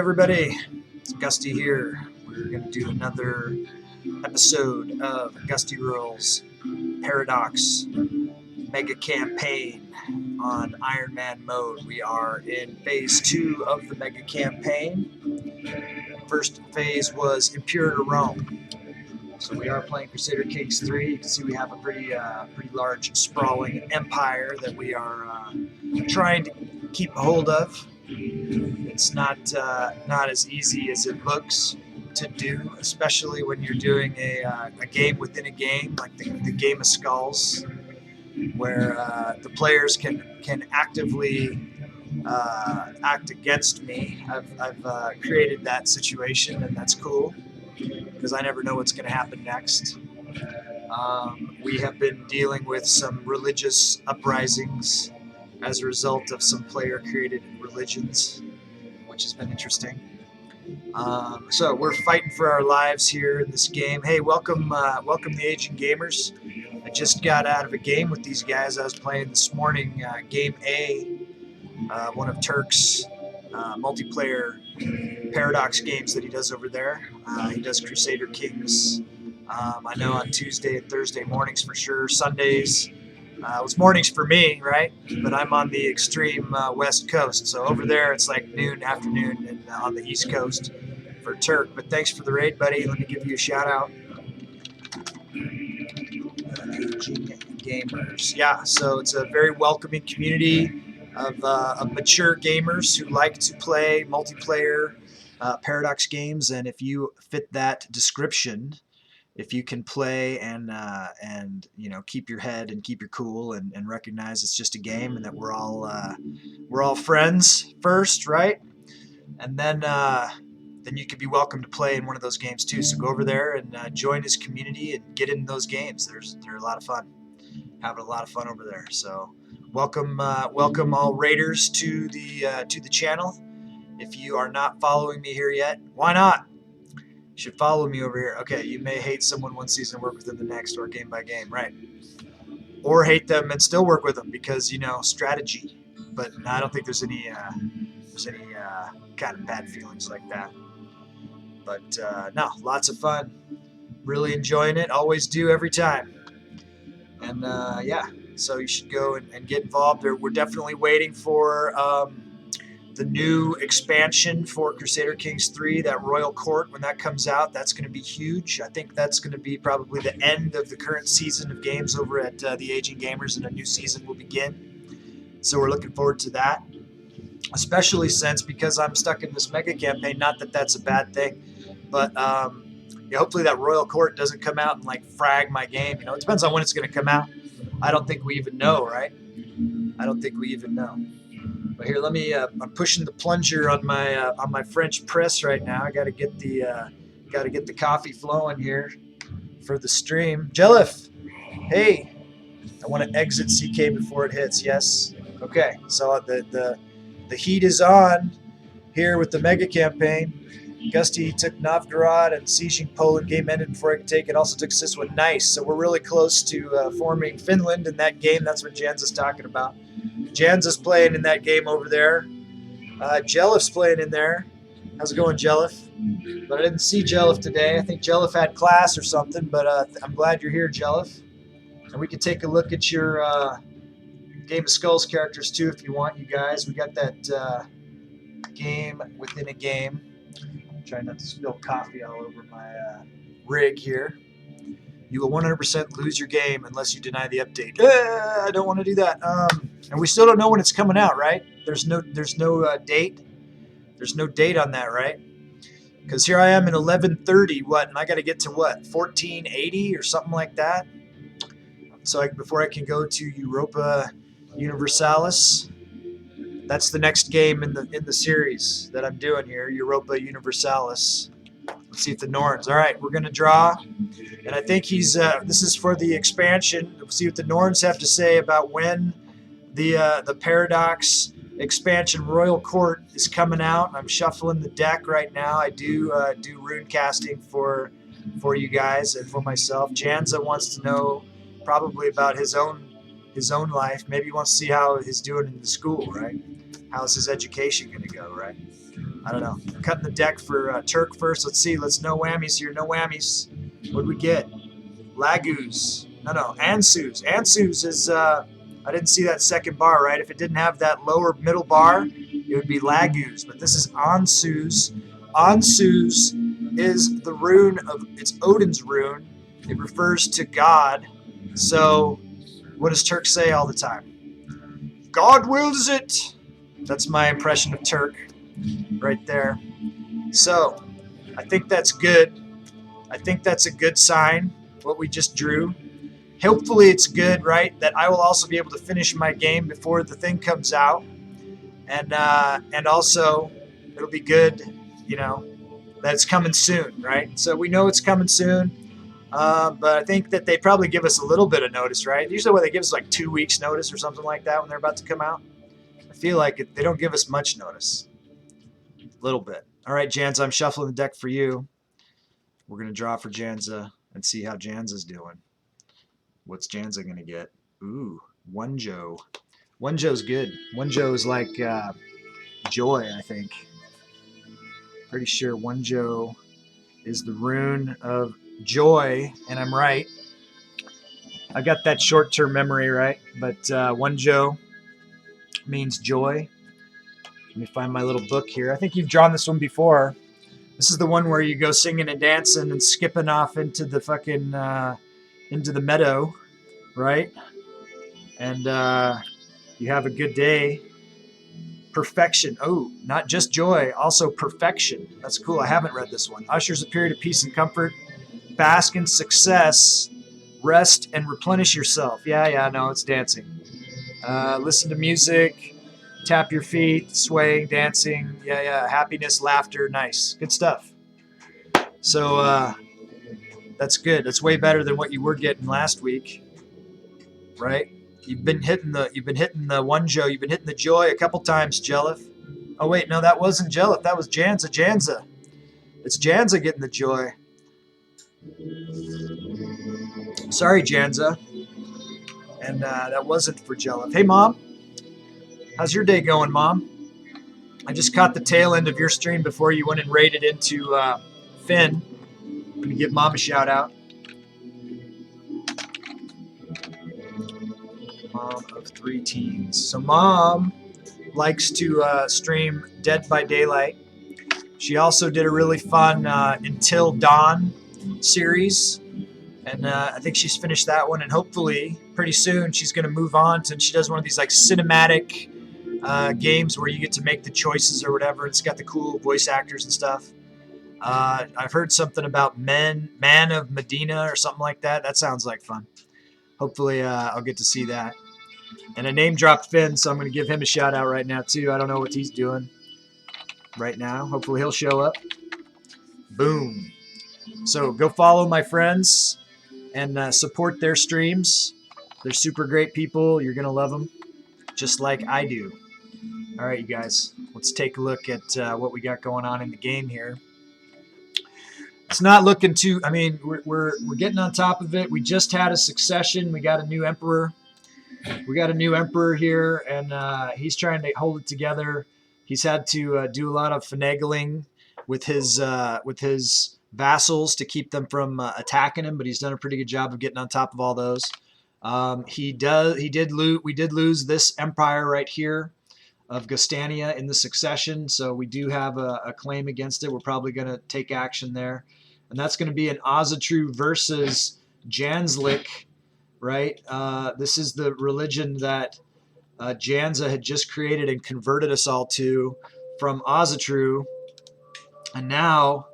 everybody, it's Gusty here. We're going to do another episode of Gustyrill's Paradox Mega Campaign on Ironman Mode. We are in Phase 2 of the Mega Campaign. First phase was Imperator Rome. So we are playing Crusader Kings 3. You can see we have a pretty large, sprawling empire that we are trying to keep a hold of. It's not as easy as it looks to do, especially when you're doing a game within a game, like the Game of Skulls, where the players can actively act against me. I've created that situation, and that's cool because I never know what's going to happen next. We have been dealing with some religious uprisings as a result of some player-created religions, which has been interesting. So we're fighting for our lives here in this game. Hey, welcome the Aging Gamers. I just got out of a game with these guys. I was playing this morning, Game A, one of Turk's multiplayer Paradox games that he does over there. He does Crusader Kings. I know on Tuesday and Thursday mornings for sure. Sundays. It was mornings for me, right? But I'm on the extreme west coast. So over there it's like noon, afternoon, and on the east coast for Turk. But thanks for the raid, buddy. Let me give you a shout out. Aging Gamers. Yeah, so it's a very welcoming community of mature gamers who like to play multiplayer Paradox games. And if you fit that description, if you can play and keep your head and keep your cool and recognize it's just a game and that we're all friends first, right? And then you could be welcome to play in one of those games too. So go over there and join his community and get in those games. They're a lot of fun. Having a lot of fun over there. So welcome all raiders to the channel. If you are not following me here yet, why not? You should follow me over here. Okay, you may hate someone one season, work with them the next, or game by game, right? Or hate them and still work with them because, strategy. But I don't think there's any kind of bad feelings like that. But no, lots of fun. Really enjoying it. Always do every time. And yeah, so you should go and get involved. We're definitely waiting for the new expansion for Crusader Kings 3, that Royal Court. When that comes out, that's going to be huge. I think that's going to be probably the end of the current season of games over at the Aging Gamers, and a new season will begin. So we're looking forward to that, especially since, because I'm stuck in this mega campaign, not that that's a bad thing, but yeah, hopefully that Royal Court doesn't come out and frag my game. It depends on when it's going to come out. I don't think we even know, right? I don't think we even know. But here, let me. I'm pushing the plunger on my French press right now. I got to get the coffee flowing here for the stream. Jellif, hey, I want to exit CK before it hits. Yes. Okay. So the heat is on here with the mega campaign. Gusty took Novgorod and sieging Poland. Game ended before I could take it. Also took Siswa. Nice. So we're really close to forming Finland in that game. That's what Jans is talking about. Jans is playing in that game over there. Jellif's playing in there. How's it going, Jellif? But I didn't see Jellif today. I think Jellif had class or something, but I'm glad you're here, Jellif. And we can take a look at your Game of Skulls characters too if you want, you guys. We got that game within a game. I'm trying not to spill coffee all over my rig here. You will 100% lose your game unless you deny the update. I don't want to do that. And we still don't know when it's coming out, right? There's no date. There's no date on that, right? Because here I am in 1130. What? And I got to get to what? 1480 or something like that. So before I can go to Europa Universalis. That's the next game in the series that I'm doing here, Europa Universalis. Let's see if the Norns. All right, we're gonna draw, and I think he's. This is for the expansion. We'll see what the Norns have to say about when the Paradox expansion Royal Court is coming out. I'm shuffling the deck right now. I do rune casting for you guys and for myself. Janza wants to know probably about his own life. Maybe he wants to see how he's doing in the school, right? How's his education going to go, right? I don't know. Cutting the deck for Turk first. Let's see. Let's no whammies here. No whammies. What do we get? Lagus. No. Ansus. Ansus is, I didn't see that second bar, right? If it didn't have that lower middle bar, it would be Lagus. But this is Ansus. Ansus is the rune of, it's Odin's rune. It refers to God. So what does Turk say all the time? God wills it. That's my impression of Turk right there. So I think that's good. I think that's a good sign, what we just drew. Hopefully it's good, right? That I will also be able to finish my game before the thing comes out. And also it'll be good, you know, that it's coming soon, right? So we know it's coming soon. But I think that they probably give us a little bit of notice, right? Usually what they give us like 2 weeks notice or something like that when they're about to come out. I feel like they don't give us much notice. A little bit. All right, Janza, I'm shuffling the deck for you. We're going to draw for Janza and see how Janza's doing. What's Janza going to get? Ooh, Wonjo. Wonjo's good. Wonjo is like joy, I think. Pretty sure Wonjo is the rune of joy, and I'm right. I got that short-term memory right, but Wonjo means joy. Let me find my little book here. I think you've drawn this one before. This is the one where you go singing and dancing and skipping off into the fucking into the meadow, right? And you have a good day. Perfection. Oh, not just joy, also perfection. That's cool. I haven't read this one. Ushers a period of peace and comfort. Bask in success. Rest and replenish yourself. Yeah, no, it's dancing. Listen to music. Tap your feet. Swaying, dancing. Yeah. Happiness, laughter. Nice. Good stuff. So that's good. That's way better than what you were getting last week, right? You've been hitting the Wonjo. You've been hitting the joy a couple times, Jelif. Oh wait, no, that wasn't Jelif. That was Janza. Janza. It's Janza getting the joy. Sorry, Janza. And that wasn't for Jelif. Hey, Mom. How's your day going, Mom? I just caught the tail end of your stream before you went and raided into Finn. I'm going to give Mom a shout out. Mom of 3 teens. So Mom likes to stream Dead by Daylight. She also did a really fun Until Dawn series. And I think she's finished that one. And hopefully, pretty soon, she's going to move on to, she does one of these like cinematic games where you get to make the choices or whatever. It's got the cool voice actors and stuff. I've heard something about Man of Medina or something like that. That sounds like fun. Hopefully, I'll get to see that. And I name dropped Finn, so I'm going to give him a shout out right now, too. I don't know what he's doing right now. Hopefully, he'll show up. Boom. So go follow my friends and support their streams. They're super great people. You're going to love them, just like I do. All right, you guys, let's take a look at what we got going on in the game here. It's not looking too, I mean, we're getting on top of it. We just had a succession. We got a new emperor. We got a new emperor here, and he's trying to hold it together. He's had to do a lot of finagling with his vassals to keep them from attacking him, but he's done a pretty good job of getting on top of all those. We did lose this empire right here of Gustania in the succession, so we do have a claim against it. We're probably going to take action there, and that's going to be an Ozatru versus Janslik, right? This is the religion that Janza had just created and converted us all to from Ozatru, and now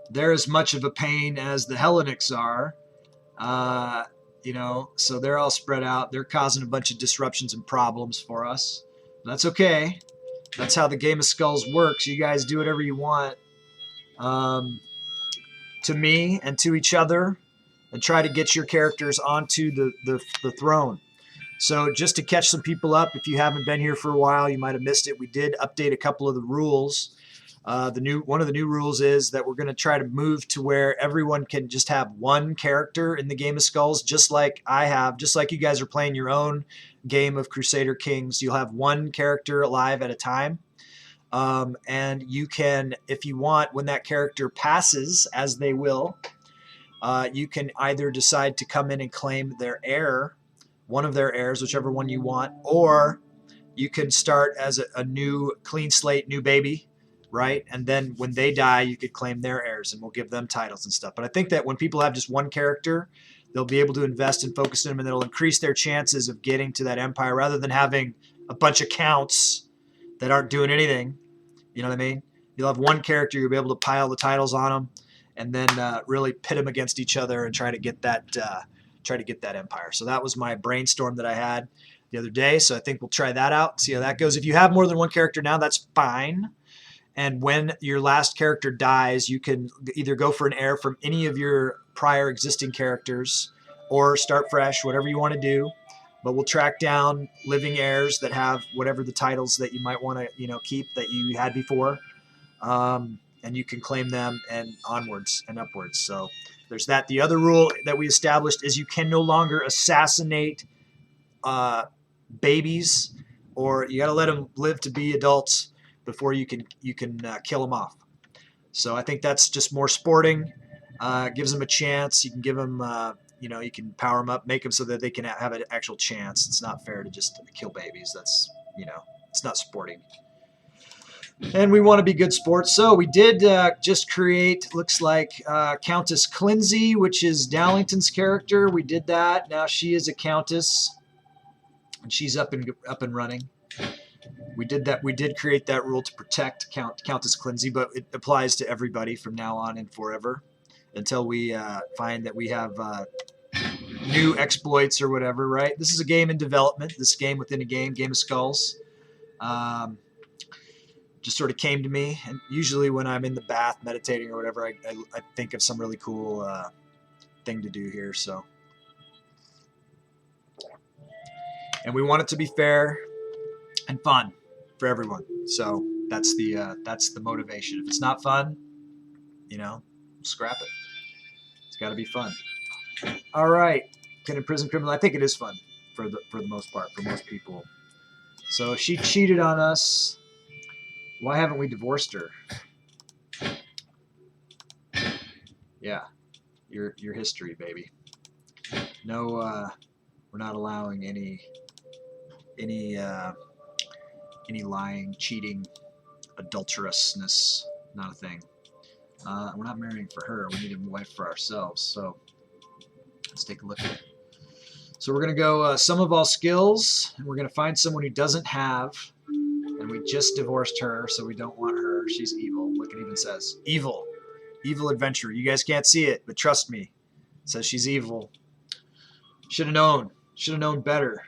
they're as much of a pain as the Hellenics are. So they're all spread out. They're causing a bunch of disruptions and problems for us. That's okay. That's how the Game of Skulls works. You guys do whatever you want to me and to each other, and try to get your characters onto the throne. So just to catch some people up, if you haven't been here for a while, you might have missed it. We did update a couple of the rules. One of the new rules is that we're going to try to move to where everyone can just have one character in the Game of Skulls, just like I have, just like you guys are playing your own game of Crusader Kings. You'll have one character alive at a time. And you can, if you want, when that character passes, as they will, you can either decide to come in and claim their heir, one of their heirs, whichever one you want, or you can start as a new clean slate, new baby, right? And then when they die, you could claim their heirs and we'll give them titles and stuff. But I think that when people have just one character, they'll be able to invest and focus on them, and it'll increase their chances of getting to that empire rather than having a bunch of counts that aren't doing anything. You know what I mean? You'll have one character, you'll be able to pile the titles on them, and then really pit them against each other and try to get that empire. So that was my brainstorm that I had the other day. So I think we'll try that out, see how that goes. If you have more than one character now, that's fine. And when your last character dies, you can either go for an heir from any of your prior existing characters or start fresh, whatever you want to do. But we'll track down living heirs that have whatever the titles that you might want to, keep that you had before. And you can claim them and onwards and upwards. So there's that. The other rule that we established is you can no longer assassinate babies, or you got to let them live to be adults before you can kill them off. So I think that's just more sporting. Gives them a chance. You can give them, you can power them up, make them so that they can have an actual chance. It's not fair to just kill babies. That's, it's not sporting. And we want to be good sports. So we did just create, looks like Countess Clinzy, which is Dallington's character. We did that. Now she is a countess, and she's up and running. We did that. We did create that rule to protect Countess Clinzy, but it applies to everybody from now on and forever until we find that we have new exploits or whatever, right? This is a game in development. This game within a game of Skulls. Just sort of came to me, and usually when I'm in the bath meditating or whatever, I think of some really cool thing to do here. So, and we want it to be fair and fun for everyone. So that's the motivation. If it's not fun, scrap it. It's got to be fun. All right, can imprison criminal. I think it is fun for the most part for most people. So she cheated on us. Why haven't we divorced her? Yeah, your history, baby. No, we're not allowing any lying, cheating, adulterousness. Not a thing. We're not marrying for her. We need a wife for ourselves. So let's take a look at it. So we're gonna go sum of all skills, and we're gonna find someone who doesn't have. And we just divorced her, so we don't want her. She's evil. Look, it even says evil. Evil adventurer. You guys can't see it, but trust me. It says she's evil. Should have known. Should have known better.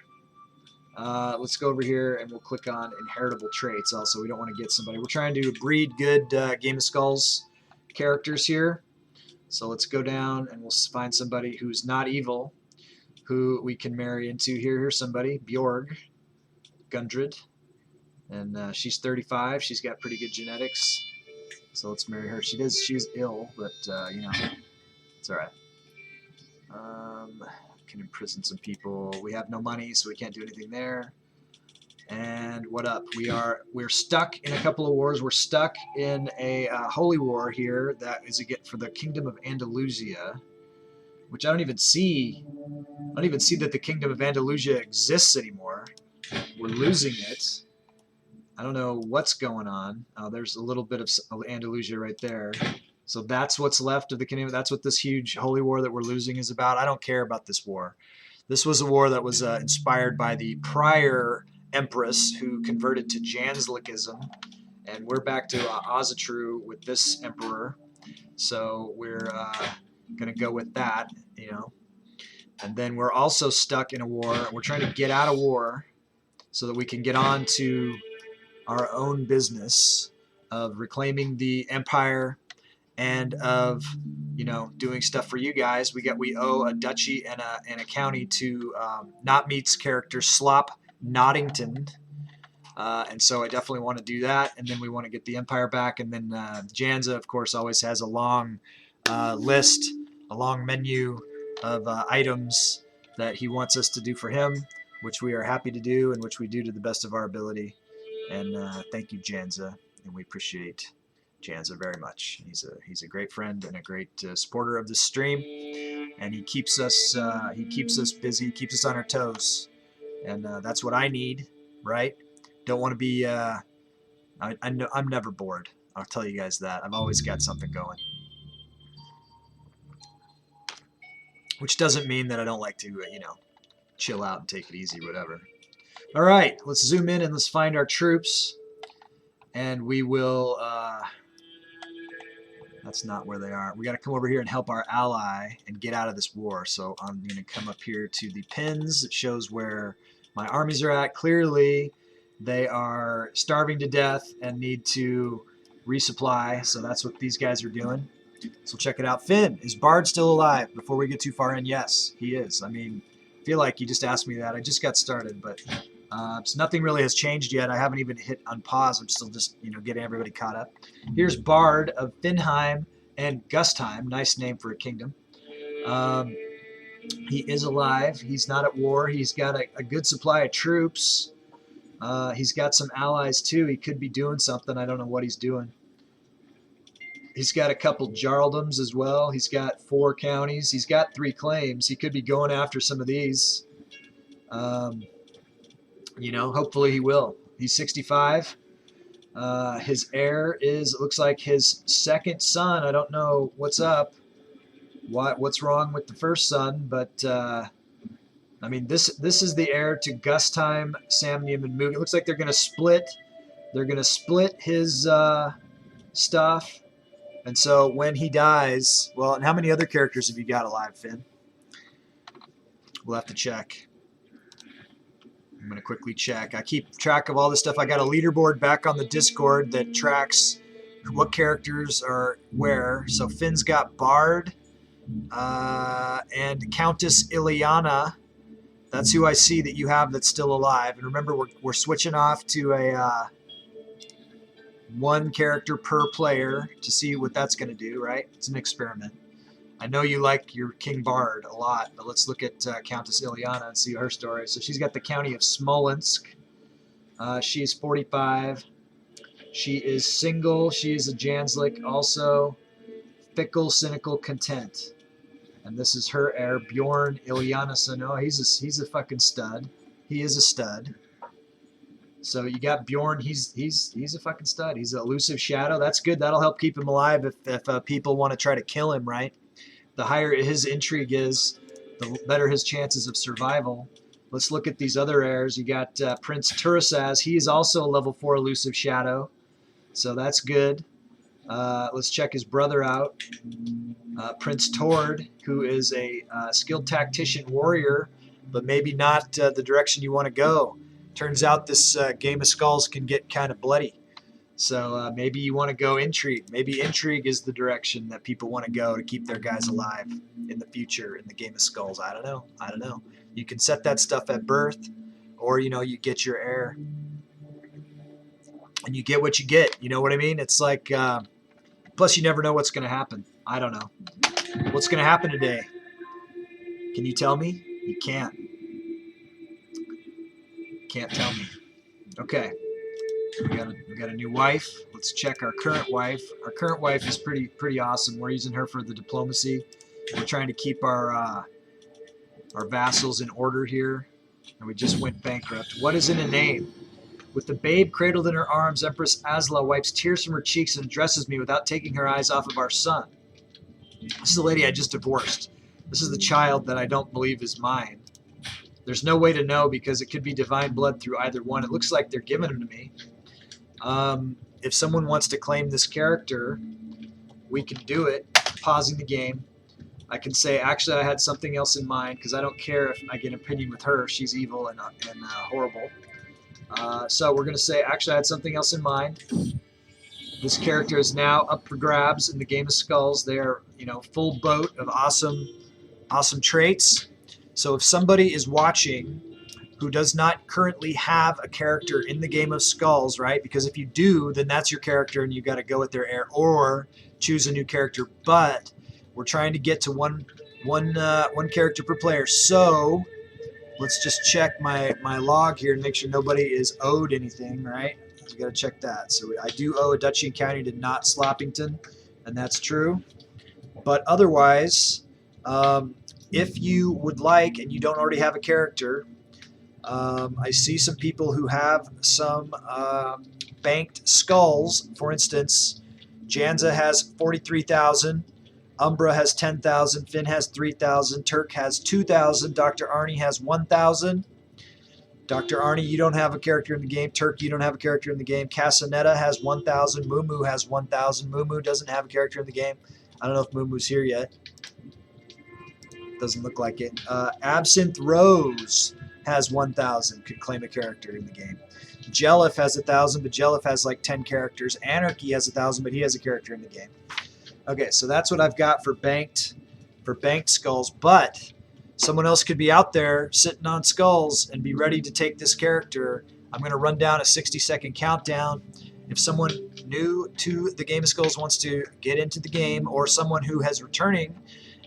Let's go over here and we'll click on inheritable traits also. We don't want to get somebody. We're trying to breed good Game of Skulls characters here. So let's go down and we'll find somebody who's not evil, who we can marry into here. Here's somebody. Bjorg. Gundred. And she's 35. She's got pretty good genetics. So let's marry her. She's ill, but, it's all right. Can imprison some people. We have no money, so we can't do anything there. And what up? We're stuck in a couple of wars. We're stuck in a holy war here that is for the Kingdom of Andalusia, which I don't even see that the Kingdom of Andalusia exists anymore. We're losing it. I don't know what's going on. There's a little bit of Andalusia right there. So that's what's left of the kingdom. That's what this huge holy war that we're losing is about. I don't care about this war. This was a war that was inspired by the prior empress who converted to Janslickism. And we're back to Asatru with this emperor. So we're going to go with that, And then we're also stuck in a war. We're trying to get out of war so that we can get on to our own business of reclaiming the empire and of doing stuff for you guys. We owe a duchy and a county to Not Meat's character Slop Noddington, and so I definitely want to do that. And then we want to get the empire back. And then Janza, of course, always has a long list, a long menu of items that he wants us to do for him, which we are happy to do and which we do to the best of our ability. And thank you, Janza. and we appreciate Janza very much. He's a great friend and a great supporter of the stream, and he keeps us busy, keeps us on our toes, and that's what I need, right? Don't want to be. I'm never bored. I'll tell you guys that. I've always got something going, which doesn't mean that I don't like to, chill out and take it easy, whatever. All right, let's zoom in and let's find our troops, and we will. That's not where they are. We got to come over here and help our ally and get out of this war. So I'm going to come up here to the pins. It shows where my armies are at. Clearly, they are starving to death and need to resupply. So that's what these guys are doing. So check it out. Finn, is Bard still alive? Before we get too far in, yes, he is. I mean, I feel like you just asked me that. I just got started, but so nothing really has changed yet. I haven't even hit unpause. I'm still just, getting everybody caught up. Here's Bard of Finnheim and Gustheim. Nice name for a kingdom. He is alive. He's not at war. He's got a good supply of troops. He's got some allies too. He could be doing something. I don't know what he's doing. He's got a couple jarldoms as well. He's got 4 counties. He's got 3 claims. He could be going after some of these. Hopefully he will. He's 65. His heir is, it looks like his second son. I don't know what's up. What's wrong with the first son, but I mean, this is the heir to Gustheim, Samnium, and Moog. It looks like they're going to split. They're going to split his stuff. And so when he dies, well, and how many other characters have you got alive, Finn? We'll have to check. I'm going to quickly check. I keep track of all this stuff. I got a leaderboard back on the Discord that tracks what characters are where. So Finn's got Bard and Countess Ileana. That's who I see that you have that's still alive. And remember, we're switching off to a 1 character per player to see what that's going to do, right? It's an experiment. I know you like your King Bard a lot, but let's look at Countess Ileana and see her story. So she's got the county of Smolensk. She is 45. She is single. She is a Janslik also. Fickle, cynical, content. And this is her heir, Bjorn Ileanason. Oh, he's a fucking stud. He is a stud. So you got Bjorn. He's a fucking stud. He's an elusive shadow. That's good. That'll help keep him alive if people want to try to kill him, right? The higher his intrigue is, the better his chances of survival. Let's look at these other heirs. You got Prince Turasaz. He is also a level 4 elusive shadow. So that's good. Let's check his brother out. Prince Tord, who is a skilled tactician warrior, but maybe not the direction you want to go. Turns out this Game of Skulls can get kind of bloody. So maybe you want to go intrigue. Maybe intrigue is the direction that people want to go to keep their guys alive in the future in the Game of Skulls. I don't know. You can set that stuff at birth, or, you get your heir. And you get what you get. You know what I mean? It's like, plus you never know what's going to happen. I don't know. What's going to happen today? Can you tell me? You can't. Can't tell me. Okay. We got a new wife. Let's check our current wife. Our current wife is pretty awesome. We're using her for the diplomacy. We're trying to keep our vassals in order here. And we just went bankrupt. What is in a name? With the babe cradled in her arms, Empress Asla wipes tears from her cheeks and addresses me without taking her eyes off of our son. This is the lady I just divorced. This is the child that I don't believe is mine. There's no way to know because it could be divine blood through either one. It looks like they're giving him to me. If someone wants to claim this character, we can do it, pausing the game. I can say, actually, I had something else in mind because I don't care if I get an opinion with her. She's evil and horrible. So we're going to say, actually, I had something else in mind. This character is now up for grabs in the Game of Skulls. They're, full boat of awesome traits. So if somebody is watching who does not currently have a character in the Game of Skulls, right? Because if you do, then that's your character and you got to go with their heir or choose a new character. But we're trying to get to one character per player. So let's just check my log here and make sure nobody is owed anything, right? You got to check that. So I do owe a duchy and county to not Sloppington, and that's true. But otherwise, if you would like and you don't already have a character, I see some people who have some banked skulls. For instance, Janza has 43,000. Umbra has 10,000. Finn has 3,000. Turk has 2,000. Dr. Arnie has 1,000. Dr. Arnie, you don't have a character in the game. Turk, you don't have a character in the game. Casanetta has 1,000. Moo has 1,000. Moo doesn't have a character in the game. I don't know if Moo's here yet. Doesn't look like it. Absinthe Rose has 1,000. Could claim a character in the game. Jelliff has 1,000, but Jelliff has like 10 characters. Anarchy has 1,000, but he has a character in the game. Okay, so that's what I've got for banked skulls. But someone else could be out there sitting on skulls and be ready to take this character. I'm going to run down a 60-second countdown. If someone new to the Game of Skulls wants to get into the game, or someone who has returning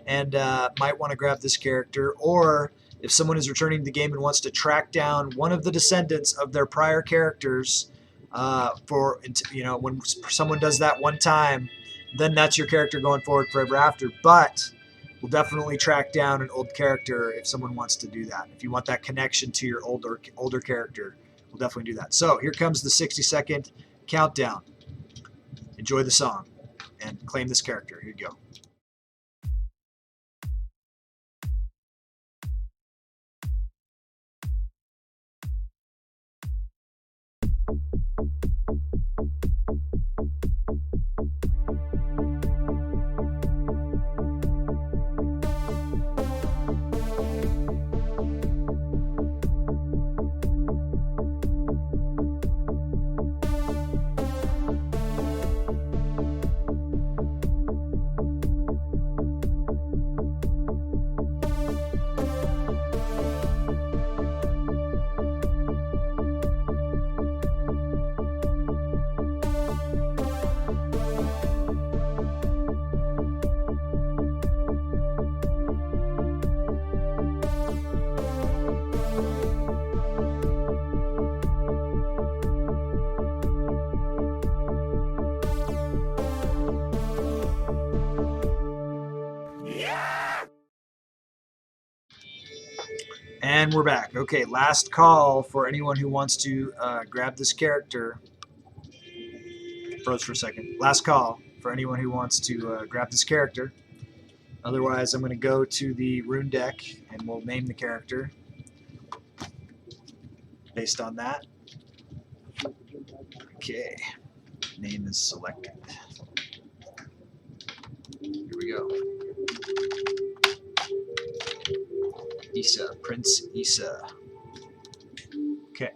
and might want to grab this character, or if someone is returning to the game and wants to track down one of the descendants of their prior characters, when someone does that one time, then that's your character going forward forever after. But we'll definitely track down an old character if someone wants to do that. If you want that connection to your older character, we'll definitely do that. So here comes the 60-second countdown. Enjoy the song and claim this character. Here you go. And we're back. Okay, last call for anyone who wants to grab this character. Froze for a second. Last call for anyone who wants to grab this character. Otherwise, I'm going to go to the rune deck and we'll name the character based on that. Okay, name is selected. Here we go. Issa, Prince Issa. Okay,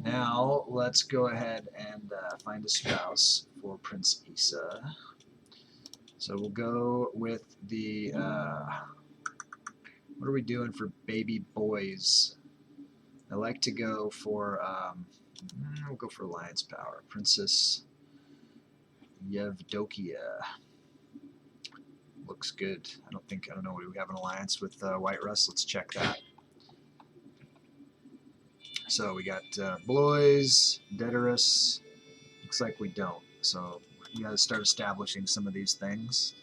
now let's go ahead and find a spouse for Prince Issa. So we'll go with the, what are we doing for baby boys? I like to go for, we'll go for Alliance Power. Princess Yevdokia. Looks good. I don't know, do we have an alliance with White Rust? Let's check that. So we got Blois, Dedorus. Looks like we don't. So we got to start establishing some of these things.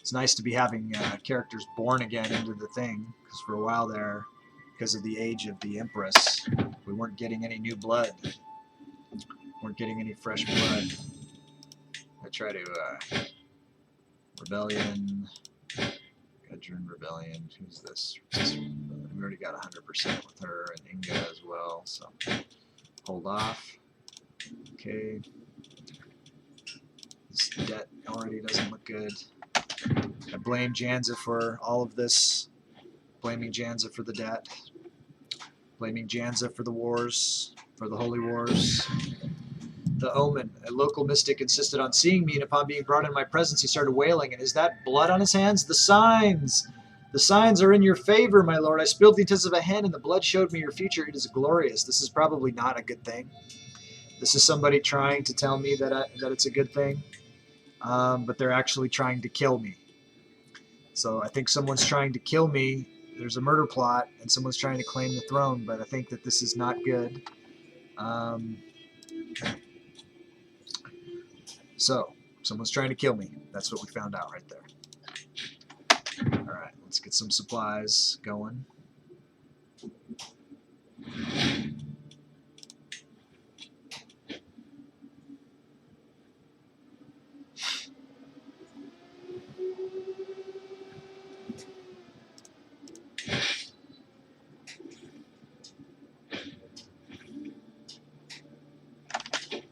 It's nice to be having characters born again into the thing, because for a while there, because of the age of the Empress, we weren't getting any new blood. Weren't getting any fresh blood. I try to Rebellion, Edrin Rebellion. Who's this? We already got 100% with her, and Inga as well. So hold off. Okay. This debt already doesn't look good. I blame Janza for all of this. Blaming Janza for the debt. Blaming Janza for the wars, for the holy wars. The Omen, a local mystic, insisted on seeing me, and upon being brought into my presence, he started wailing. And is that blood on his hands? The signs! The signs are in your favor, my lord. I spilled the intestines of a hen, and the blood showed me your future. It is glorious. This is probably not a good thing. This is somebody trying to tell me that it's a good thing, but they're actually trying to kill me. So I think someone's trying to kill me. There's a murder plot, and someone's trying to claim the throne, but I think that this is not good. So, someone's trying to kill me. That's what we found out right there. Alright, let's get some supplies going.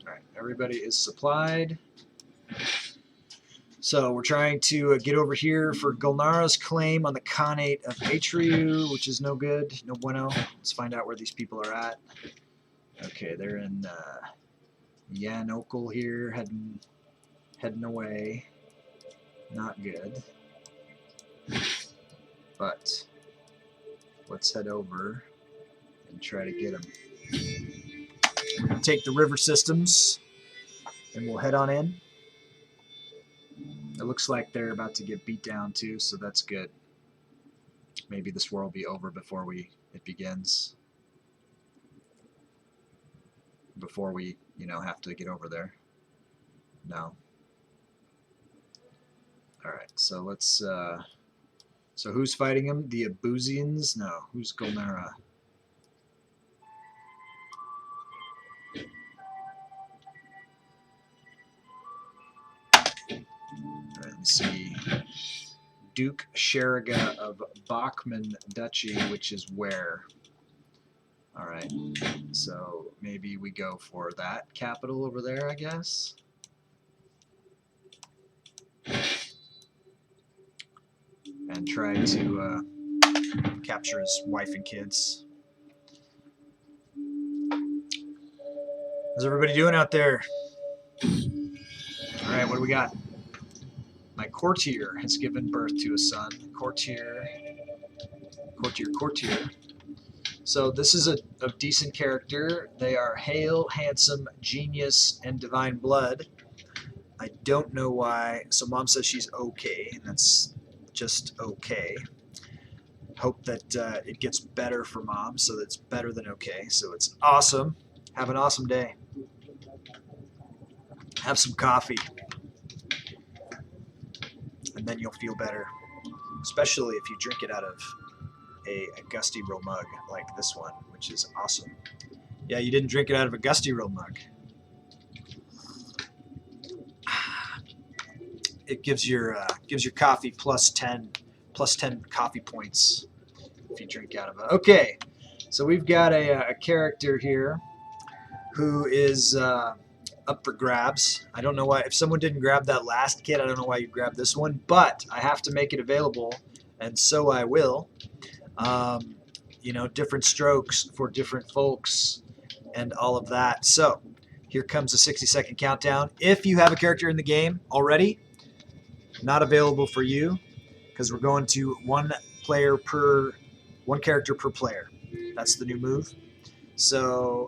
Alright, everybody is supplied. So we're trying to get over here for Gulnara's claim on the Khanate of Atreyu, which is no good, no bueno. Let's find out where these people are at. Okay, they're in Yanokul here, heading away. Not good. But let's head over and try to get them. We're going to take the river systems and we'll head on in. It looks like they're about to get beat down too, so that's good. Maybe this war will be over before it begins. Before we, have to get over there. No. Alright, so let's, so who's fighting them? The Abuzians? No, who's Gulnara? Alright, let's see. Duke Sheriga of Bachman Duchy, which is where? Alright, so maybe we go for that capital over there, I guess. And try to capture his wife and kids. How's everybody doing out there? Alright, what do we got? My courtier has given birth to a son. Courtier. So this is a decent character. They are hale, handsome, genius, and divine blood. I don't know why. So mom says she's okay, and that's just okay. Hope that it gets better for mom, so that's better than okay. So it's awesome. Have an awesome day. Have some coffee. And then you'll feel better. Especially if you drink it out of a Gustyrill mug like this one, which is awesome. Yeah, you didn't drink it out of a Gustyrill mug. It gives your coffee plus 10 coffee points if you drink out of it. Okay, so we've got a character here who is up for grabs. I don't know why. If someone didn't grab that last kit, I don't know why you grabbed this one, but I have to make it available, and so I will. Different strokes for different folks and all of that. So here comes a 60-second countdown. If you have a character in the game already, not available for you because we're going to one character per player. That's the new move. So,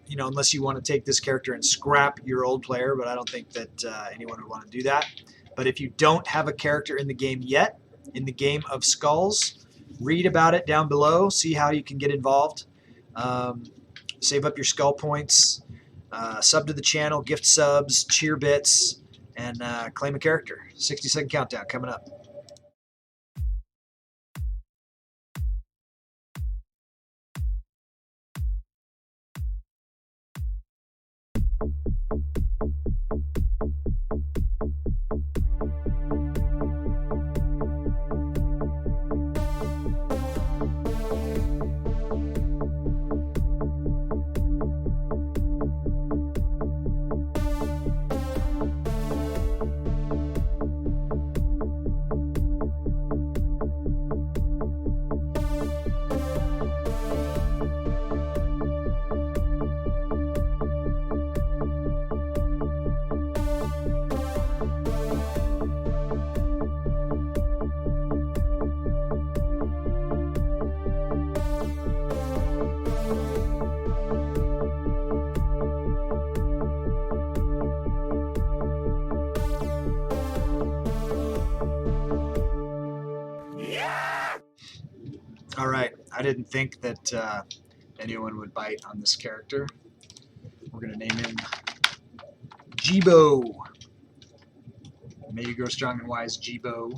unless you want to take this character and scrap your old player, but I don't think that anyone would want to do that. But if you don't have a character in the game yet, in the game of Skulls, read about it down below, see how you can get involved, save up your skull points, sub to the channel, gift subs, cheer bits, and claim a character. 60-second countdown coming up. All right, I didn't think that anyone would bite on this character. We're going to name him Jibo. May you grow strong and wise, Jibo.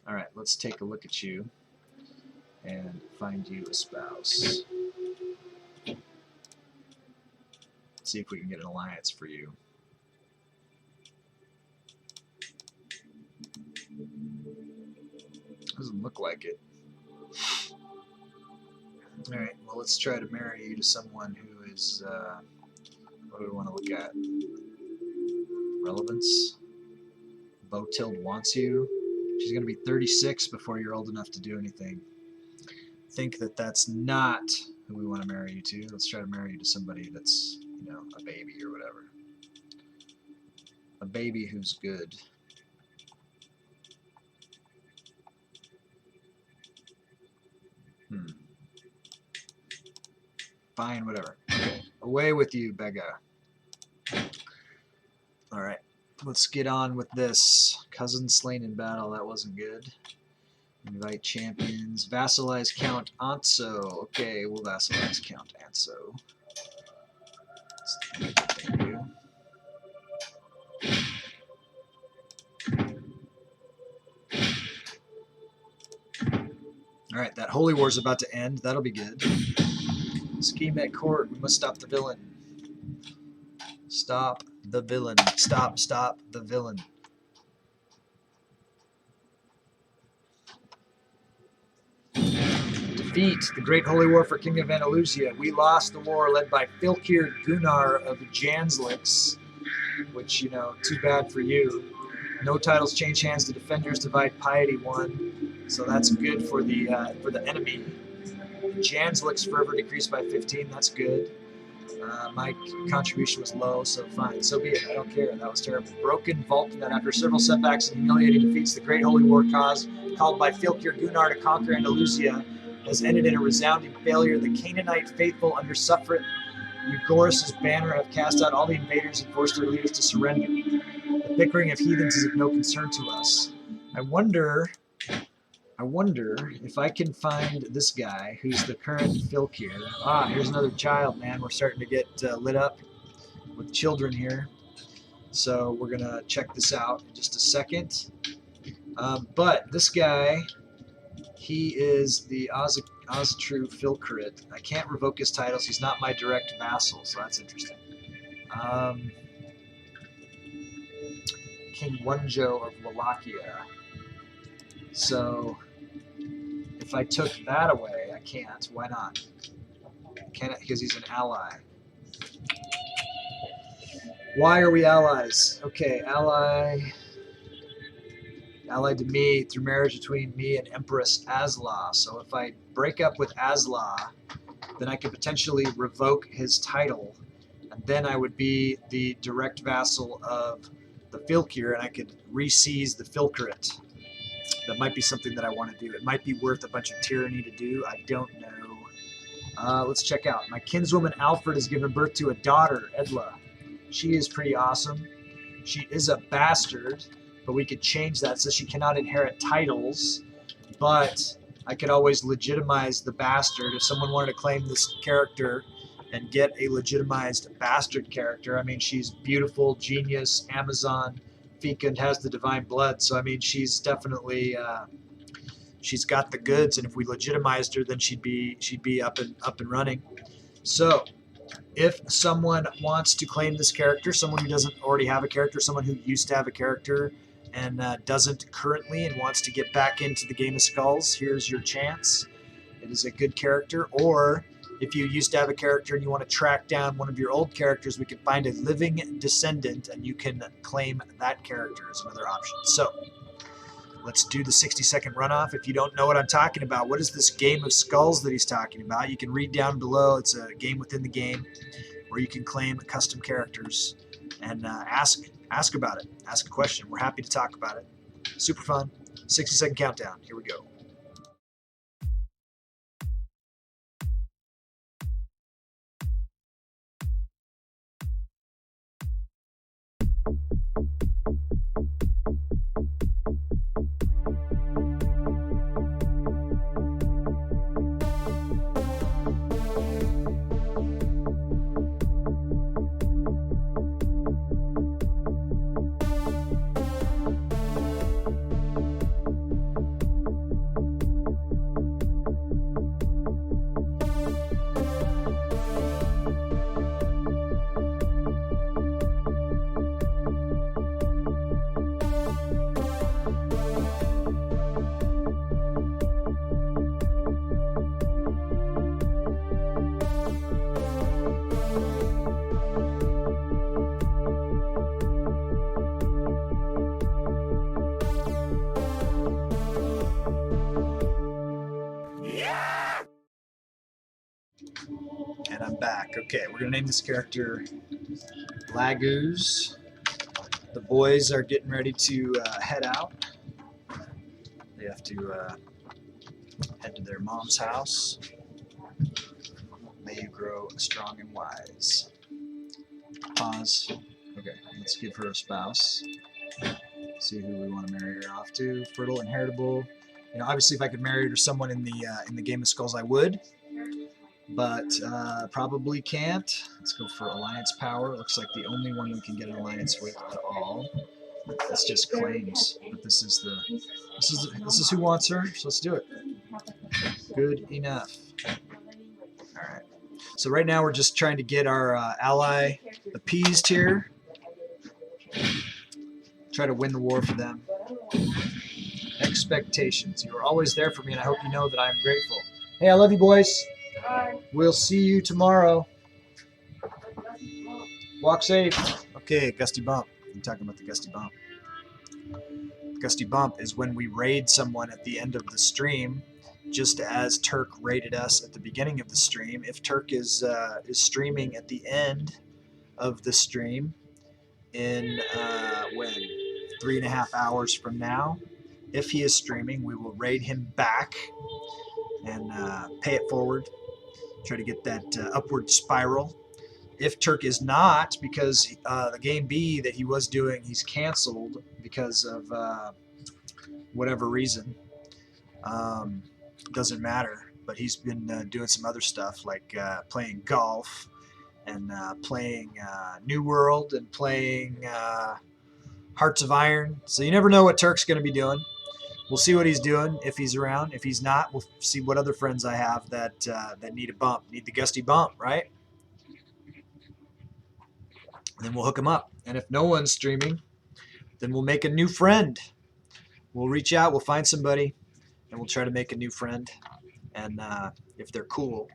All right, let's take a look at you and find you a spouse. See if we can get an alliance for you. Doesn't look like it. All right, well, let's try to marry you to someone who is, what do we want to look at? Relevance. Botild wants you. She's going to be 36 before you're old enough to do anything. Think that that's not who we want to marry you to. Let's try to marry you to somebody that's, you know, a baby or whatever. A baby who's good. Fine, whatever. Okay. Away with you, Bega. Alright. Let's get on with this. Cousin slain in battle. That wasn't good. Invite champions. Vassalize Count Anso. Okay, we'll vassalize Count Anso. Thank you. Alright, that Holy War's about to end. That'll be good. Scheme at court. We must stop the villain. Stop the villain. Stop the villain. Defeat the Great Holy War for King of Andalusia. We lost the war led by Filkir Gunnar of Janslix, which, you know, too bad for you. No titles change hands. The defenders divide piety 1, so that's good for the enemy. Janslix fervor decreased by 15. That's good. My contribution was low, so fine. So be it. I don't care. That was terrible. Broken Vulcan, after several setbacks and humiliating defeats, the Great Holy War cause called by Filkir Gunnar to conquer Andalusia has ended in a resounding failure. The Canaanite faithful under Suffret Eugoris's banner have cast out all the invaders and forced their leaders to surrender. The bickering of heathens is of no concern to us. I wonder if I can find this guy who's the current Filkir. Ah, here's another child, man. We're starting to get lit up with children here. So we're going to check this out in just a second. But this guy, he is the Ozatru Filkrit. I can't revoke his titles. He's not my direct vassal, so that's interesting. King Wunjo of Wallachia. So if I took that away, I can't. Why not? Can it? Because he's an ally. Why are we allies? Okay, allied to me through marriage between me and Empress Asla. So if I break up with Asla, then I could potentially revoke his title, and then I would be the direct vassal of the Filkir, and I could re-seize the Filkrit. That might be something that I want to do. It might be worth a bunch of tyranny to do. I don't know. Let's check out. My kinswoman Alfred has given birth to a daughter, Edla. She is pretty awesome. She is a bastard, but we could change that so she cannot inherit titles. But I could always legitimize the bastard. If someone wanted to claim this character and get a legitimized bastard character, I mean, she's beautiful, genius, Amazon, fecund, has the divine blood. So I mean, she's definitely she's got the goods, and if we legitimized her, then she'd be up and running. So if someone wants to claim this character, someone who doesn't already have a character, someone who used to have a character and doesn't currently and wants to get back into the Game of Skulls, here's your chance. It is a good character. Or if you used to have a character and you want to track down one of your old characters, we can find a living descendant and you can claim that character as another option. So let's do the 60-second runoff. If you don't know what I'm talking about, what is this Game of Skulls that he's talking about? You can read down below. It's a game within the game where you can claim custom characters and ask about it. Ask a question. We're happy to talk about it. Super fun. 60-second countdown. Here we go. And I'm back. Okay, we're gonna name this character Laguz. The boys are getting ready to head out. They have to head to their mom's house. May you grow strong and wise. Pause. Okay, let's give her a spouse. See who we want to marry her off to. Fertile, inheritable. You know, obviously, if I could marry her to someone in the Game of Skulls, I would. But probably can't. Let's go for alliance power. Looks like the only one we can get an alliance with at all. That's just claims. But this is who wants her. So let's do it. Good enough. All right. So right now we're just trying to get our ally appeased here. Try to win the war for them. Expectations. You are always there for me, and I hope you know that I am grateful. Hey, I love you, boys. Bye. We'll see you tomorrow. Walk safe. Okay, Gusty Bump. I'm talking about the Gusty Bump. Gusty Bump is when we raid someone at the end of the stream, just as Turk raided us at the beginning of the stream. If Turk is streaming at the end of the stream in when 3.5 hours from now, if he is streaming, we will raid him back and pay it forward. Try to get that upward spiral. If Turk is not, because the game B that he was doing, he's canceled because of whatever reason. Doesn't matter. But he's been doing some other stuff like playing golf and playing New World and playing Hearts of Iron. So you never know what Turk's going to be doing. We'll see what he's doing if he's around. If he's not, we'll see what other friends I have that that need a bump, need the Gusty Bump, right? And then we'll hook him up. And if no one's streaming, then we'll make a new friend. We'll reach out, we'll find somebody, and we'll try to make a new friend. And if they're cool,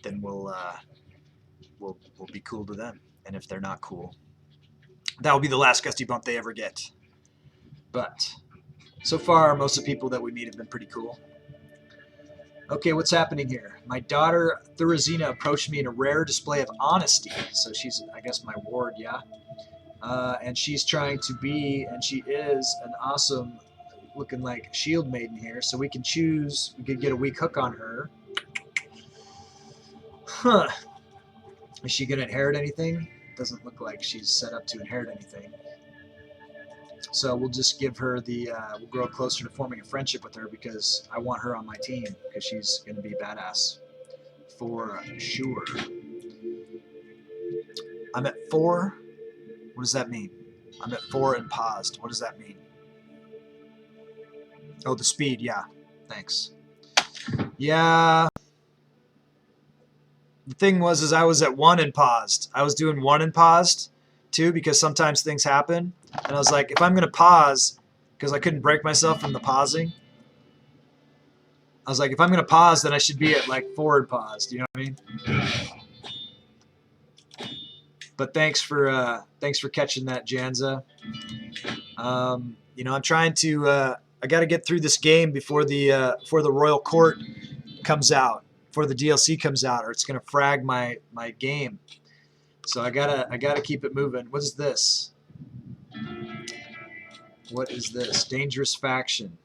then we'll be cool to them. And if they're not cool, that will be the last Gusty Bump they ever get. But so far, most of the people that we meet have been pretty cool. Okay, what's happening here? My daughter, Thurazina, approached me in a rare display of honesty. So she's, I guess, my ward, yeah? And she's trying to be, and she is, an awesome looking like shield maiden here. So we can choose, we could get a weak hook on her. Huh. Is she going to inherit anything? Doesn't look like she's set up to inherit anything. So we'll just give her the, we'll grow closer to forming a friendship with her because I want her on my team because she's going to be badass for sure. I'm at 4. What does that mean? I'm at 4 and paused. What does that mean? Oh, the speed. Yeah. Thanks. Yeah. The thing was, I was at 1 and paused. I was doing 1 and paused too because sometimes things happen. And I was like, if I'm going to pause, because I couldn't break myself from the pausing, I was like, if I'm going to pause, then I should be at like forward paused. You know what I mean? But thanks for catching that, Janza. You know, I'm trying to. I got to get through this game before the Royal Court comes out, before the DLC comes out, or it's going to frag my game. So I gotta keep it moving. What is this? What is this? Dangerous faction.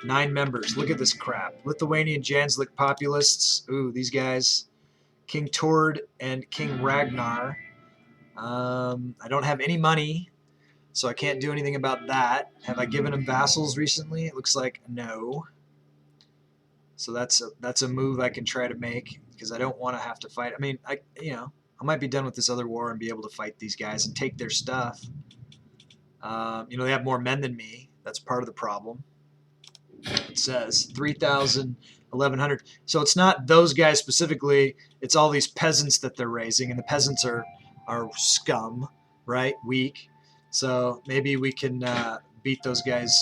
9 members. Look at this crap. Lithuanian Janslik populists. Ooh, these guys. King Tord and King Ragnar. I don't have any money, so I can't do anything about that. Have I given them vassals recently? It looks like no. So that's a move I can try to make because I don't want to have to fight. I mean, I might be done with this other war and be able to fight these guys and take their stuff. You know, they have more men than me. That's part of the problem. It says 3,000, 1,100. So it's not those guys specifically. It's all these peasants that they're raising, and the peasants are scum, right? Weak. So maybe we can beat those guys.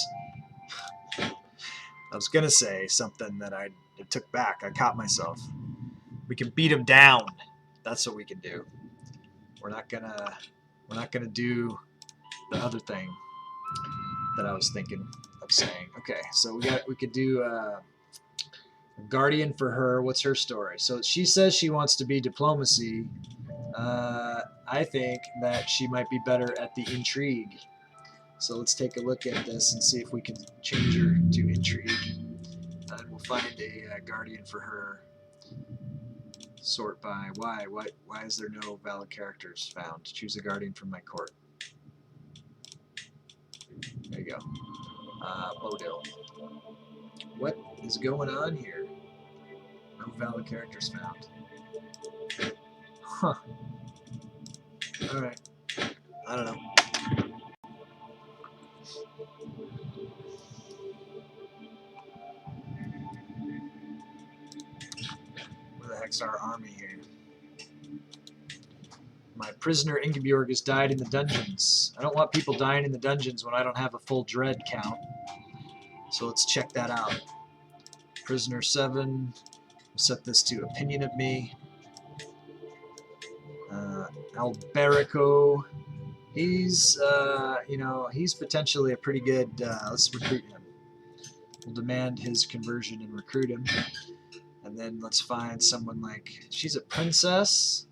I was gonna say something that I took back. I caught myself. We can beat them down. That's what we can do. We're not gonna do the other thing that I was thinking of saying. Okay, so we could do Guardian for her. What's her story? So she says she wants to be diplomacy. I think that she might be better at the intrigue. So let's take a look at this and see if we can change her to intrigue. And we'll find a guardian for her. Sort by why? Why is there no valid characters found? Choose a guardian from my court. There you go. Model. What is going on here? No valid characters found. Huh. Alright. I don't know. Where the heck's our army here? My prisoner Ingeborg has died in the dungeons. I don't want people dying in the dungeons when I don't have a full dread count. So let's check that out. Prisoner 7. We'll set this to opinion of me. Alberico. He's, you know, he's potentially a pretty good, let's recruit him. We'll demand his conversion and recruit him. And then let's find someone like, she's a princess.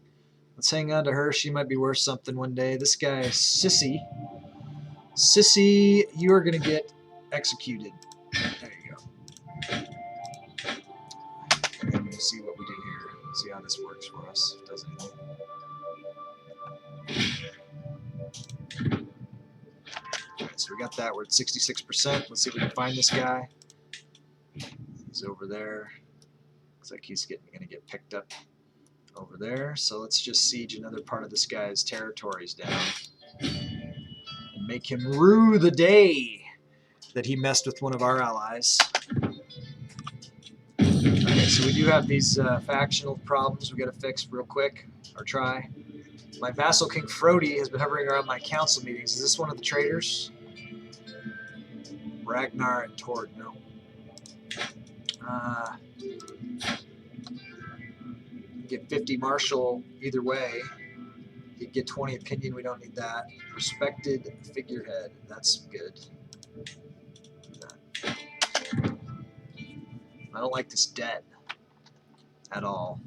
Let's hang on to her. She might be worth something one day. This guy, Sissy. Sissy, you are going to get executed. There you go. And then we'll see what we do here. See how this works for us. If it does anything. Alright, so we got that. We're at 66%. Let's see if we can find this guy. He's over there. Looks like he's going to get picked up over there. So let's just siege another part of this guy's territories down and make him rue the day that he messed with one of our allies. Okay, so we do have these factional problems we got to fix real quick, or try. My vassal King Frody has been hovering around my council meetings. Is this one of the traitors? Ragnar and Tord, no. Get 50 martial either way. You get 20 opinion, we don't need that. Respected figurehead, that's good. Do that. I don't like this debt at all.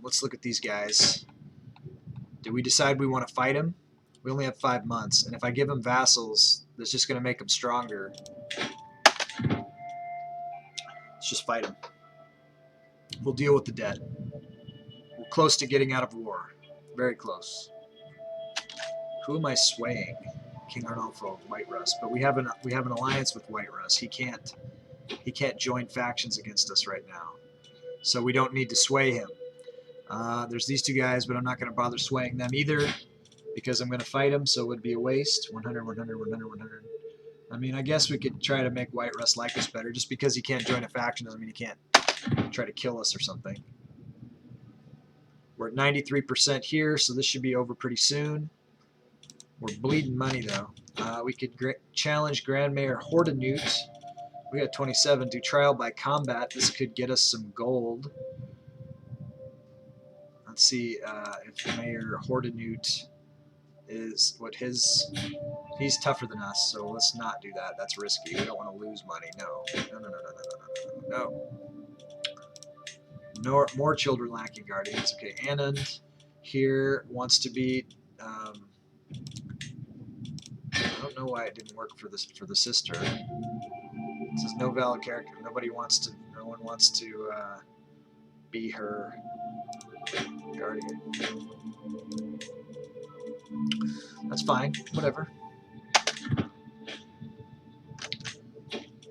Let's look at these guys. Did we decide we want to fight him? We only have 5 months, and if I give him vassals, that's just going to make him stronger. Let's just fight him. We'll deal with the debt. We're close to getting out of war. Very close. Who am I swaying? King Arnulfo, Whiterus. But we have an alliance with Whiterus. He can't join factions against us right now. So we don't need to sway him. There's these two guys, but I'm not going to bother swaying them either because I'm going to fight him, so it would be a waste. 100, 100, 100, 100. I mean, I guess we could try to make Whiterus like us better. Just because he can't join a faction doesn't mean he can't try to kill us or something. We're at 93% here, so this should be over pretty soon. We're bleeding money, though. We could challenge Grand Mayor Hordenute. We got 27. Do trial by combat. This could get us some gold. Let's see if Mayor Hordenute is what his... He's tougher than us, so let's not do that. That's risky. We don't want to lose money. No. No, no, no, no, no, no, no. No. More children lacking guardians. Okay, Anand here wants to be... I don't know why it didn't work for this for the sister. It says no valid character. No one wants to be her guardian. That's fine. Whatever.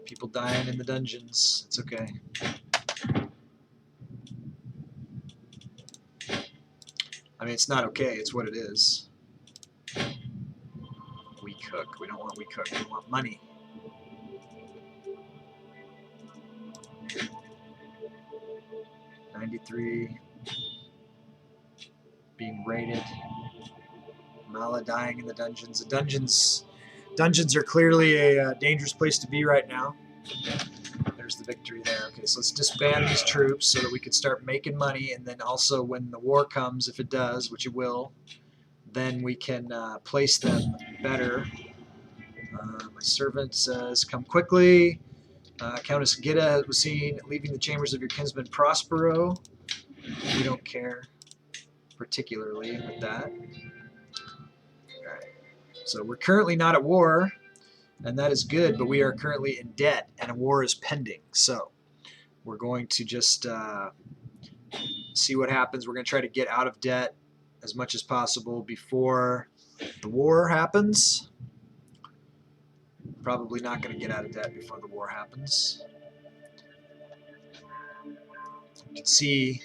People dying in the dungeons. It's okay. I mean, it's not okay. It's what it is. Weak hook. We don't want weak hook. We want money. $93. Being raided. Mala dying in the dungeons. The dungeons are clearly a dangerous place to be right now. There's the victory there. Okay, so let's disband these troops so that we can start making money, and then also when the war comes, if it does, which it will, then we can place them better. My servant says, come quickly. Countess Gita was seen leaving the chambers of your kinsman Prospero. We don't care particularly with that. Alright. So we're currently not at war, and that is good, but we are currently in debt, and a war is pending. So we're going to just see what happens. We're going to try to get out of debt as much as possible before the war happens. Probably not going to get out of debt before the war happens. You can see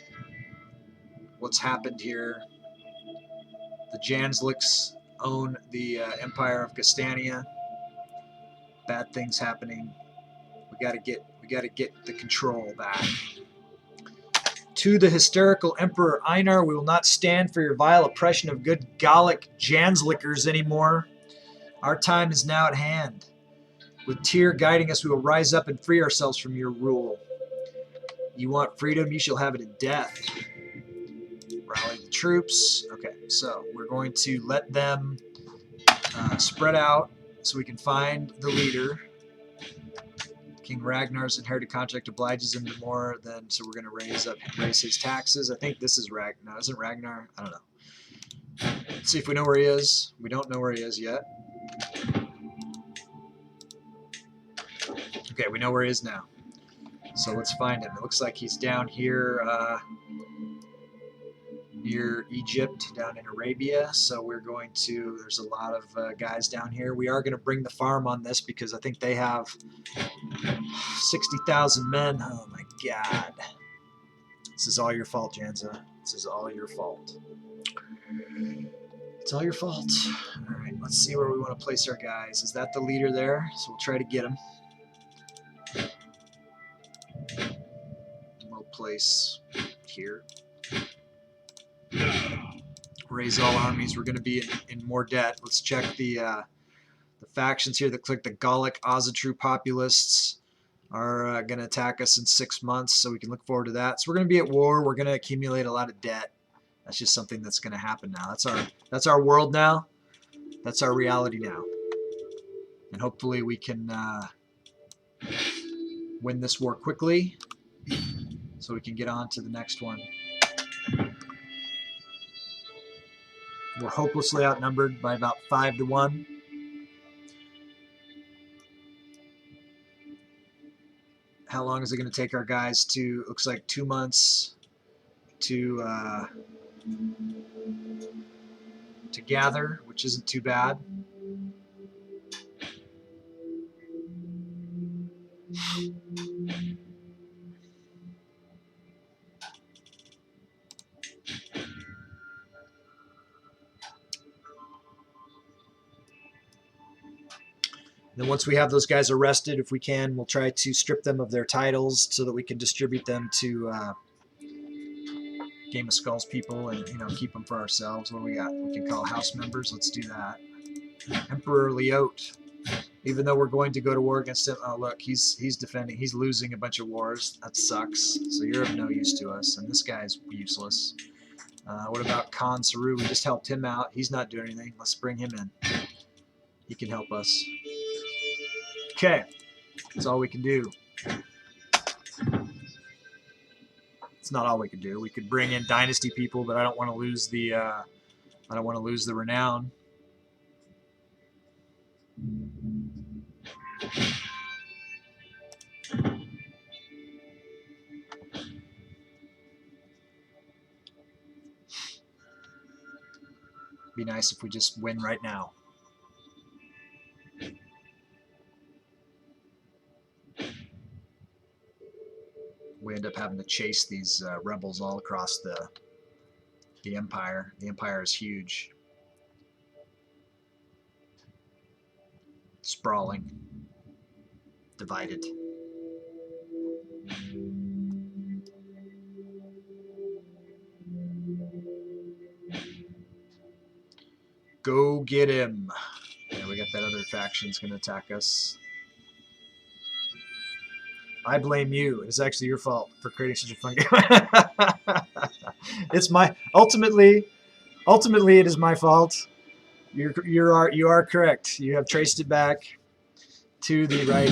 what's happened here. The Jansliks own the Empire of Gastania. Bad things happening. We got to get the control back. To the hysterical Emperor Einar, we will not stand for your vile oppression of good Gallic Janslickers anymore. Our time is now at hand. With Tyr guiding us, we will rise up and free ourselves from your rule. You want freedom, you shall have it in death. Rally the troops. Okay, so we're going to let them spread out so we can find the leader. King Ragnar's inherited contract obliges him to more than, so we're going to raise his taxes. I think this is Ragnar. No, isn't Ragnar? I don't know. Let's see if we know where he is. We don't know where he is yet. Okay, we know where he is now. So let's find him. It looks like he's down here near Egypt, down in Arabia. So we're going to, there's a lot of guys down here. We are going to bring the farm on this because I think they have 60,000 men. Oh my God. This is all your fault, Janza. This is all your fault. It's all your fault. All right, let's see where we want to place our guys. Is that the leader there? So we'll try to get him. We'll place here. Raise all armies. We're going to be in more debt. Let's check the factions here that click the Gallic Ozatru populists are going to attack us in 6 months, so we can look forward to that. So we're going to be at war. We're going to accumulate a lot of debt. That's just something that's going to happen now. That's our world now. That's our reality now. And hopefully we can win this war quickly so we can get on to the next one. We're hopelessly outnumbered by about 5 to 1. How long is it going to take our guys to, looks like 2 months to gather, which isn't too bad. Then once we have those guys arrested, if we can, we'll try to strip them of their titles so that we can distribute them to Game of Skulls people and, you know, keep them for ourselves. What do we got? We can call house members. Let's do that. Emperor Leote. Even though we're going to go to war against him, oh look, he's defending. He's losing a bunch of wars. That sucks. So you're of no use to us, and this guy's useless. What about Khan Saru? We just helped him out. He's not doing anything. Let's bring him in. He can help us. Okay, that's all we can do. It's not all we can do. We could bring in Dynasty people, but I don't want to lose the renown. Be nice if we just win right now. We end up having to chase these rebels all across the empire. The empire is huge. Sprawling. Divided. Go get him. Yeah, we got that other faction's going to attack us. I blame you. It's actually your fault for creating such a fun game. It's my ultimately it is my fault. You are correct. You have traced it back to the right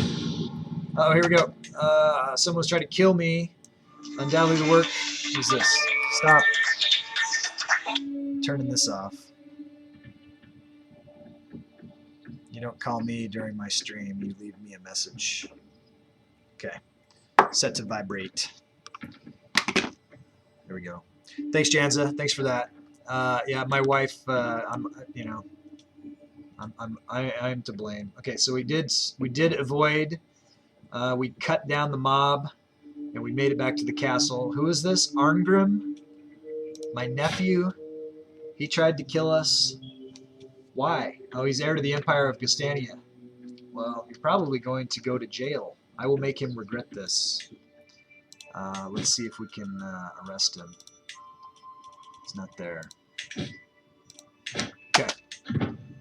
Oh, here we go. Someone's trying to kill me. Undoubtedly the work. Who's this? Stop. I'm turning this off. You don't call me during my stream. You leave me a message. Okay. Set to vibrate. There we go. Thanks, Janza. Thanks for that. Yeah, my wife. I'm to blame. Okay, so we did avoid. We cut down the mob, and we made it back to the castle. Who is this? Arngrim, my nephew. He tried to kill us. Why? Oh, he's heir to the Empire of Gastania. Well, you're probably going to go to jail. I will make him regret this. Let's see if we can arrest him. He's not there. Okay.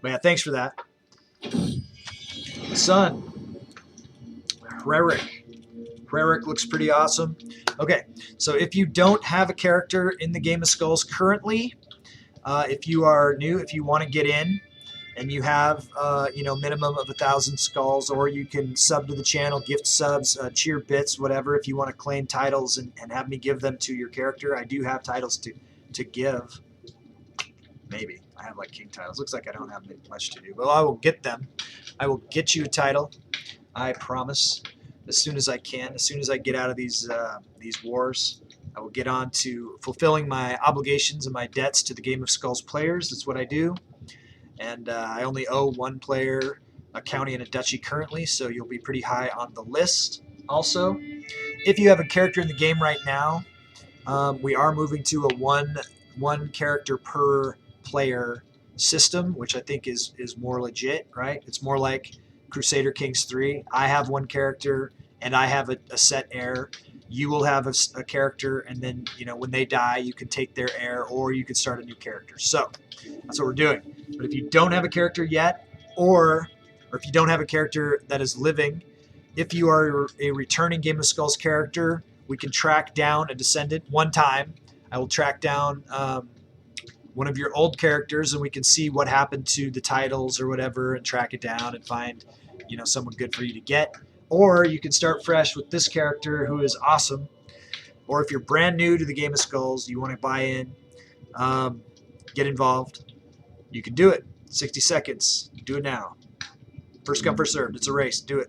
But yeah, thanks for that. Son. Rerick looks pretty awesome. Okay, so if you don't have a character in the Game of Skulls currently, if you are new, if you want to get in, and you have minimum of 1,000 skulls, or you can sub to the channel, gift subs, cheer bits, whatever. If you want to claim titles and have me give them to your character, I do have titles to give. Maybe I have like king titles. Looks like I don't have much to do, but I will get them. I will get you a title. I promise. As soon as I can, as soon as I get out of these wars, I will get on to fulfilling my obligations and my debts to the Game of Skulls players. That's what I do. And I only owe one player, a county and a duchy currently, so you'll be pretty high on the list. Also, if you have a character in the game right now, we are moving to a one character per player system, which I think is more legit, right? It's more like Crusader Kings 3. I have one character and I have a set heir. You will have a character, and then when they die, you can take their heir, or you can start a new character. So that's what we're doing. But if you don't have a character yet, or if you don't have a character that is living, if you are a returning Game of Skulls character, we can track down a descendant one time. I will track down one of your old characters, and we can see what happened to the titles or whatever, and track it down and find someone good for you to get. Or you can start fresh with this character who is awesome. Or if you're brand new to the Game of Skulls, you want to buy in, get involved, you can do it. 60 seconds. Do it now. First come, first served. It's a race. Do it.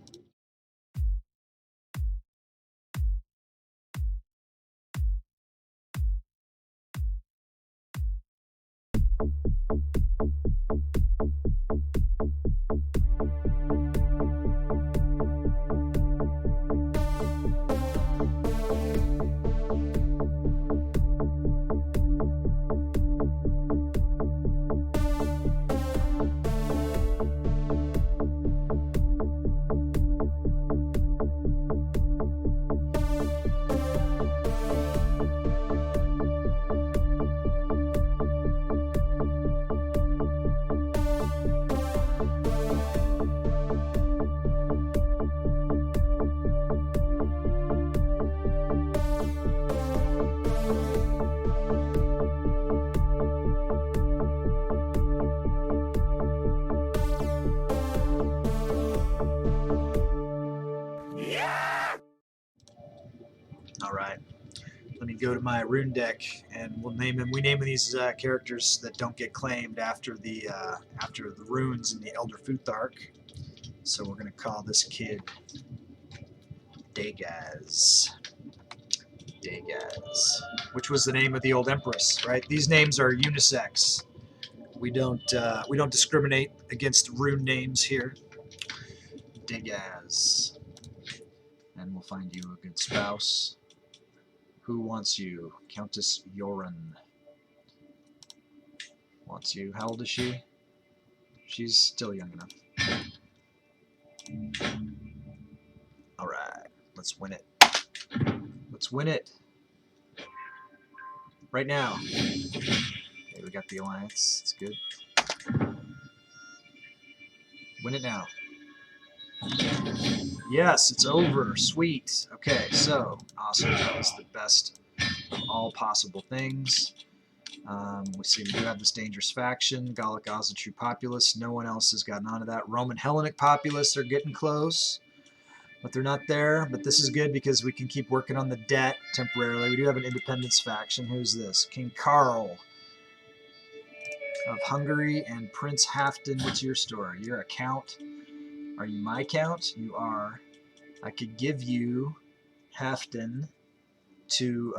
All right. Let me go to my rune deck, and we'll name them. We name these characters that don't get claimed after the runes in the Elder Futhark. So we're gonna call this kid Dagaz. Dagaz, which was the name of the old empress, right? These names are unisex. We don't discriminate against rune names here. Dagaz, and we'll find you a good spouse. Who wants you? Countess Yoren wants you. How old is she? She's still young enough. All right, let's win it. Let's win it right now. Okay, we got the alliance. It's good. Win it now. Yes, it's over. Sweet. Okay, so awesome. That was the best of all possible things. We see we do have this dangerous faction. Gallic True populace. No one else has gotten onto that. Roman Hellenic populace are getting close. but they're not there. But this is good because we can keep working on the debt temporarily. We do have an independence faction. Who's this? King Carl of Hungary and Prince Halfdan. What's your story? You're a count. Are you my count? You are. I could give you Halfdan to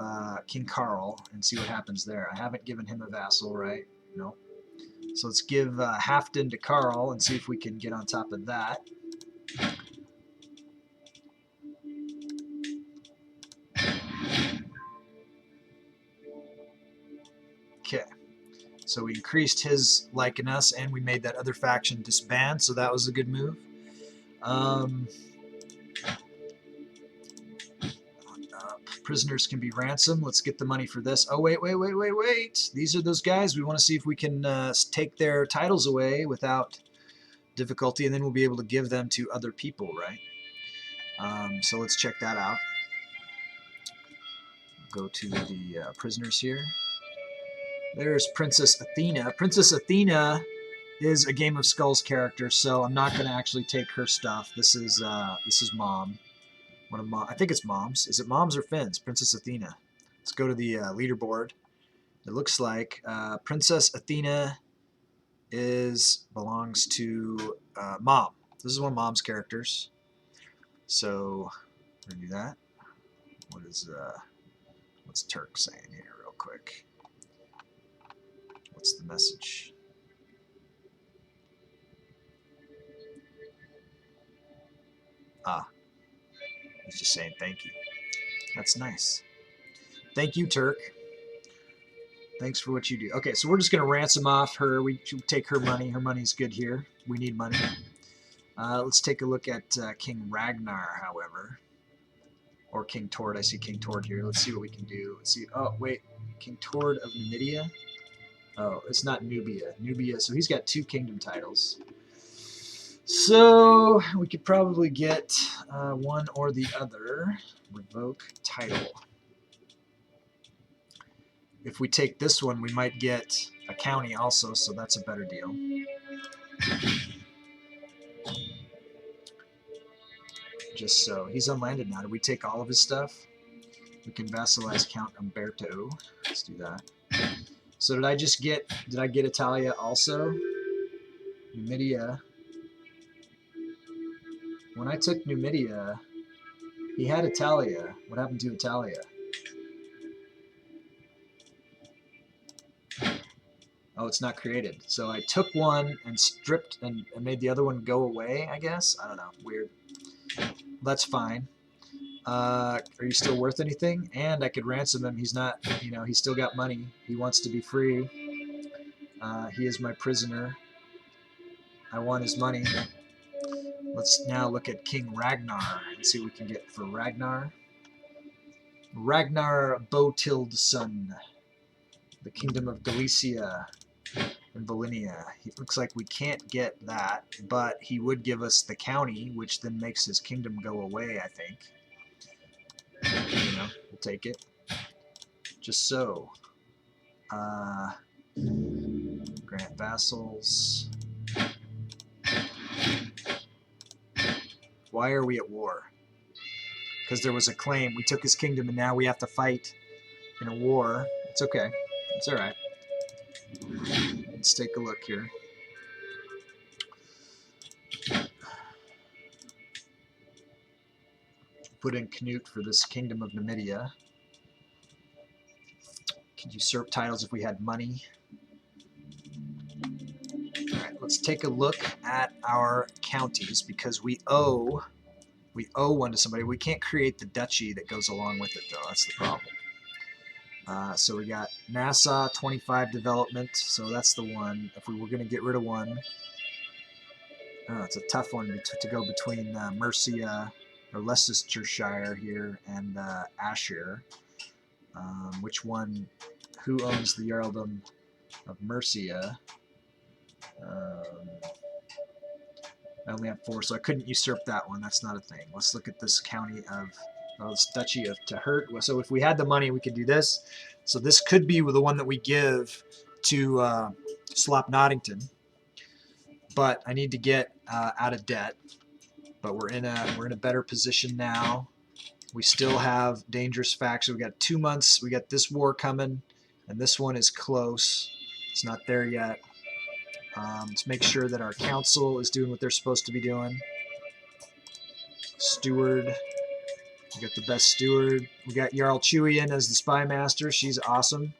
King Carl and see what happens there. I haven't given him a vassal, right? No. So let's give Halfdan to Carl and see if we can get on top of that. Okay. So we increased his liking us, and we made that other faction disband, so that was a good move. Prisoners can be ransomed. Let's get the money for this. Oh, wait. These are those guys. We want to see if we can take their titles away without difficulty, and then we'll be able to give them to other people, right? So let's check that out. Go to the prisoners here. There's Princess Athena. Princess Athena is a Game of Skulls character, so I'm not going to actually take her stuff. This is Mom. One of Mom. I think it's Mom's. Is it Mom's or Finn's? Princess Athena. Let's go to the leaderboard. It looks like Princess Athena belongs to Mom. This is one of Mom's characters. So we're gonna do that. What's Turk saying here, real quick? What's the message? He's just saying thank you. That's nice. Thank you, Turk. Thanks for what you do. Okay, so we're just going to ransom off her. We take her money. Her money's good here. We need money. Let's take a look at King Ragnar, however. Or King Tord. I see King Tord here. Let's see what we can do. Let's see. Oh, wait. King Tord of Numidia? Oh, it's not Nubia. Nubia, so he's got 2 kingdom titles. So we could probably get one or the other. Revoke title. If we take this one, we might get a county also, so that's a better deal. Just so. He's unlanded now. Did we take all of his stuff? We can vassalize Count Umberto. Let's do that. So did I get Italia also? Numidia. When I took Numidia, he had Italia. What happened to Italia? Oh, it's not created. So I took one and stripped and made the other one go away, I guess? I don't know. Weird. That's fine. Are you still worth anything? And I could ransom him. He's not, he's still got money. He wants to be free. He is my prisoner. I want his money. Let's now look at King Ragnar and see what we can get for Ragnar. Ragnar Botildsson, the Kingdom of Galicia and Volhynia. It looks like we can't get that, but he would give us the county, which then makes his kingdom go away, I think. We'll take it. Just so. Grant vassals. Why are we at war? Because there was a claim. We took his kingdom and now we have to fight in a war. It's okay. It's alright. Let's take a look here. Put in Canute for this Kingdom of Numidia. Could usurp titles if we had money. Alright, let's take a look at our counties because we owe one to somebody. We can't create the duchy that goes along with it though. That's the problem. So we got Nassau, 25 development, so that's the one. If we were going to get rid of one, it's a tough one to go between Mercia or Leicestershire here and Ayrshire. Which one? Who owns the Earldom of Mercia? I only have 4, so I couldn't usurp that one. That's not a thing. Let's look at this county of this Duchy of Tahert. So if we had the money, we could do this. So this could be the one that we give to Slop Noddington. But I need to get out of debt. but we're in a better position now. We still have dangerous factions. We got 2 months. We got this war coming, and this one is close. It's not there yet. Let's make sure that our council is doing what they're supposed to be doing. Steward. We got the best steward. We got Jarl Chewian as the spy master. She's awesome.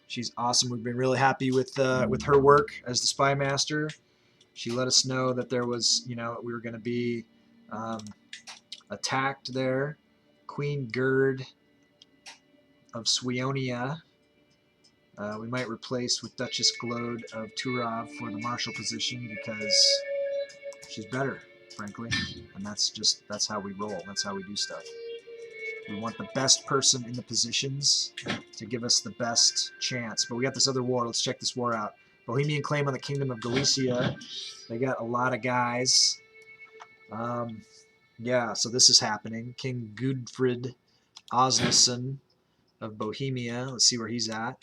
She's awesome. We've been really happy with her work as the spy master. She let us know that there was, we were going to be attacked there. Queen Gerd of Swionia. We might replace with Duchess Glode of Turov for the marshal position because she's better, frankly. And that's how we roll. That's how we do stuff. We want the best person in the positions to give us the best chance. But we got this other war. Let's check this war out. Bohemian claim on the Kingdom of Galicia. They got a lot of guys. Yeah, so this is happening. King Gudfrid Osnason of Bohemia. Let's see where he's at.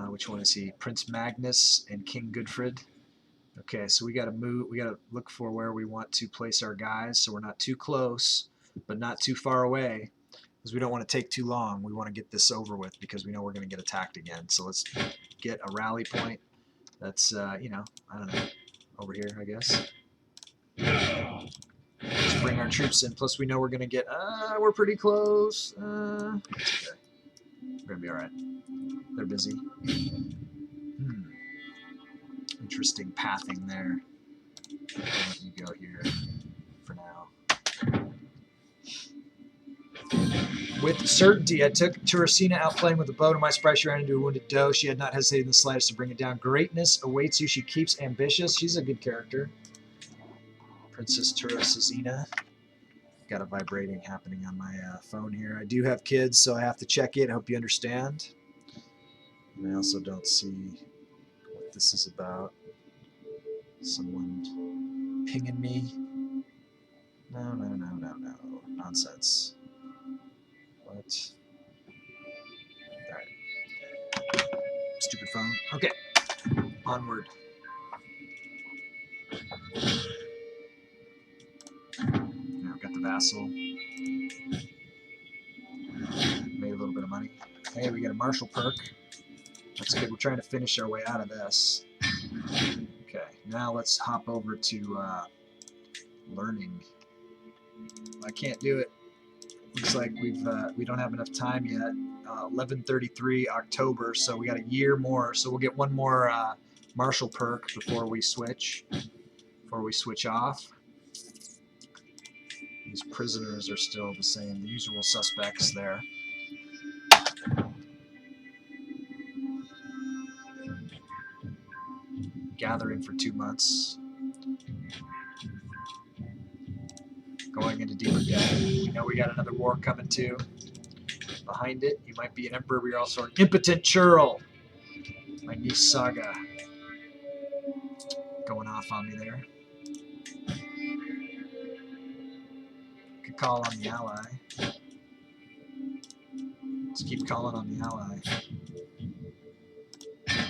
Which one is he? Prince Magnus and King Gudfrid. Okay, so we got to move. We got to look for where we want to place our guys, so we're not too close, but not too far away, because we don't want to take too long. We want to get this over with because we know we're going to get attacked again. So let's get a rally point. That's I don't know, over here, I guess. Let's bring our troops in. Plus, we know we're going to get. We're pretty close. Okay. We're going to be all right. They're busy. Interesting pathing there. I'll let you go here for now. With certainty, I took Turacina out playing with a bow. To my surprise, she ran into a wounded doe. She had not hesitated in the slightest to bring it down. Greatness awaits you. She keeps ambitious. She's a good character. Princess Turacina. Got a vibrating happening on my phone here. I do have kids, so I have to check it. I hope you understand. And I also don't see what this is about. Someone pinging me. No. Nonsense. What? Alright. Stupid phone. Okay. Onward. Now I've got the vassal. Made a little bit of money. Hey, we got a martial perk. That's good. We're trying to finish our way out of this. Okay, now let's hop over to learning. I can't do it. Looks like we don't have enough time yet. 11:33 October, so we got a year more. So we'll get one more martial perk before we switch. Before we switch off. These prisoners are still the same, the usual suspects there. Gathering for 2 months. Going into deeper debt. We know we got another war coming too. Behind it, you might be an emperor, but you're also an impotent churl. My niece Saga. Going off on me there. Could call on the ally. Let's keep calling on the ally.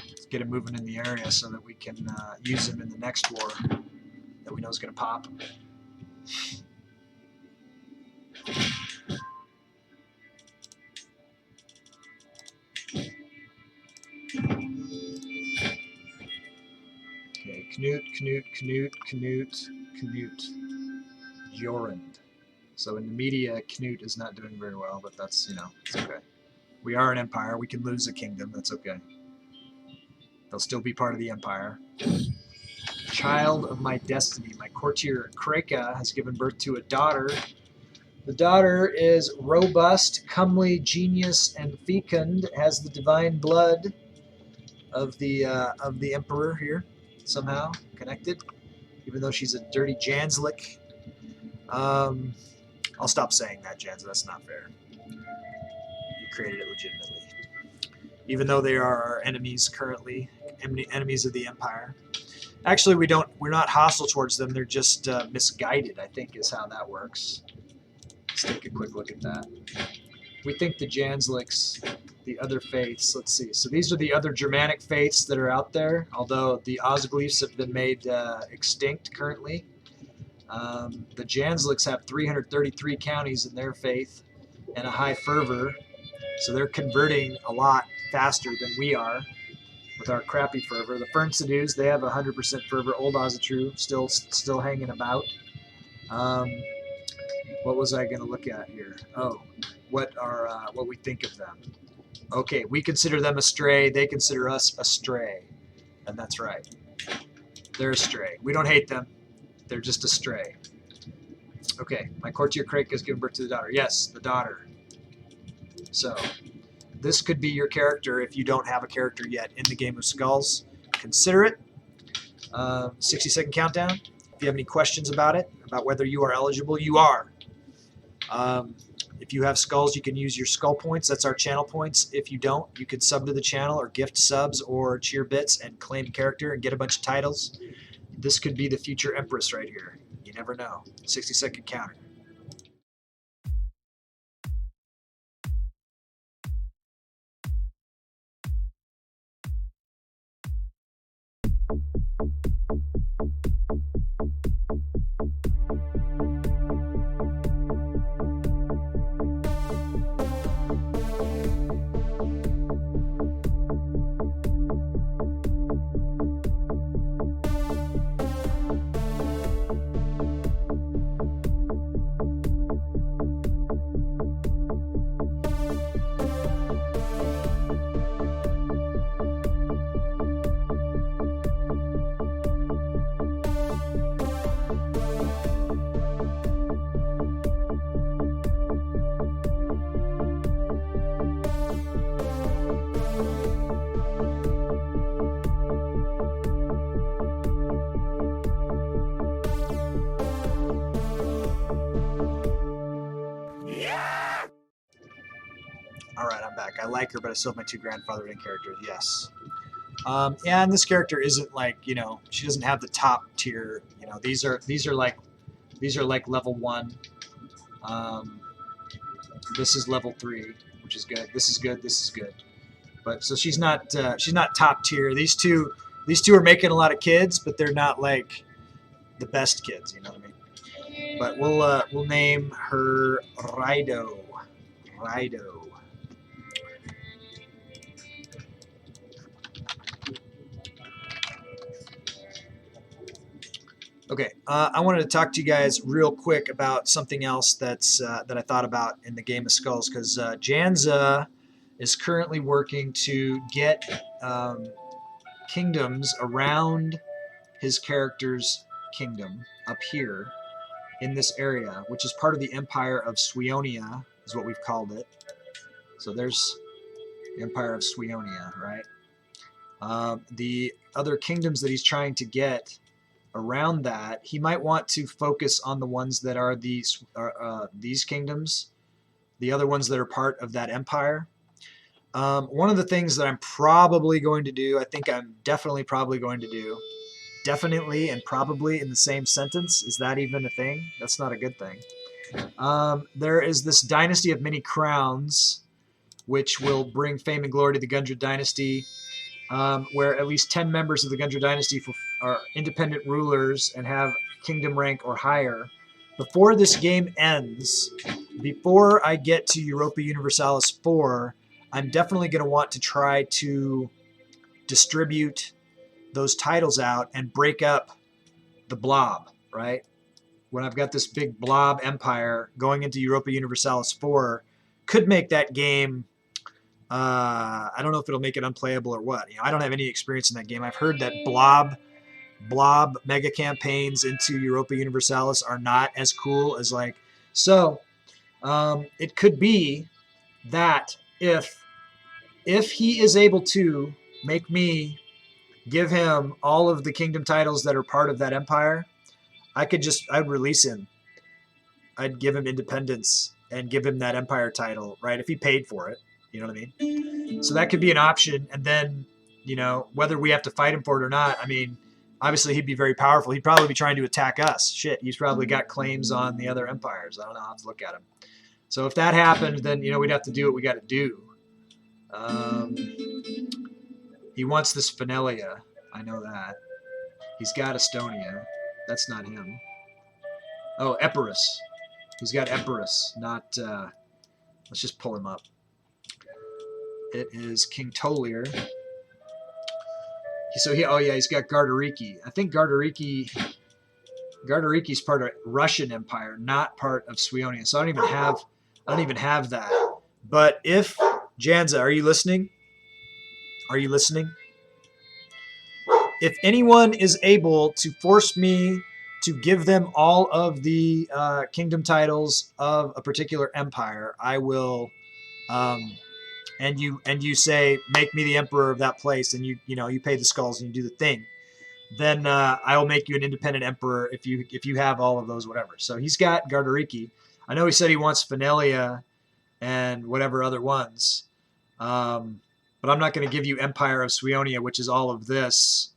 Let's get him moving in the area so that we can use him in the next war that we know is going to pop. Okay, Knut, Jorund. So in the media, Knut is not doing very well, but that's, it's okay. We are an empire. We can lose a kingdom. That's okay. They'll still be part of the empire. Child of my destiny. My courtier Kreka has given birth to a daughter. The daughter is robust, comely, genius, and fecund. Has the divine blood of the emperor here somehow connected, even though she's a dirty Janslick. I'll stop saying that, Jans. That's not fair. You created it legitimately. Even though they are our enemies currently, enemies of the Empire. Actually, we're not hostile towards them. They're just misguided, I think, is how that works. Let's take a quick look at that. We think the Janslicks, the other faiths, let's see. So these are the other Germanic faiths that are out there, although the Osglyphs have been made extinct currently. The Jansliks have 333 counties in their faith and a high fervor, so they're converting a lot faster than we are with our crappy fervor. The Fernsidues, they have 100% fervor. Old Ozatru still hanging about. What was I going to look at here? Oh, what we think of them. Okay, we consider them astray. They consider us astray, and that's right. They're astray. We don't hate them. They're just astray. Okay, my courtier Crake has given birth to the daughter. Yes, the daughter. So, this could be your character if you don't have a character yet in the Game of Skulls. Consider it. 60-second countdown. If you have any questions about it, about whether you are eligible, you are. If you have skulls, you can use your skull points. That's our channel points. If you don't, you could sub to the channel or gift subs or cheer bits and claim character and get a bunch of titles. This could be the future Empress right here. You never know. 60-second counter. Alright, I'm back. I like her, but I still have my two grandfathered in characters. Yes. And this character isn't like, you know, she doesn't have the top tier. You know, these are like level 1. This is level 3, which is good. This is good. This is good. But so she's not top tier. These two are making a lot of kids, but they're not like the best kids. You know what I mean? But we'll name her Rido. Rido. Okay, I wanted to talk to you guys real quick about something else that's that I thought about in the Game of Skulls, because Janza is currently working to get kingdoms around his character's kingdom up here in this area, which is part of the Empire of Suionia, is what we've called it. So there's the Empire of Suionia, right? The other kingdoms that he's trying to get around that, he might want to focus on the ones that are these kingdoms, the other ones that are part of that empire. One of the things that I'm probably going to do, I think I'm definitely probably going to do, definitely and probably in the same sentence, is that even a thing? That's not a good thing. There is this Dynasty of Many Crowns, which will bring fame and glory to the Gundred Dynasty, where at least 10 members of the Gundred Dynasty are independent rulers and have kingdom rank or higher. Before this game ends, before I get to Europa Universalis 4, I'm definitely going to want to try to distribute those titles out and break up the blob, right? When I've got this big blob empire going into Europa Universalis 4, could make that game... I don't know if it'll make it unplayable or what. You know, I don't have any experience in that game. I've heard that blob mega campaigns into Europa Universalis are not as cool as like. So it could be that if he is able to make me give him all of the kingdom titles that are part of that empire, I'd release him. I'd give him independence and give him that empire title, right? If he paid for it. You know what I mean? So that could be an option. And then, you know, whether we have to fight him for it or not, I mean, obviously he'd be very powerful. He'd probably be trying to attack us. Shit, he's probably got claims on the other empires. I don't know. I'll have to look at him. So if that happened, then, you know, we'd have to do what we got to do. He wants this Fenelia. I know that. He's got Estonia. That's not him. Oh, Epirus. He's got Epirus, not... let's just pull him up. It is King Tolier. So oh yeah, he's got Gardariki. I think Gardariki's part of Russian Empire, not part of Suionia. So I don't even have that. But if Janza, are you listening? Are you listening? If anyone is able to force me to give them all of the kingdom titles of a particular empire, I will. And you say, make me the emperor of that place, and you pay the skulls and you do the thing, then I will make you an independent emperor if you have all of those, whatever. So he's got Gardariki. I know he said he wants Finalia and whatever other ones, but I'm not going to give you Empire of Suionia, which is all of this.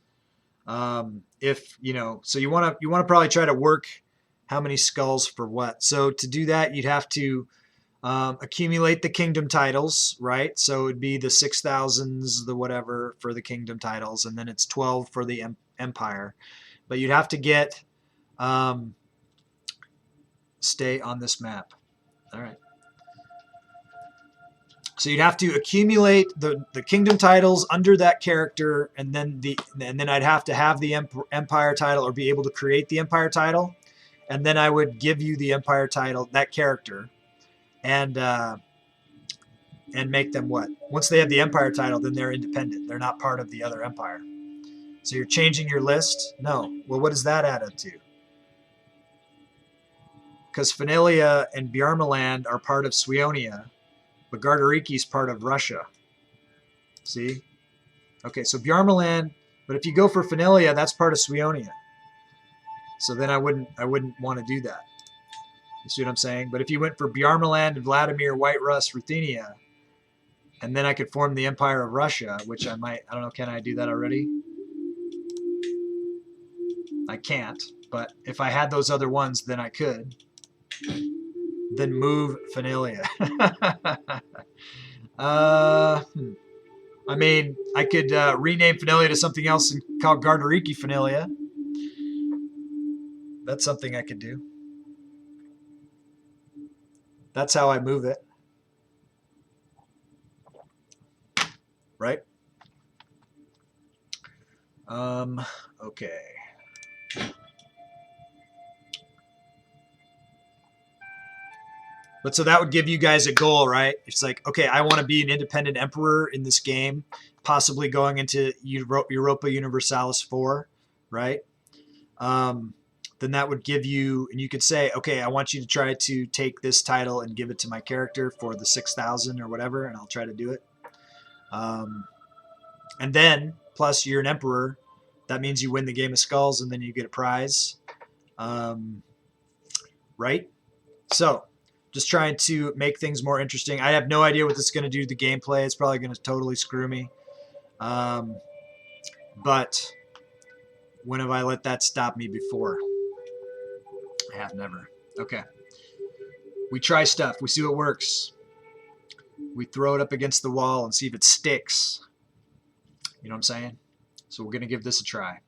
If so you want to probably try to work how many skulls for what. So to do that, you'd have to accumulate the kingdom titles, right? So it would be the 6,000s, the whatever for the kingdom titles, and then it's 12 for the empire. But you'd have to get stay on this map. All right. So you'd have to accumulate the kingdom titles under that character, and then I'd have to have the empire title or be able to create the empire title, and then I would give you the empire title, that character, and make them what? Once they have the empire title, then they're independent. They're not part of the other empire. So you're changing your list? No. Well, what does that add up to? Because Finalia and Bjarmaland are part of Suionia, but Gardariki is part of Russia. See? Okay, so Bjarmaland, but if you go for Finalia, that's part of Suionia. So then I wouldn't want to do that. You see what I'm saying? But if you went for Bjarmaland and Vladimir, White Rus, Ruthenia, and then I could form the Empire of Russia, which I don't know, can I do that already? I can't, but if I had those other ones, then I could. Then move Finalia. I mean, I could rename Finalia to something else and call Gardariki Finalia. That's something I could do. That's how I move it. Right? Okay. But so that would give you guys a goal, right? It's like, okay, I want to be an independent emperor in this game, possibly going into Europa Universalis 4, right? Then that would give you, and you could say, okay, I want you to try to take this title and give it to my character for the 6,000 or whatever, and I'll try to do it. And then, plus you're an emperor, that means you win the game of skulls, and then you get a prize. Right? So, just trying to make things more interesting. I have no idea what this is going to do to the gameplay. It's probably going to totally screw me. But when have I let that stop me before? I have never. Okay. We try stuff. We see what works. We throw it up against the wall and see if it sticks. You know what I'm saying? So we're going to give this a try.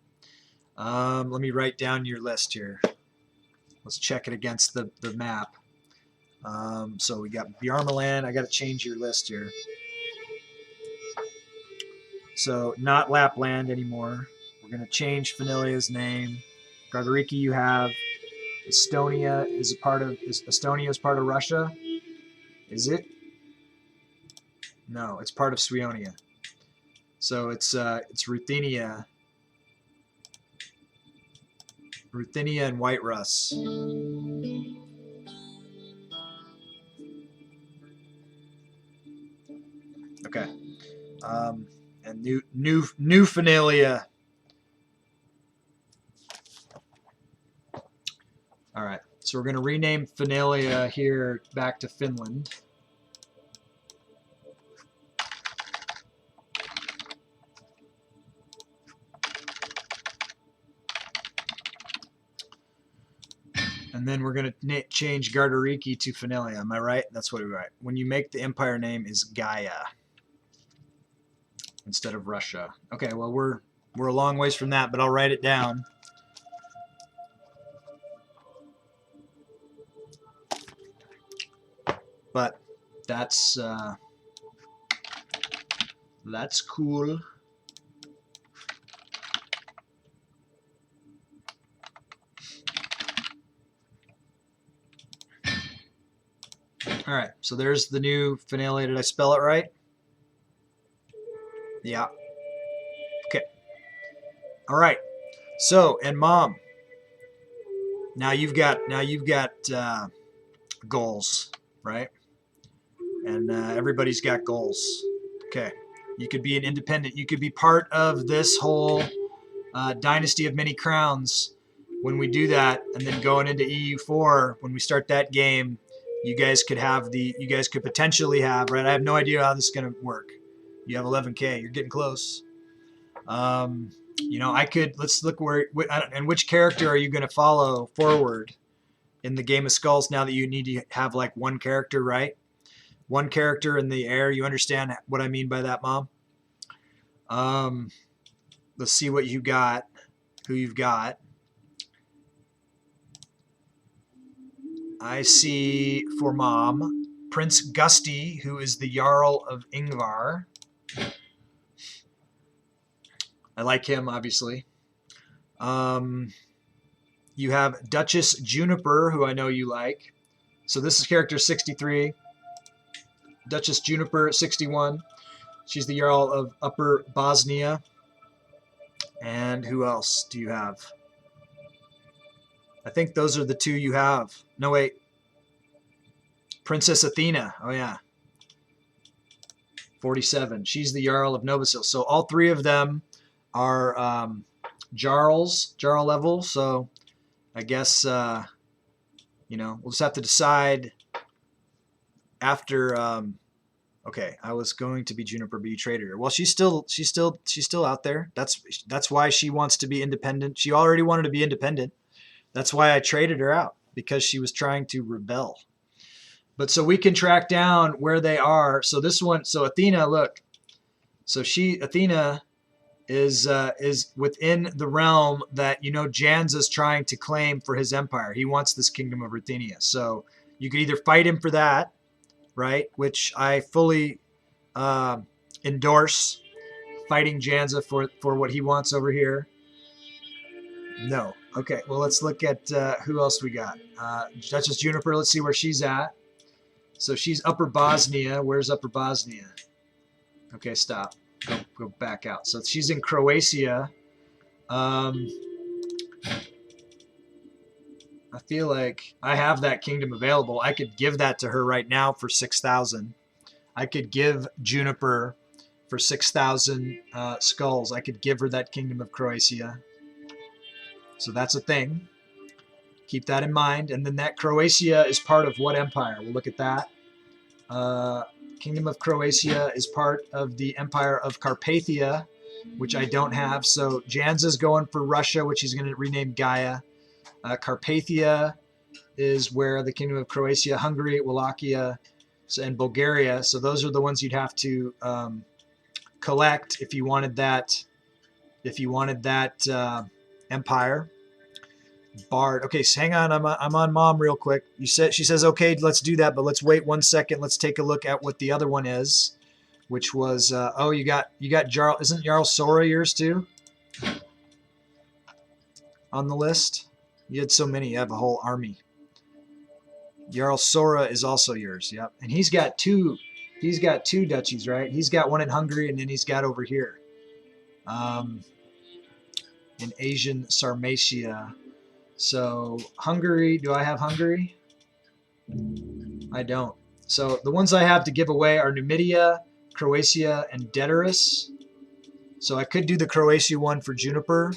Let me write down your list here. Let's check it against the map. So we got Bjarmaland. I got to change your list here. So not Lapland anymore. We're going to change Finilia's name. Gardariki you have. Estonia is Estonia part of Russia? Is it? No, it's part of Suionia. So it's Ruthenia. Ruthenia and White Rus. Okay. And new Finalia. All right. So we're going to rename Finalia here back to Finland. And then we're going to change Gardariki to Finalia. Am I right? That's what we write. When you make the empire name is Gaia instead of Russia. Okay, well, we're a long ways from that, but I'll write it down. But that's cool. All right, so there's the new finale. Did I spell it right? Yeah. Okay. All right. So, and Mom, now you've got goals, right? And everybody's got goals. Okay. You could be an independent. You could be part of this whole Dynasty of Many Crowns when we do that, and then going into EU4 when we start that game. You guys could potentially have, right? I have no idea how this is going to work. You have 11K. You're getting close. Let's look and which character are you going to follow forward in the Game of Skulls now that you need to have like one character, right? One character in the air. You understand what I mean by that, Mom? Let's see what you got, who you've got. I see for Mom, Prince Gusty, who is the Jarl of Ingvar. I like him, obviously. You have Duchess Juniper, who I know you like. So this is character 63. Duchess Juniper, 61. She's the Jarl of Upper Bosnia. And who else do you have? I think those are the two you have. No, wait. Princess Athena. Oh, yeah. 47. She's the Jarl of Novasil. So all three of them are Jarl level. So I guess, we'll just have to decide after. Okay, I was going to be Juniper, but you traded her. Well, she's still out there. That's why she wants to be independent. She already wanted to be independent. That's why I traded her out, because she was trying to rebel. But so we can track down where they are. So this one, so Athena, look. So Athena is within the realm that, Janza's trying to claim for his empire. He wants this kingdom of Ruthenia. So you could either fight him for that, right? Which I fully endorse, fighting Janza for what he wants over here. No. Okay, well, let's look at who else we got. Duchess Juniper, let's see where she's at. So she's Upper Bosnia. Where's Upper Bosnia? Okay, stop. Go back out. So she's in Croatia. I feel like I have that kingdom available. I could give that to her right now for 6,000. I could give Juniper for 6,000 skulls. I could give her that kingdom of Croatia. So that's a thing. Keep that in mind. And then that Croatia is part of what empire? We'll look at that. Kingdom of Croatia is part of the Empire of Carpathia, which I don't have. So Janza's going for Russia, which he's going to rename Gaia. Carpathia is where the Kingdom of Croatia, Hungary, Wallachia, and Bulgaria. So those are the ones you'd have to collect if you wanted that. Empire. Bard. Okay, so hang on. I'm on Mom real quick. She says okay, let's do that, but let's wait 1 second. Let's take a look at what the other one is, which was you got Jarl. Isn't Jarl Sora yours too? On the list, you had so many. You have a whole army. Jarl Sora is also yours. Yep, and he's got two. He's got two duchies, right? He's got one in Hungary, and then he's got over here, in Asian Sarmatia. So Hungary, do I have Hungary? I don't. So the ones I have to give away are Numidia, Croatia, and Deterus. So I could do the Croatia one for Juniper.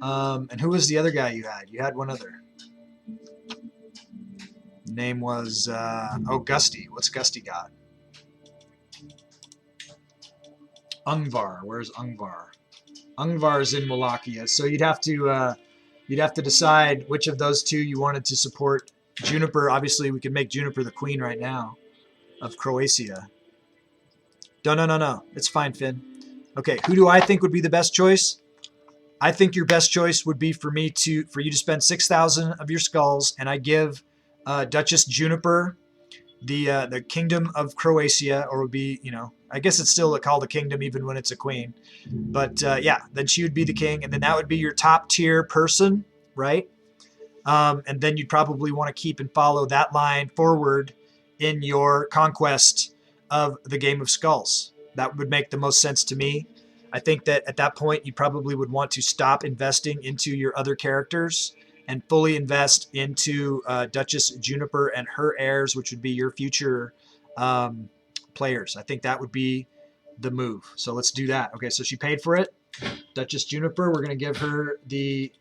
And who was the other guy you had? You had one other. Name was, Gusty. What's Gusty got? Ungvar. Where's Ungvar? Ungvar's in Wallachia. So you'd have to decide which of those two you wanted to support. Juniper, obviously, we could make Juniper the queen right now of Croatia. No. It's fine, Finn. Okay, who do I think would be the best choice? I think your best choice would be for you to spend 6,000 of your skulls, and I give Duchess Juniper the kingdom of Croatia, or would be, you know, I guess it's still called a kingdom even when it's a queen. But yeah, then she would be the king, and then that would be your top tier person, right? And then you'd probably want to keep and follow that line forward in your conquest of the Game of Skulls. That would make the most sense to me. I think that at that point, you probably would want to stop investing into your other characters and fully invest into Duchess Juniper and her heirs, which would be your future players. I think that would be the move. So let's do that. Okay, so she paid for it. Duchess Juniper, we're going to give her the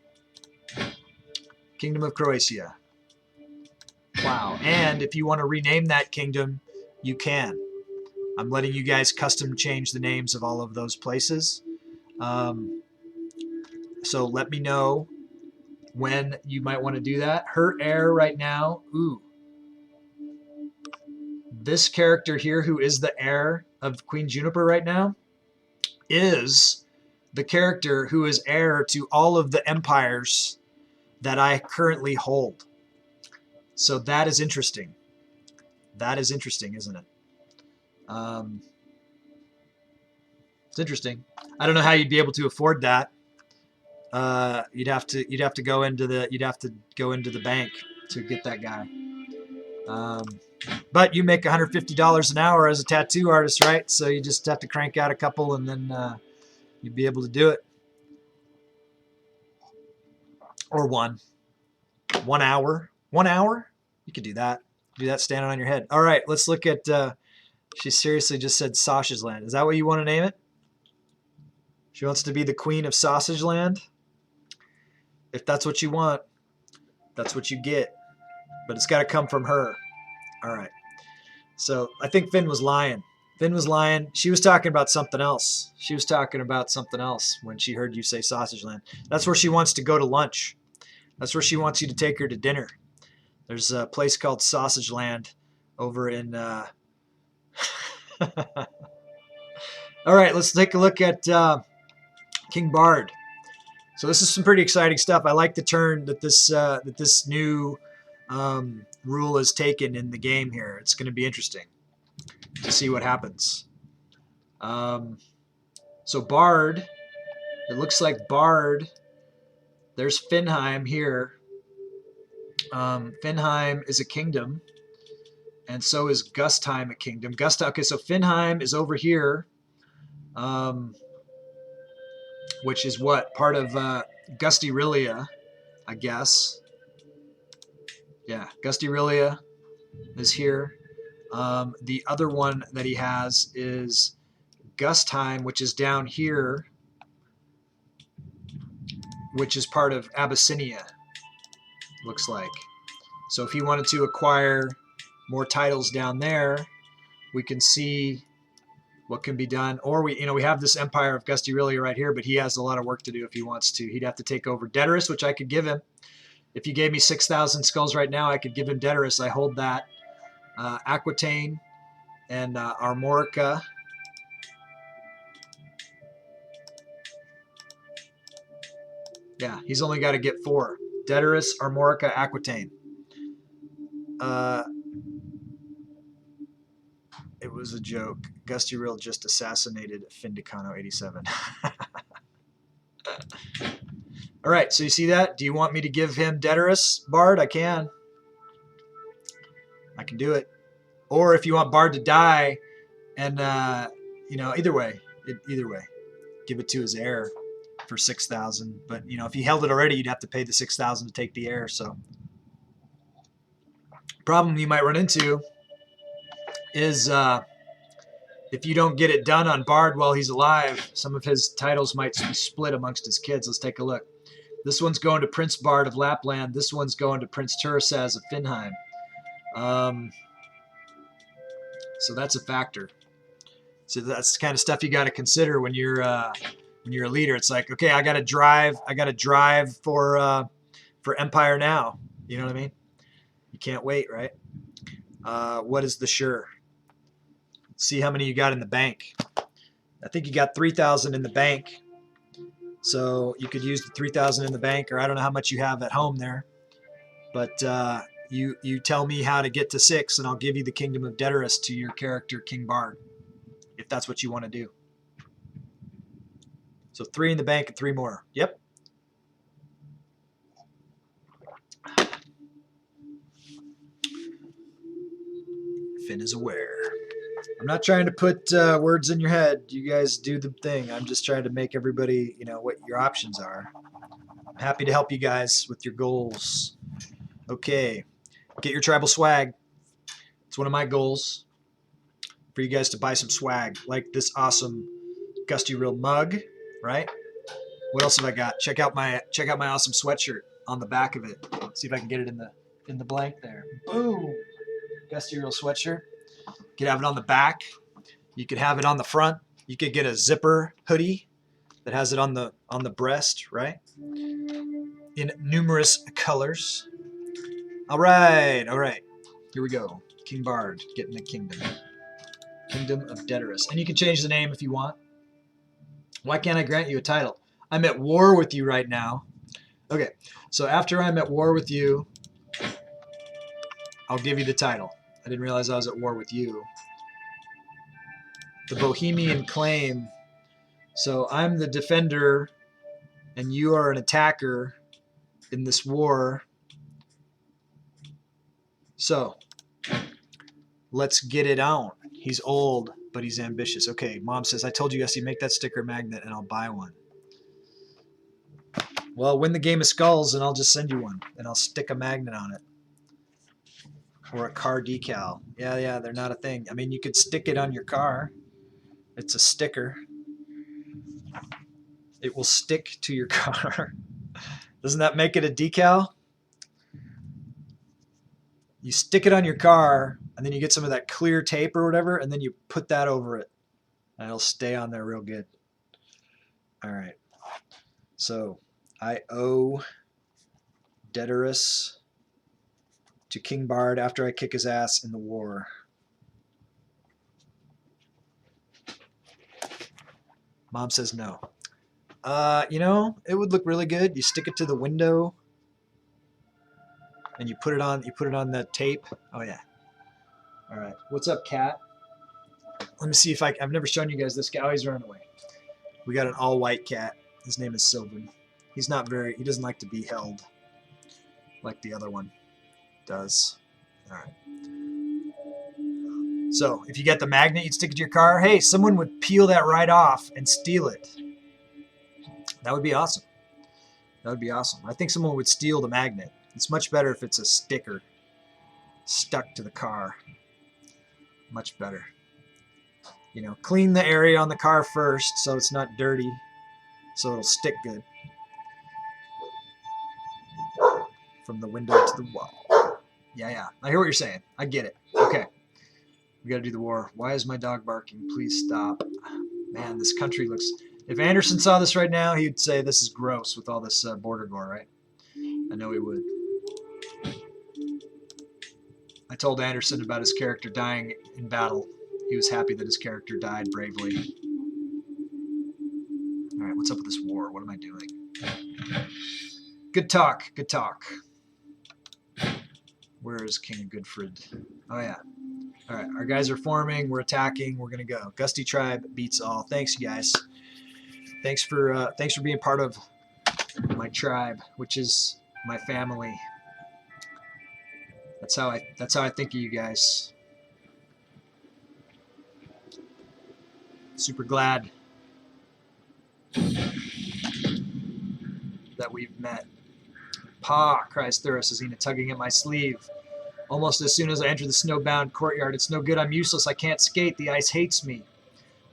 Kingdom of Croatia. Wow. And if you want to rename that kingdom, you can. I'm letting you guys custom change the names of all of those places. So let me know when you might want to do that. Her heir right now, ooh. This character here, who is the heir of Queen Juniper right now, is the character who is heir to all of the empires that I currently hold. So that is interesting. That is interesting, isn't it? It's interesting. I don't know how you'd be able to afford that. You'd have to go into the bank to get that guy. But you make $150 an hour as a tattoo artist, right? So you just have to crank out a couple, and then you'd be able to do it. Or 1 hour. 1 hour? You could do that. Do that standing on your head. All right, let's look at. She seriously just said Sausage Land. Is that what you want to name it? She wants to be the queen of Sausage Land. If that's what you want, that's what you get. But it's got to come from her. All right. So I think Finn was lying. Finn was lying. She was talking about something else. She was talking about something else when she heard you say Sausage Land. That's where she wants to go to lunch. That's where she wants you to take her to dinner. There's a place called Sausage Land over in... All right, let's take a look at King Bard. So this is some pretty exciting stuff. I like the turn that this new rule is taken in the game here. It's going to be interesting to see what happens. So Bard, it looks like Bard, there's Finnheim here. Finnheim is a kingdom, and so is Gustheim a kingdom. Okay, so Finnheim is over here, which is what? Part of Gustyrill, I guess. Yeah, Gustyrill is here. The other one that he has is Gustheim, which is down here, which is part of Abyssinia, looks like. So if he wanted to acquire more titles down there, we can see what can be done. Or we have this Empire of Gustyrill right here, but he has a lot of work to do if he wants to. He'd have to take over Dederis, which I could give him. If you gave me 6,000 skulls right now, I could give him Dederis. I hold that. Aquitaine and Armorica. Yeah, he's only got to get 4. Dederis, Armorica, Aquitaine. It was a joke. Gustyrill just assassinated Findicano 87. All right, so you see that? Do you want me to give him Dederis, Bard? I can. I can do it. Or if you want Bard to die, and either way, give it to his heir for 6,000. But if he held it already, you'd have to pay the 6,000 to take the heir. So, problem you might run into is if you don't get it done on Bard while he's alive, some of his titles might be split amongst his kids. Let's take a look. This one's going to Prince Bard of Lapland. This one's going to Prince Turisaz of Finnheim. So that's a factor. So that's the kind of stuff you got to consider when you're a leader. It's like, okay, I got to drive for Empire now. You know what I mean? You can't wait, right? What is the sure? See how many you got in the bank. I think you got 3,000 in the bank. So you could use the 3,000 in the bank, or I don't know how much you have at home there. But you tell me how to get to 6, and I'll give you the Kingdom of Dynasty to your character, King Bard, if that's what you want to do. So 3 in the bank and 3 more. Yep. Finn is aware. I'm not trying to put words in your head. You guys do the thing. I'm just trying to make everybody, you know, what your options are. I'm happy to help you guys with your goals. Okay. Get your tribal swag. It's one of my goals for you guys to buy some swag, like this awesome Gustyrill mug, right? What else have I got? Check out my awesome sweatshirt on the back of it. See if I can get it in the blank there. Boom. Gustyrill sweatshirt. You could have it on the back. You could have it on the front. You could get a zipper hoodie that has it on the breast, right? In numerous colors. All right. Here we go. King Bard getting the kingdom. Kingdom of Dynasty. And you can change the name if you want. Why can't I grant you a title? I'm at war with you right now. Okay, so after I'm at war with you, I'll give you the title. I didn't realize I was at war with you. The Bohemian claim. So I'm the defender, and you are an attacker in this war. So let's get it on. He's old, but he's ambitious. Okay, Mom says, I told you, Gusty, make that sticker magnet, and I'll buy one. Well, win the game of skulls, and I'll just send you one, and I'll stick a magnet on it. Or a car decal. Yeah, they're not a thing. I mean, you could stick it on your car. It's a sticker. It will stick to your car. Doesn't that make it a decal? You stick it on your car, and then you get some of that clear tape or whatever, and then you put that over it. And it'll stay on there real good. All right. So I owe Dynasty to King Bard after I kick his ass in the war. Mom says no. You know, it would look really good. You stick it to the window and you put it on the tape. Oh yeah. All right. What's up, cat? Let me see if I've never shown you guys this guy. Oh, he's running away. We got an all-white cat. His name is Sylvan. He doesn't like to be held like the other one does. All right. So if you get the magnet, you'd stick it to your car. Hey, someone would peel that right off and steal it. That would be awesome. That would be awesome. I think someone would steal the magnet. It's much better if it's a sticker stuck to the car. Much better. You know, clean the area on the car first so it's not dirty, so it'll stick good. From the window to the wall. Yeah. I hear what you're saying. I get it. Okay. We got to do the war. Why is my dog barking? Please stop. Man, this country looks... If Anderson saw this right now, he'd say this is gross with all this border gore, right? I know he would. I told Anderson about his character dying in battle. He was happy that his character died bravely. All right, what's up with this war? What am I doing? Good talk. Good talk. Where is King Goodfred? Oh, yeah. All right, our guys are forming. We're attacking. We're going to go. Gusty Tribe beats all. Thanks, you guys. Thanks for being part of my tribe, which is my family. That's how I think of you guys. Super glad that we've met. Pa, cries Thuris, Azina, tugging at my sleeve. Almost as soon as I enter the snowbound courtyard, it's no good, I'm useless, I can't skate, the ice hates me.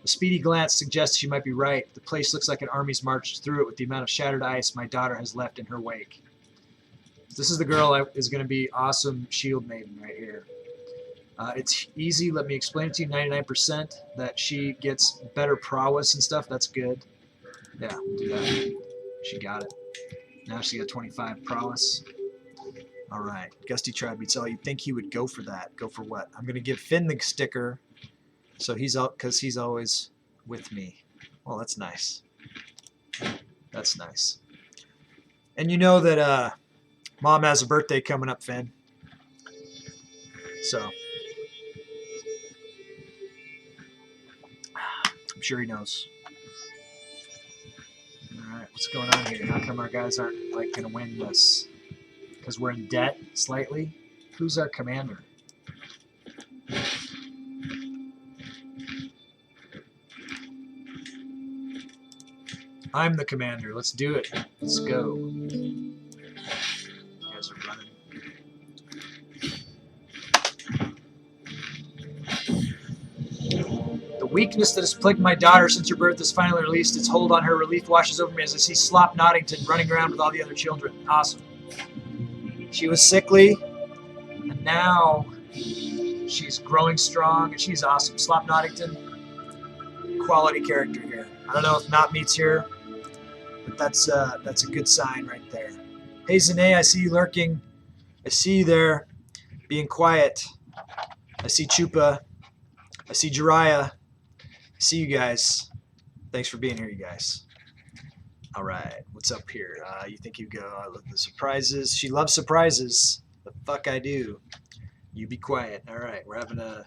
A speedy glance suggests she might be right. The place looks like an army's marched through it with the amount of shattered ice my daughter has left in her wake. This is the girl that is going to be awesome shield maiden right here. It's easy, let me explain it to you, 99%, that she gets better prowess and stuff, that's good. Yeah, we'll do that. She got it. Now she got 25 prowess. All right, Gusty Tribe beats all. You'd think he would go for that. Go for what? I'm going to give Finn the sticker, so he's out because he's always with me. Well, that's nice. That's nice. And you know that Mom has a birthday coming up, Finn. So I'm sure he knows. All right, what's going on here? How come our guys aren't like going to win this? Because we're in debt slightly? Who's our commander? I'm the commander. Let's do it. Let's go. You guys are running. The weakness that has plagued my daughter since her birth is finally released. Its hold on her relief washes over me as I see Slop Noddington running around with all the other children. Awesome. She was sickly, and now she's growing strong, and she's awesome. Slop Noddington, quality character here. I don't know if Not Meat's here, but that's a good sign right there. Hey, Zane, I see you lurking. I see you there, being quiet. I see Chupa. I see Jiraiya. I see you guys. Thanks for being here, you guys. All right, what's up here? You think you go? I love the surprises. She loves surprises. The fuck I do. You be quiet. All right, we're having a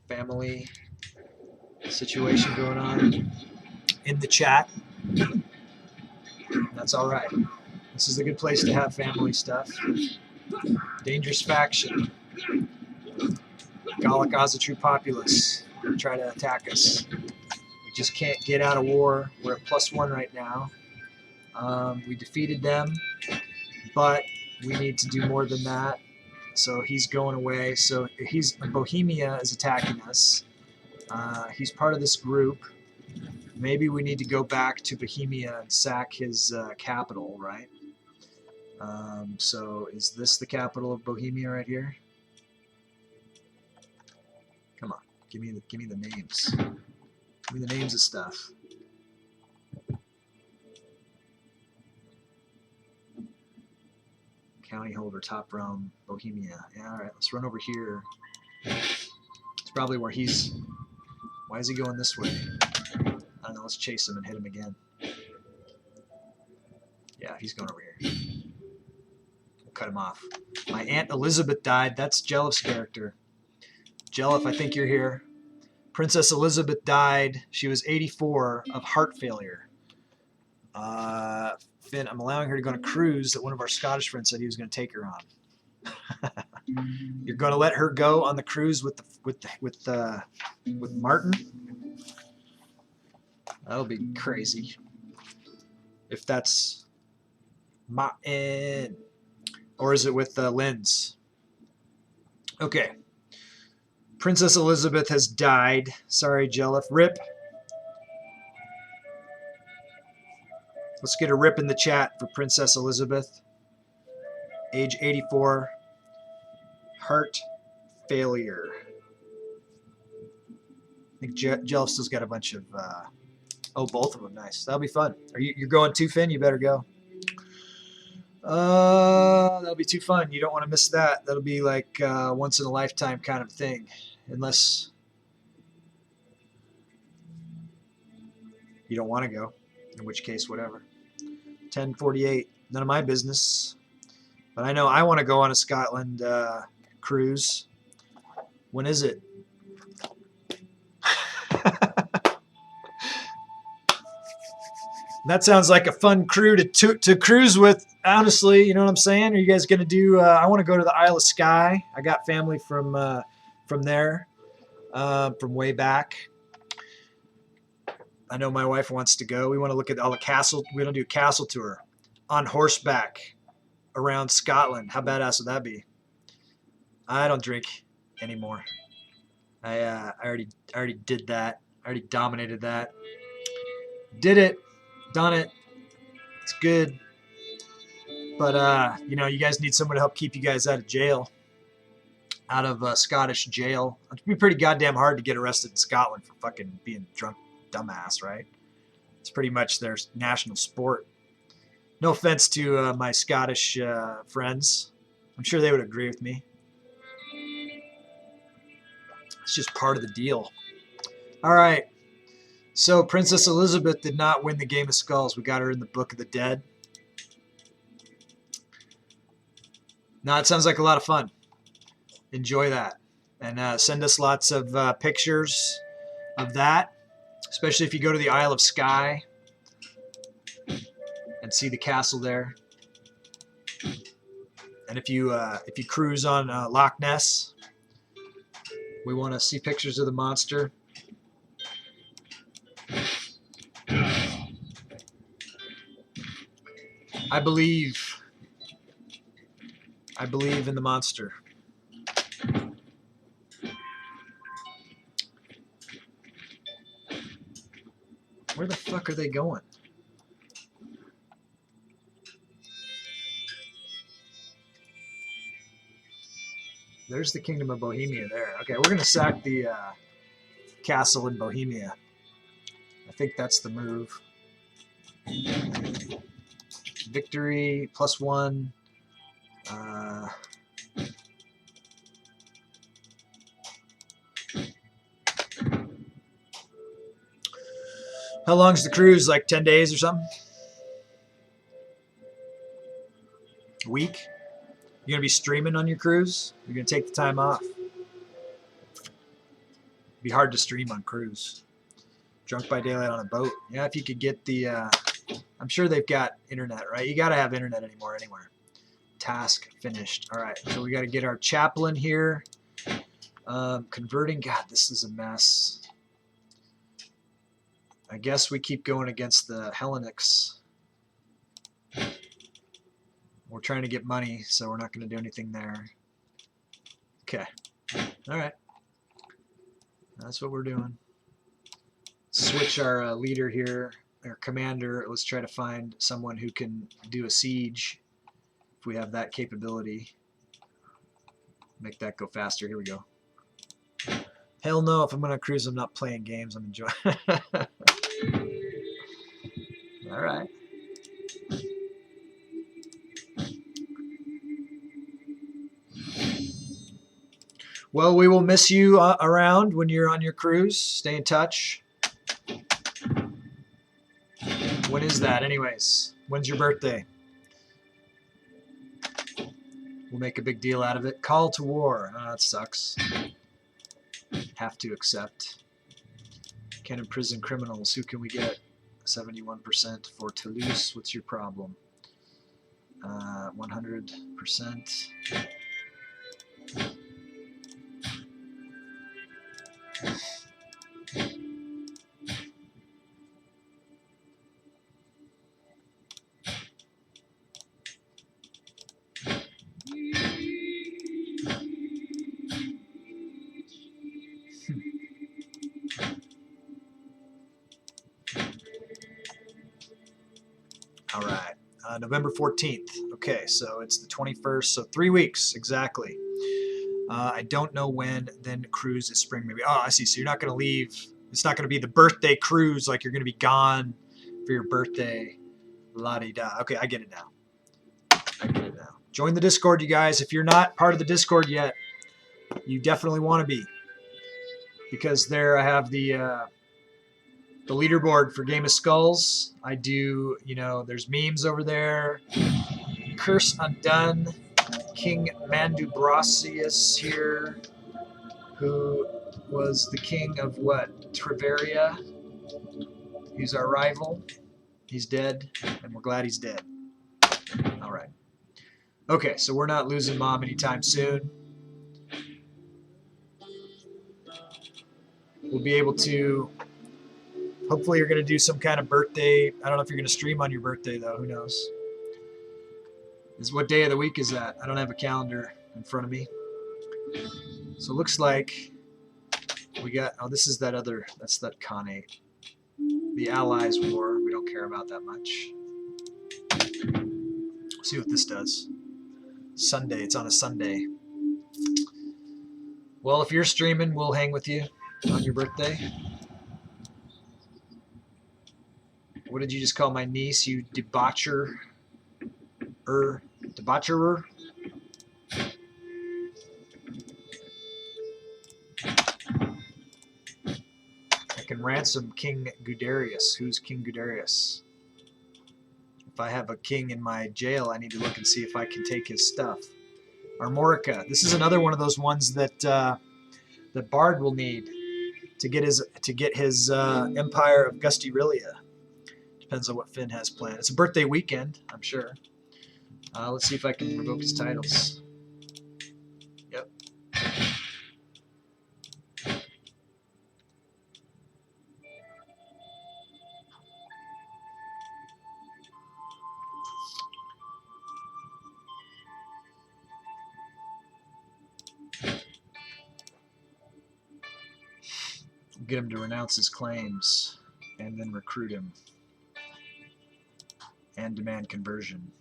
family situation going on in the chat. That's all right. This is a good place to have family stuff. Dangerous faction. Gallic Azatru populace try to attack us. We just can't get out of war. We're at +1 right now. We defeated them, but we need to do more than that. So he's going away. So Bohemia is attacking us. He's part of this group. Maybe we need to go back to Bohemia and sack his capital, right? So is this the capital of Bohemia right here? Come on, give me the names. Give me the names of stuff. County holder, top Rome, Bohemia. Yeah, all right, let's run over here. It's probably where he's. Why is he going this way? I don't know. Let's chase him and hit him again. Yeah, he's going over here. We'll cut him off. My Aunt Elizabeth died. That's Jelliff's character. Jelliff, I think you're here. Princess Elizabeth died. She was 84 of heart failure. Finn, I'm allowing her to go on a cruise that one of our Scottish friends said he was going to take her on. You're going to let her go on the cruise with Martin? That'll be crazy. If that's Martin, or is it with Linz? Okay. Princess Elizabeth has died. Sorry, Jelliff. Rip. Let's get a rip in the chat for Princess Elizabeth. Age 84. Heart failure. I think Jelliff still's got a bunch of... oh, both of them. Nice. That'll be fun. You're going too, Finn? You better go. That'll be too fun. You don't want to miss that. That'll be like once in a lifetime kind of thing. Unless you don't want to go. In which case, whatever. 10:48. None of my business. But I know I want to go on a Scotland cruise. When is it? That sounds like a fun crew to cruise with, honestly. You know what I'm saying? Are you guys going to do... I want to go to the Isle of Skye. I got family from there, from way back. I know my wife wants to go. We want to look at all the castle. We want to do a castle tour on horseback around Scotland. How badass would that be? I don't drink anymore. I already did that. I already dominated that. Did it. Done it. It's good. But you know, you guys need someone to help keep you guys out of jail. Out of Scottish jail. It'd be pretty goddamn hard to get arrested in Scotland for fucking being drunk dumbass, right? It's pretty much their national sport. No offense to my Scottish friends. I'm sure they would agree with me. It's just part of the deal. All right. So Princess Elizabeth did not win the Game of Skulls. We got her in the Book of the Dead. No, it sounds like a lot of fun. Enjoy that. And send us lots of pictures of that, especially if you go to the Isle of Skye and see the castle there. And if you cruise on Loch Ness, we want to see pictures of the monster. I believe in the monster. Where the fuck are they going? There's the Kingdom of Bohemia there. Okay, we're going to sack the castle in Bohemia. I think that's the move. Victory, +1. How long's the cruise? Like 10 days or something? A week? You're going to be streaming on your cruise? You're going to take the time off? It'd be hard to stream on cruise. Drunk by daylight on a boat. Yeah, if you could get the... I'm sure they've got internet, right? You got to have internet anymore anywhere. Task finished. All right, so we got to get our chaplain here. Converting. God, this is a mess. I guess we keep going against the Hellenics. We're trying to get money, so we're not going to do anything there. Okay. All right. That's what we're doing. Switch our leader here, our commander. Let's try to find someone who can do a siege if we have that capability. Make that go faster. Here we go. Hell no, if I'm going to cruise, I'm not playing games. I'm enjoying All right. Well, we will miss you around when you're on your cruise. Stay in touch. When is that anyways? When's your birthday? We'll make a big deal out of it. Call to war. Oh, that sucks. Have to accept. Can imprison criminals. Who can we get? 71% for Toulouse. What's your problem? 100%. All right, November 14th. Okay, so it's the 21st, so 3 weeks exactly. I don't know when. Then cruise is spring, maybe. Oh, I see. So you're not going to leave. It's not going to be the birthday cruise, like you're going to be gone for your birthday. La-di-da. Okay, I get it now. I get it now. Join the Discord, you guys. If you're not part of the Discord yet, you definitely want to be, because there I have the leaderboard for Game of Skulls. I do, you know, there's memes over there. Curse Undone. King Mandubrasius here, who was the king of what? Treveria. He's our rival. He's dead, and we're glad he's dead. All right. Okay, so we're not losing Mom anytime soon. We'll be able to... Hopefully you're going to do some kind of birthday. I don't know if you're going to stream on your birthday, though. Who knows? What day of the week is that? I don't have a calendar in front of me. So it looks like we got... Oh, this is that other... That's that Khanate. The Allies War. We don't care about that much. We'll see what this does. Sunday. It's on a Sunday. Well, if you're streaming, we'll hang with you on your birthday. What did you just call my niece, you debaucherer? Debaucherer? I can ransom King Gustyrill. Who's King Gustyrill? If I have a king in my jail, I need to look and see if I can take his stuff. Armorica. This is another one of those ones that that Bard will need to get his Empire of Gustyrill. Depends on what Finn has planned. It's a birthday weekend, I'm sure. Let's see if I can revoke his titles. Yep. Get him to renounce his claims and then recruit him and demand conversion.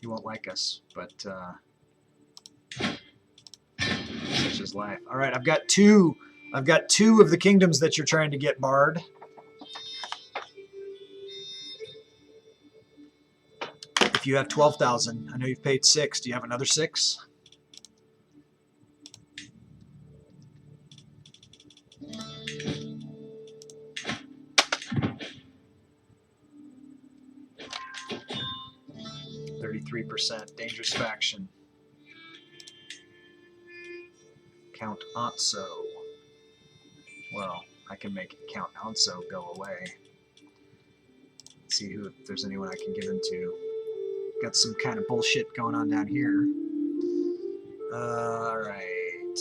He won't like us, but such is life. All right, I've got two of the kingdoms that you're trying to get, Bard. If you have 12,000, I know you've paid 6. Do you have another 6? %. Dangerous faction. Count Anso. Well, I can make Count Anso go away. Let's see if there's anyone I can give him to. Got some kind of bullshit going on down here. Alright.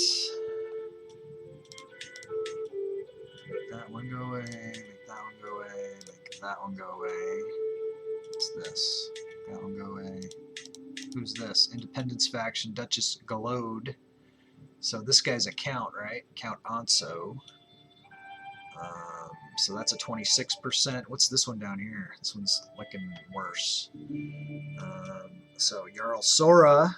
Make that one go away, make that one go away, make that one go away. What's this? That one go away. Who's this? Independence faction, Duchess Galode. So this guy's a count, right? Count Anso. So that's a 26%. What's this one down here? This one's looking worse. So Jarl Sora.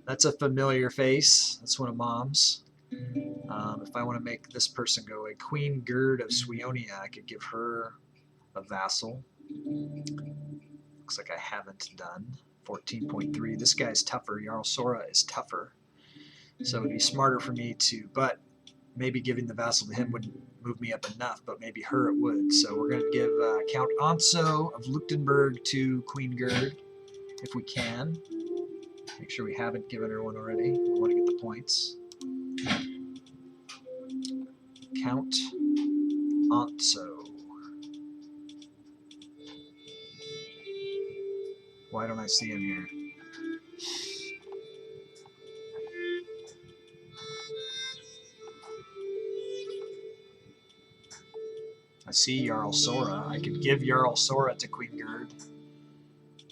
That's a familiar face. That's one of Mom's. If I want to make this person go away, Queen Gerd of Swionia, I could give her a vassal. Looks like I haven't done. 14.3. This guy's tougher. Jarl Sora is tougher. So it would be smarter for me to, but maybe giving the vassal to him wouldn't move me up enough, but maybe her it would. So we're going to give Count Anso of Leuchtenberg to Queen Gerd, if we can. Make sure we haven't given her one already. We want to get the points. Count Anso. Why don't I see him here? I see Jarl Sora. I could give Jarl Sora to Queen Gerd.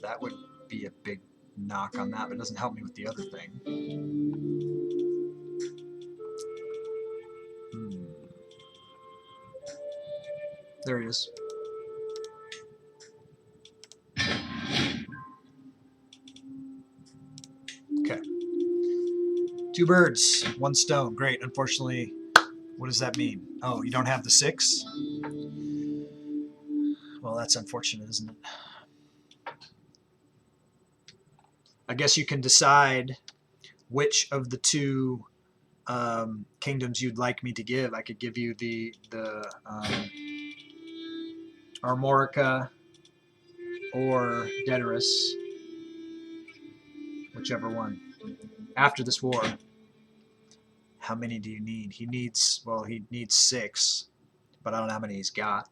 That would be a big knock on that, but it doesn't help me with the other thing. There he is. Okay. 2 birds, 1 stone. Great. Unfortunately, what does that mean? Oh, you don't have the 6? Well, that's unfortunate, isn't it? I guess you can decide which of the 2 kingdoms you'd like me to give. I could give you the Armorica or Daedalus, whichever one. After this war, how many do you need? He needs, well, he needs 6, but I don't know how many he's got.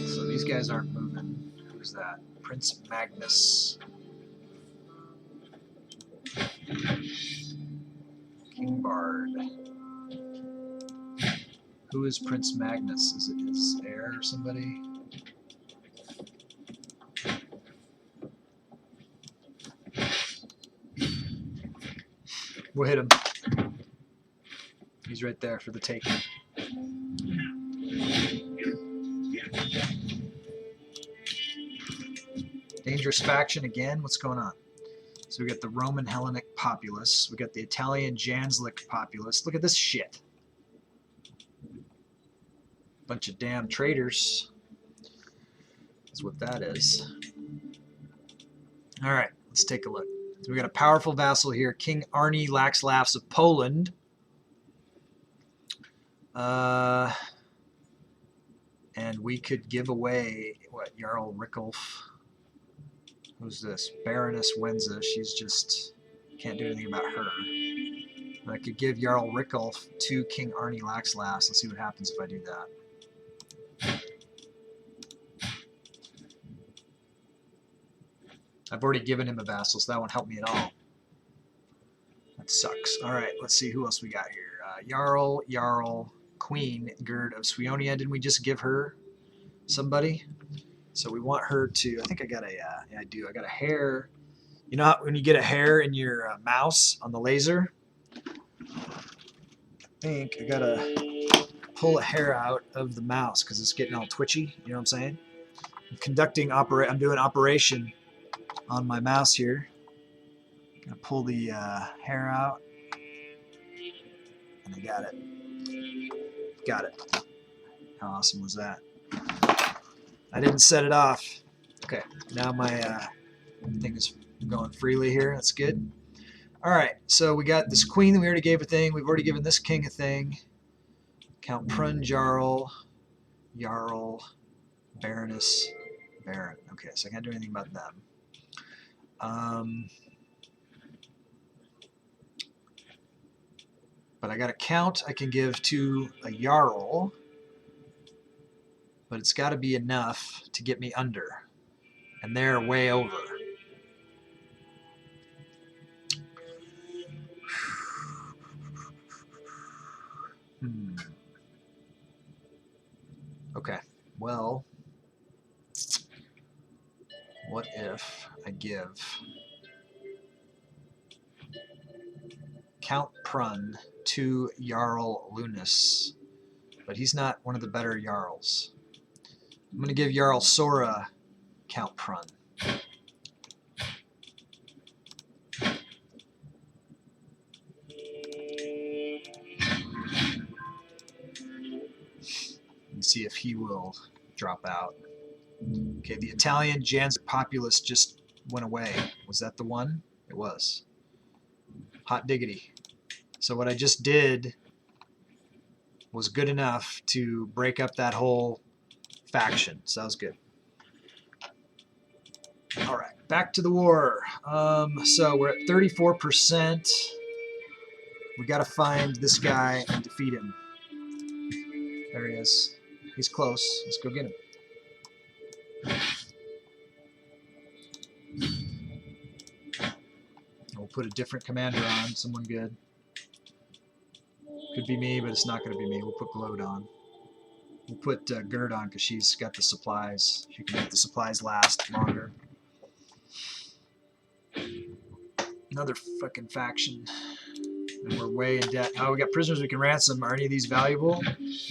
So these guys aren't moving. Who's that? Prince Magnus. King Bard. Who is Prince Magnus? Is it his heir or somebody? We'll hit him. He's right there for the taking. Dangerous faction again. What's going on? So we got the Roman Hellenic populace. We got the Italian Janslic populace. Look at this shit. Bunch of damn traitors. That's what that is. All right, let's take a look. So we got a powerful vassal here, King Arnie Laxlafs of Poland. And we could give away, what, Jarl Rickulf? Who's this? Baroness Wenza. She's just, can't do anything about her. But I could give Jarl Rickulf to King Arnie Laxlast. Let's see what happens if I do that. I've already given him a vassal, so that won't help me at all. That sucks. All right, let's see who else we got here. Jarl, Queen, Gerd of Swionia. Didn't we just give her somebody? So we want her to, I think I got a, yeah, I do. I got a hair. You know how when you get a hair in your mouse on the laser? I think I got to pull a hair out of the mouse because it's getting all twitchy. You know what I'm saying? I'm doing operation on my mouse here. Gonna pull the hair out. And I got it. Got it. How awesome was that? I didn't set it off. Okay, now my thing is going freely here. That's good. All right, so we got this queen that we already gave a thing. We've already given this king a thing. Count Prun, Jarl, Baroness, Baron. Okay, so I can't do anything about them. But I got a count I can give to a Jarl. But it's got to be enough to get me under. And they're way over. Okay, well, what if I give Count Prun to Jarl Lunas, but he's not one of the better Jarls. I'm going to give Jarl Sora Count Prun. And see if he will drop out. Okay, the Italian Janzer populace just went away. Was that the one? It was. Hot diggity. So what I just did was good enough to break up that whole faction. Sounds good. All right, back to the war. So we're at 34%. We got to find this guy and defeat him. There he is. He's close. Let's go get him. We'll put a different commander on, someone good. Could be me, but it's not going to be me. We'll put Glode on. We'll put Gerd on because she's got the supplies. She can make the supplies last longer. Another fucking faction. And we're way in debt. Oh, we got prisoners we can ransom. Are any of these valuable?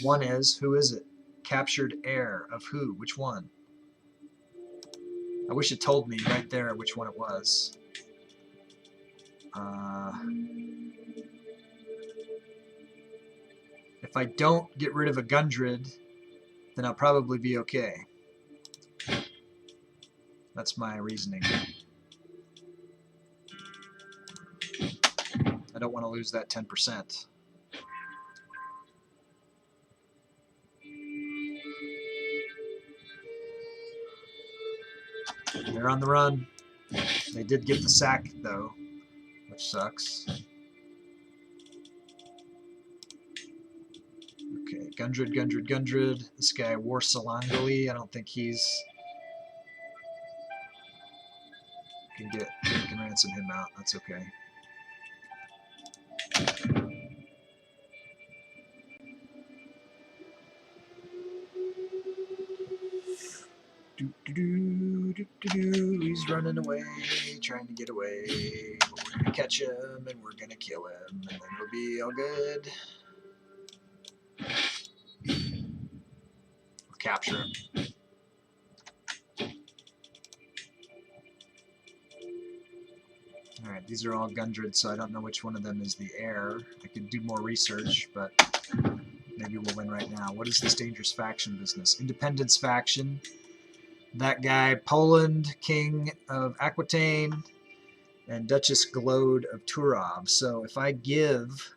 One is. Who is it? Captured heir of who? Which one? I wish it told me right there which one it was. If I don't get rid of a Gundred, then I'll probably be okay. That's my reasoning. I don't want to lose that 10%. They're on the run. They did get the sack, though, which sucks. Okay, Gundred. This guy, Warsalangali, I don't think he's... We can ransom him out. That's okay. He's running away, trying to get away. But we're gonna catch him and we're gonna kill him, and then it'll be all good. We'll capture him. Alright, these are all Gundred, so I don't know which one of them is the heir. I could do more research, but maybe we'll win right now. What is this dangerous faction business? Independence faction. That guy, Poland, King of Aquitaine, and Duchess Glode of Turov. So if I give...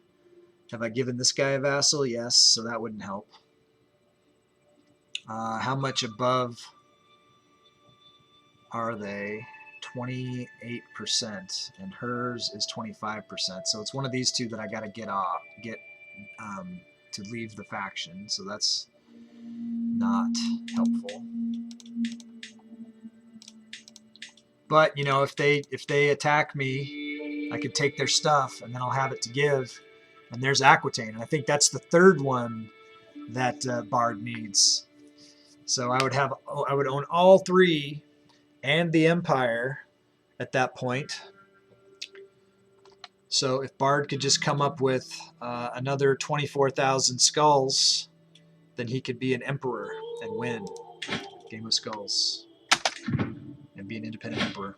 Have I given this guy a vassal? Yes, so that wouldn't help. How much above are they? 28%, and hers is 25%. So it's one of these two that I got to get to leave the faction. So that's not helpful. But you know, if they attack me, I could take their stuff, and then I'll have it to give. And there's Aquitaine, and I think that's the third one that Bard needs. So I would own all three and the Empire at that point. So if Bard could just come up with another 24,000 skulls, then he could be an emperor and win Game of Skulls and be an independent emperor.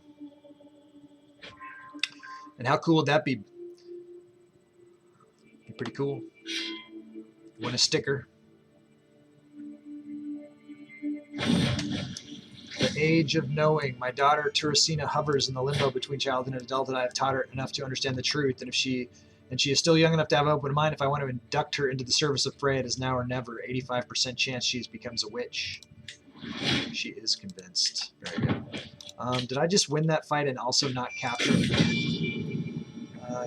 And how cool would that be? Be pretty cool. Win a sticker. The age of knowing. My daughter Teresina hovers in the limbo between childhood and adulthood. I have taught her enough to understand the truth, and she is still young enough to have an open mind. If I want to induct her into the service of Freya, it is now or never. 85% chance she becomes a witch. She is convinced. Very good. Did I just win that fight and also not capture?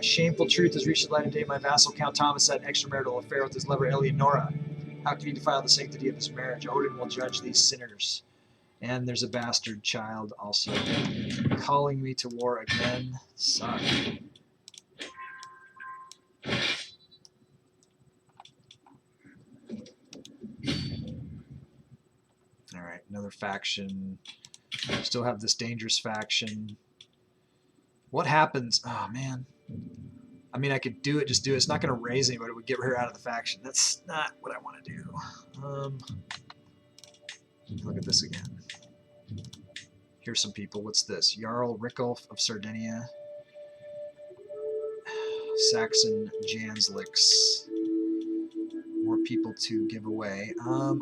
Shameful truth has reached the light of day. My vassal Count Thomas had an extramarital affair with his lover Eleonora. How can he defile the sanctity of his marriage? Odin will judge these sinners. And there's a bastard child also calling me to war again. Suck. Alright, another faction. Still have this dangerous faction. What happens? Oh, man. I mean, I could do it, just do it. It's not going to raise anybody. It would get her out of the faction. That's not what I want to do. Look at this again. Here's some people. What's this? Jarl Rickulf of Sardinia. Saxon Janslicks. More people to give away.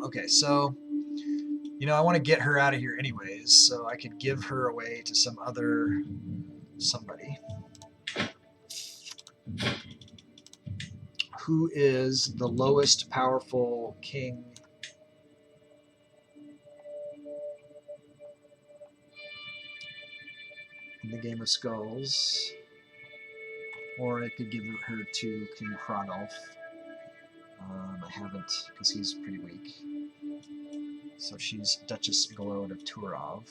Okay, so, you know, I want to get her out of here anyways, so I could give her away to some other somebody. Who is the lowest powerful king in the Game of Skulls? Or I could give her to King Hrodulf. I haven't, because he's pretty weak. So she's Duchess Glode of Turov.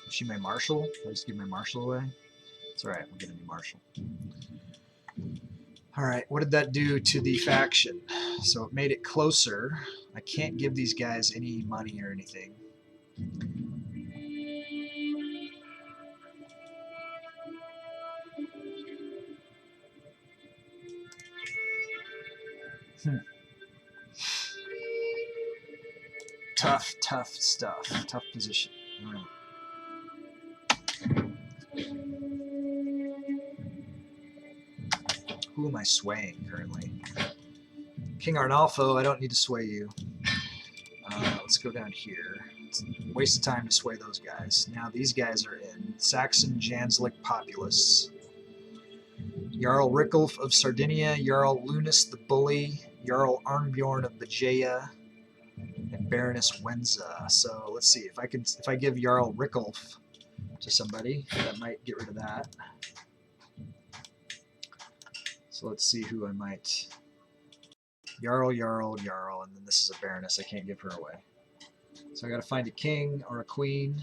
Is she my marshal? Did I just give my marshal away? It's alright, we'll get a new marshal. Alright, what did that do to the faction? So it made it closer. I can't give these guys any money or anything. Tough stuff. Tough position. All right. Who am I swaying currently? King Arnolfo, I don't need to sway you. Let's go down here. It's a waste of time to sway those guys. Now these guys are in. Saxon Janslick Populace. Jarl Rickulf of Sardinia, Jarl Lunas the Bully, Jarl Arnbjorn of Bajaya, and Baroness Wenza. So let's see if I give Jarl Rickulf to somebody, that might get rid of that. So let's see who I might. Jarl, and then this is a Baroness. I can't give her away. So I got to find a king or a queen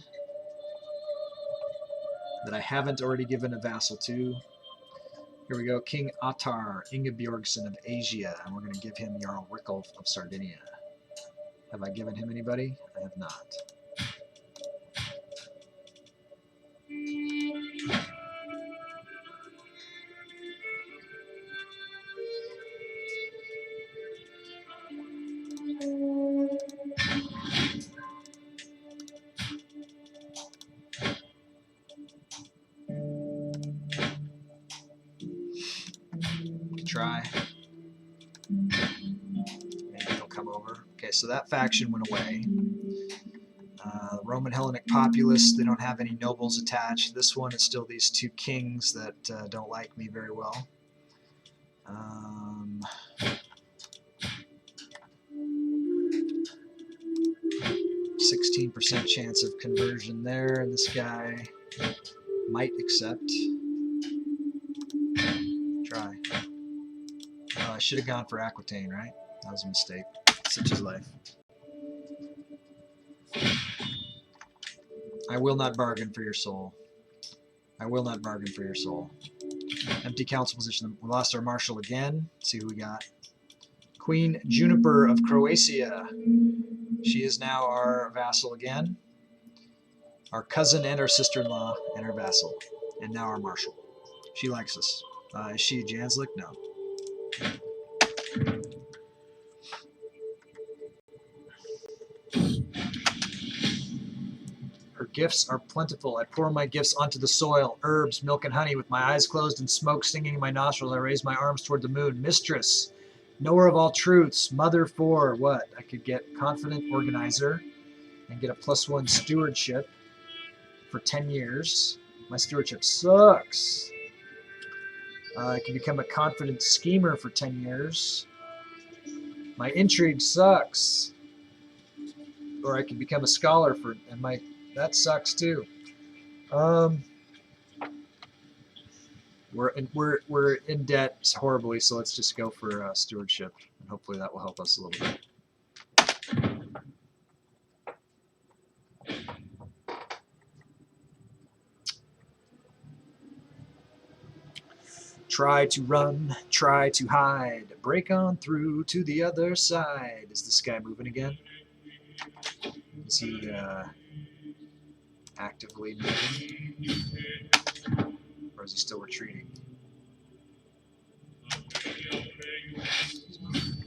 that I haven't already given a vassal to. Here we go, King Attar Ingebjorgsson of Asia, and we're going to give him Jarl Rickulf of Sardinia. Have I given him anybody? I have not. Try. Maybe he'll come over. Okay, so that faction went away. Roman Hellenic populace, they don't have any nobles attached. This one is still these two kings that don't like me very well. 16% chance of conversion there, and this guy might accept. Try. I should have gone for Aquitaine, right? That was a mistake. Such is life. I will not bargain for your soul. I will not bargain for your soul. Empty council position. We lost our marshal again. Let's see who we got. Queen Juniper of Croatia. She is now our vassal again. Our cousin and our sister-in-law and our vassal. And now our marshal. She likes us. Is she a Janslick? No. Her gifts are plentiful. I pour my gifts onto the soil, herbs, milk, and honey. With my eyes closed and smoke stinging in my nostrils, I raise my arms toward the moon. Mistress, knower of all truths, mother for what? I could get confident organizer and get a +1 stewardship for 10 years. My stewardship sucks. I can become a confident schemer for 10 years. My intrigue sucks. Or I can become a scholar for, and my, that sucks too. We're in debt horribly, so let's just go for stewardship, and hopefully that will help us a little bit. Try to run, try to hide, break on through to the other side. Is this guy moving again? Is he actively moving? Or is he still retreating? He's moving.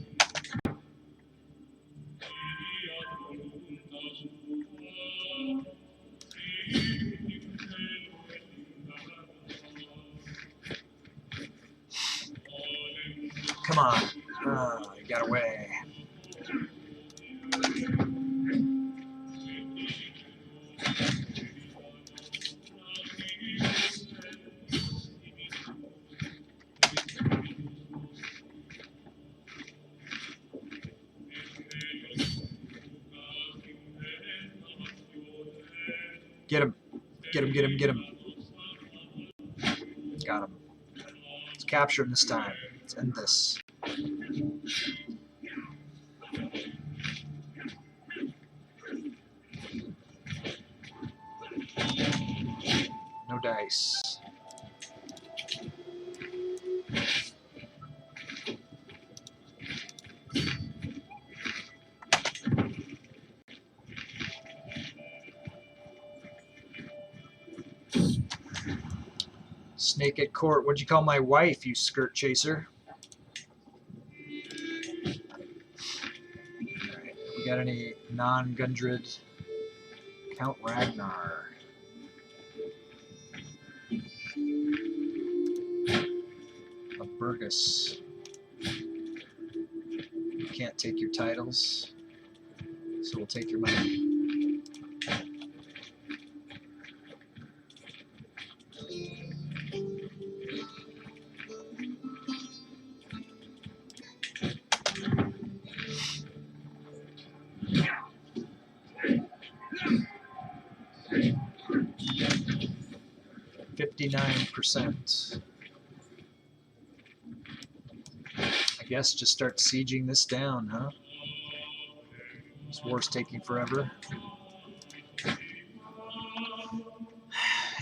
Come on. He got away. Get him. Get him, get him, get him. Got him. Let's capture him this time. Let's end this. No dice. Snake at court. What'd you call my wife, you skirt chaser? Alright, we got any non-Gundred? Count Ragnar. A Burgess. You can't take your titles, so we'll take your money. %. I guess just start sieging this down, huh? This war's taking forever.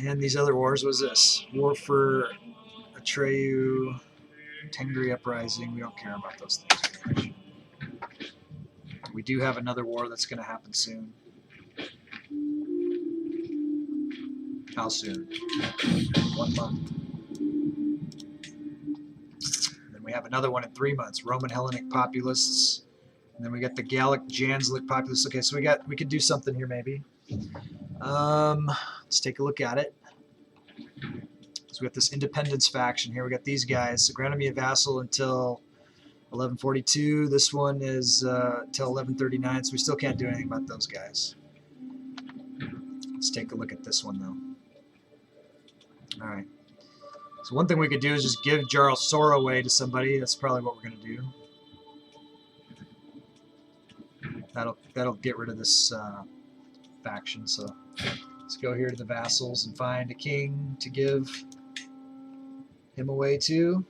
And these other wars, what was this? War for Atreyu, Tengri Uprising. We don't care about those things very much. We do have another war that's going to happen soon. How soon? 1 month. Then we have another one in 3 months. Roman Hellenic populists. And then we got the Gallic Janslic populists. Okay, so we could do something here maybe. Let's take a look at it. So we got this independence faction here. We got these guys. So granted me a vassal until 1142. This one is till 1139. So we still can't do anything about those guys. Let's take a look at this one, though. All right. So one thing we could do is just give Jarl Sora away to somebody. That's probably what we're going to do. That'll get rid of this faction. So let's go here to the vassals and find a king to give him away to.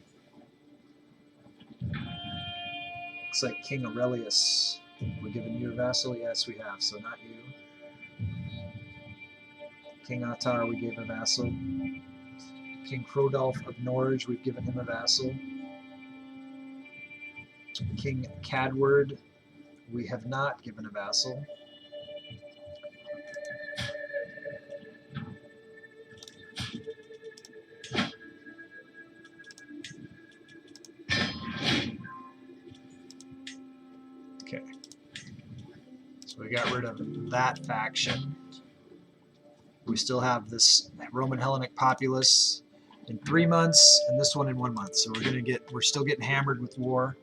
Looks like King Aurelius. We're giving you a vassal? Yes, we have. So not you. King Attar, we gave a vassal. King Hrodolf of Norge, we've given him a vassal. King Cadward, we have not given a vassal. Okay. So we got rid of that faction. We still have this Roman Hellenic populace in 3 months and this one in 1 month. So we're still getting hammered with war.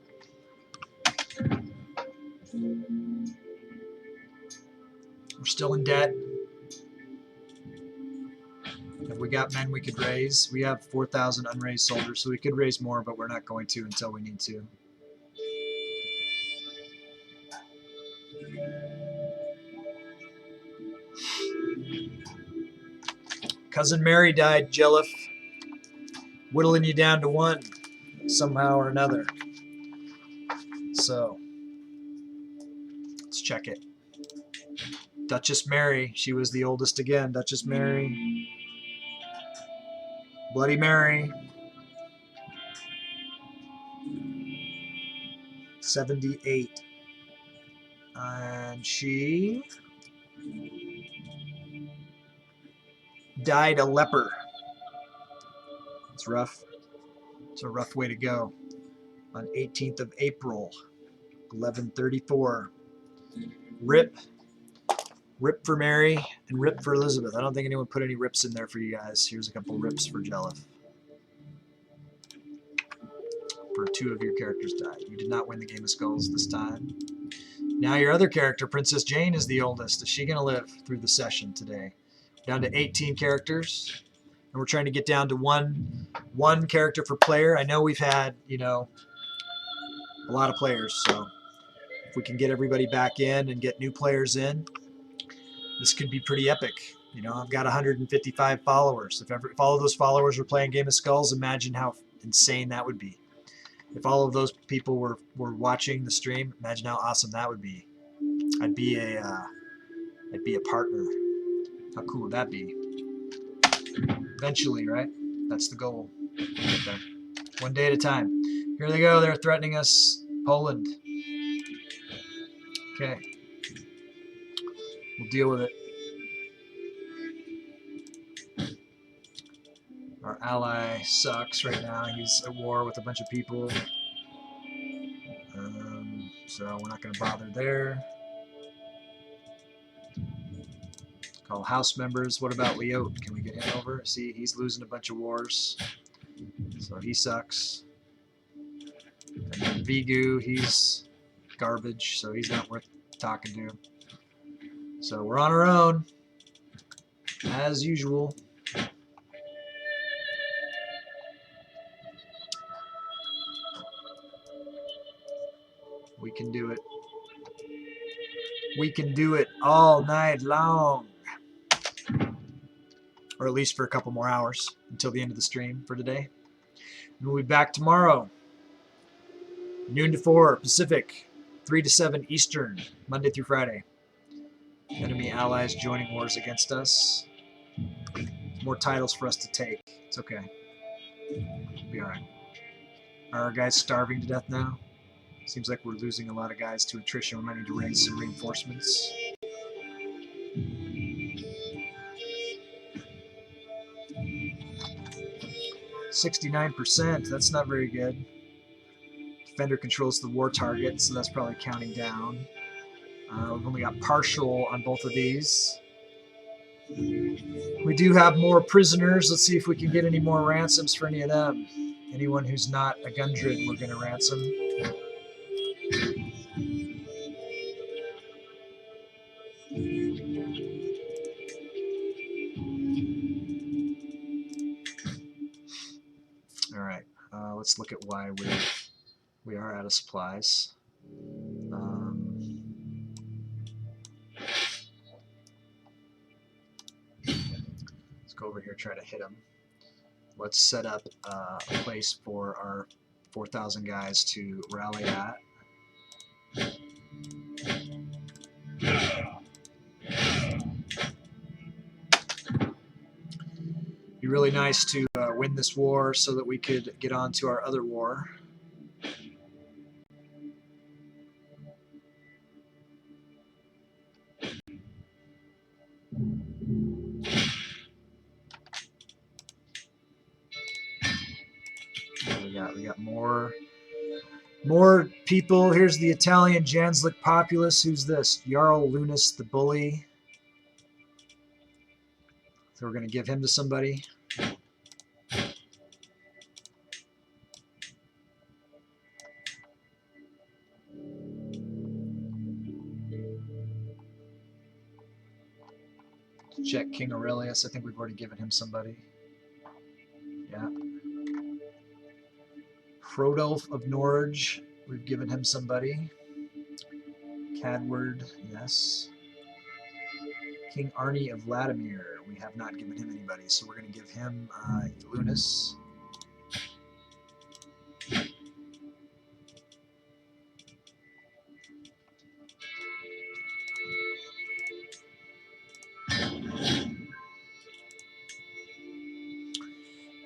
We're still in debt. Have we got men we could raise? We have 4,000 unraised soldiers, so we could raise more, but we're not going to until we need to. Cousin Mary died, Jellif. Whittling you down to 1 somehow or another. So let's check it. Duchess Mary, she was the oldest again. Duchess Mary. Bloody Mary. 78. And she died a leper. It's rough. It's a rough way to go. On 18th of April, 1134. Rip. Rip for Mary and rip for Elizabeth. I don't think anyone put any rips in there for you guys. Here's a couple rips for Jellif. For 2 of your characters died. You did not win the Game of Skulls this time. Now your other character, Princess Jane, is the oldest. Is she going to live through the session today? Down to 18 characters. And we're trying to get down to one character per player. I know we've had, a lot of players. So if we can get everybody back in and get new players in, this could be pretty epic. I've got 155 followers. If all of those followers were playing Game of Skulls, imagine how insane that would be. If all of those people were watching the stream, imagine how awesome that would be. I'd be a partner. How cool would that be? Eventually, right? That's the goal. Get there. One day at a time. Here they go. They're threatening us. Poland. Okay. We'll deal with it. Our ally sucks right now. He's at war with a bunch of people. So we're not going to bother there. Call house members. What about Leote? Can we get him over? See, he's losing a bunch of wars. So he sucks. And then Vigu, he's garbage, so he's not worth talking to. So we're on our own, as usual. We can do it. We can do it all night long. Or at least for a couple more hours until the end of the stream for today. And we'll be back tomorrow. Noon to 4 Pacific, 3 to 7 Eastern, Monday through Friday. Enemy allies joining wars against us. More titles for us to take. It's okay. We'll be alright. Are our guys starving to death now? Seems like we're losing a lot of guys to attrition. We might need to raise some reinforcements. %. That's not very good. Defender controls the war target, so that's probably counting down. We've only got partial on both of these. We do have more prisoners. Let's see if we can get any more ransoms for any of them. Anyone who's not a Gundred, we're going to ransom. look at why we are out of supplies. Let's go over here, try to hit them. Let's set up a place for our 4,000 guys to rally at. Be really nice to win this war so that we could get on to our other war. We got more people. Here's the Italian Janslick populace. Who's this? Jarl Lunas the Bully. So we're going to give him to somebody. Check King Aurelius. I think we've already given him somebody. Yeah. Hrodulf of Norge. We've given him somebody. Cadward. Yes. King Arnie of Vladimir. We have not given him anybody, so we're going to give him Lunas.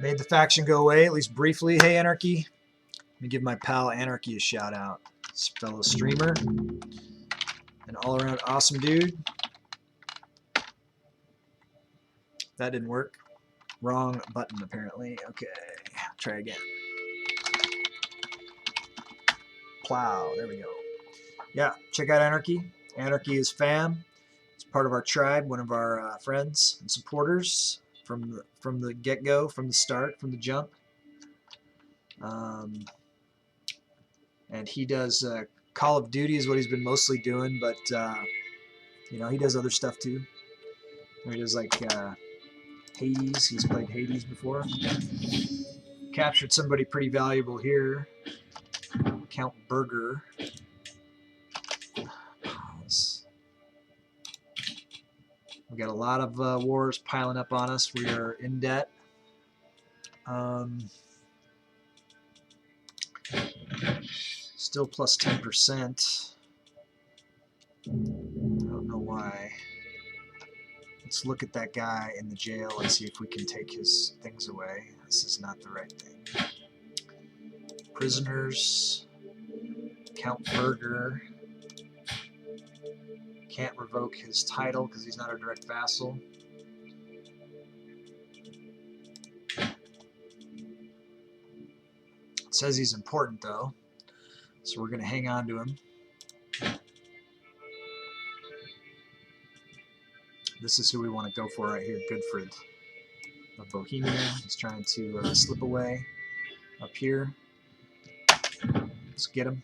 Made the faction go away, at least briefly. Hey, Anarchy. Let me give my pal Anarchy a shout out. This fellow streamer. An all-around awesome dude. That didn't work. Wrong button, apparently. Okay, try again. Plow, there we go. Yeah, check out Anarchy. Anarchy is fam. It's part of our tribe, one of our friends and supporters from the get-go, from the start, from the jump. And he does Call of Duty is what he's been mostly doing, but you know, he does other stuff too. He does like Hades. He's played Hades before. Captured somebody pretty valuable here. Count Berger. We got a lot of wars piling up on us. We are in debt. Still plus 10%. I don't know why. Let's look at that guy in the jail and see if we can take his things away. This is not the right thing. Prisoners. Count Berger. Can't revoke his title because he's not a direct vassal. It says he's important though, so we're going to hang on to him. This is who we want to go for right here, Goodfrid of Bohemia. He's trying to slip away up here. Let's get him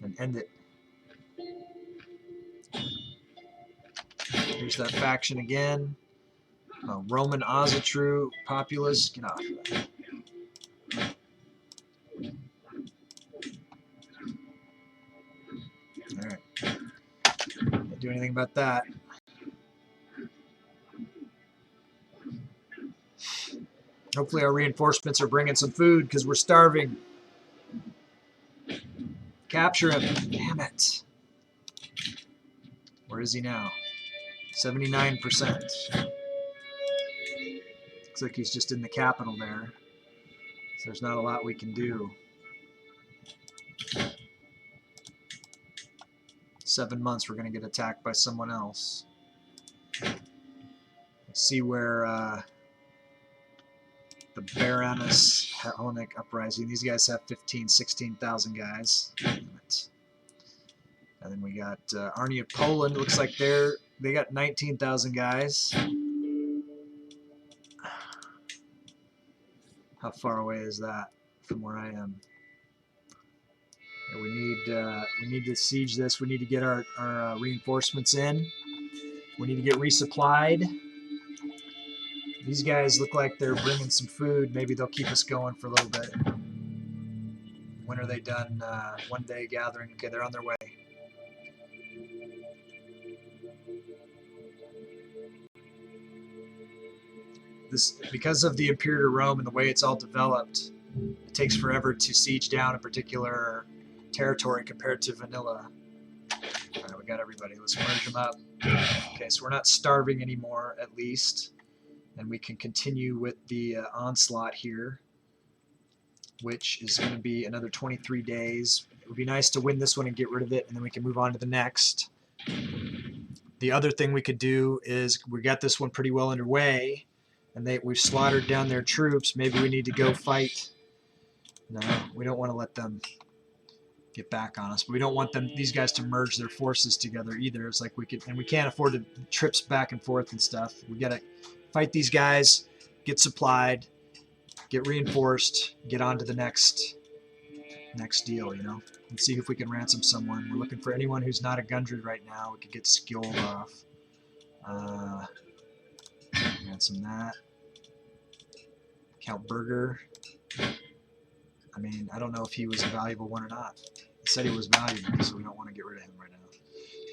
and end it. Here's that faction again. Roman Ozatru populace. Get off of that. Alright. Can't do anything about that. Hopefully our reinforcements are bringing some food because we're starving. Capture him. Damn it. Where is he now? 79%. Looks like he's just in the capital there. So there's not a lot we can do. 7 months we're going to get attacked by someone else. Let's see where the Baroness Hellenic Uprising. These guys have 16,000 guys. Damn it. And then we got Arnie of Poland. Looks like they got 19,000 guys. How far away is that from where I am? Yeah, we need to siege this. We need to get our reinforcements in. We need to get resupplied. These guys look like they're bringing some food. Maybe they'll keep us going for a little bit. When are they done? One day gathering. Okay, they're on their way. This, because of the Imperator Rome and the way it's all developed, it takes forever to siege down a particular territory compared to vanilla. All right, we got everybody. Let's merge them up. Okay, so we're not starving anymore, at least. And we can continue with the onslaught here, which is going to be another 23 days. It would be nice to win this one and get rid of it, and then we can move on to the next. The other thing we could do is, we got this one pretty well underway, and we've slaughtered down their troops. Maybe we need to go fight. No, we don't want to let them get back on us, but we don't want these guys to merge their forces together either. It's like we can't afford to trips back and forth and stuff. We gotta fight these guys, get supplied, get reinforced, get on to the next deal, you know, and see if we can ransom someone. We're looking for anyone who's not a Gundred right now. We could get skilled off. Ransom that. Count Berger. I mean, I don't know if he was a valuable one or not. He said he was valuable, so we don't want to get rid of him right now.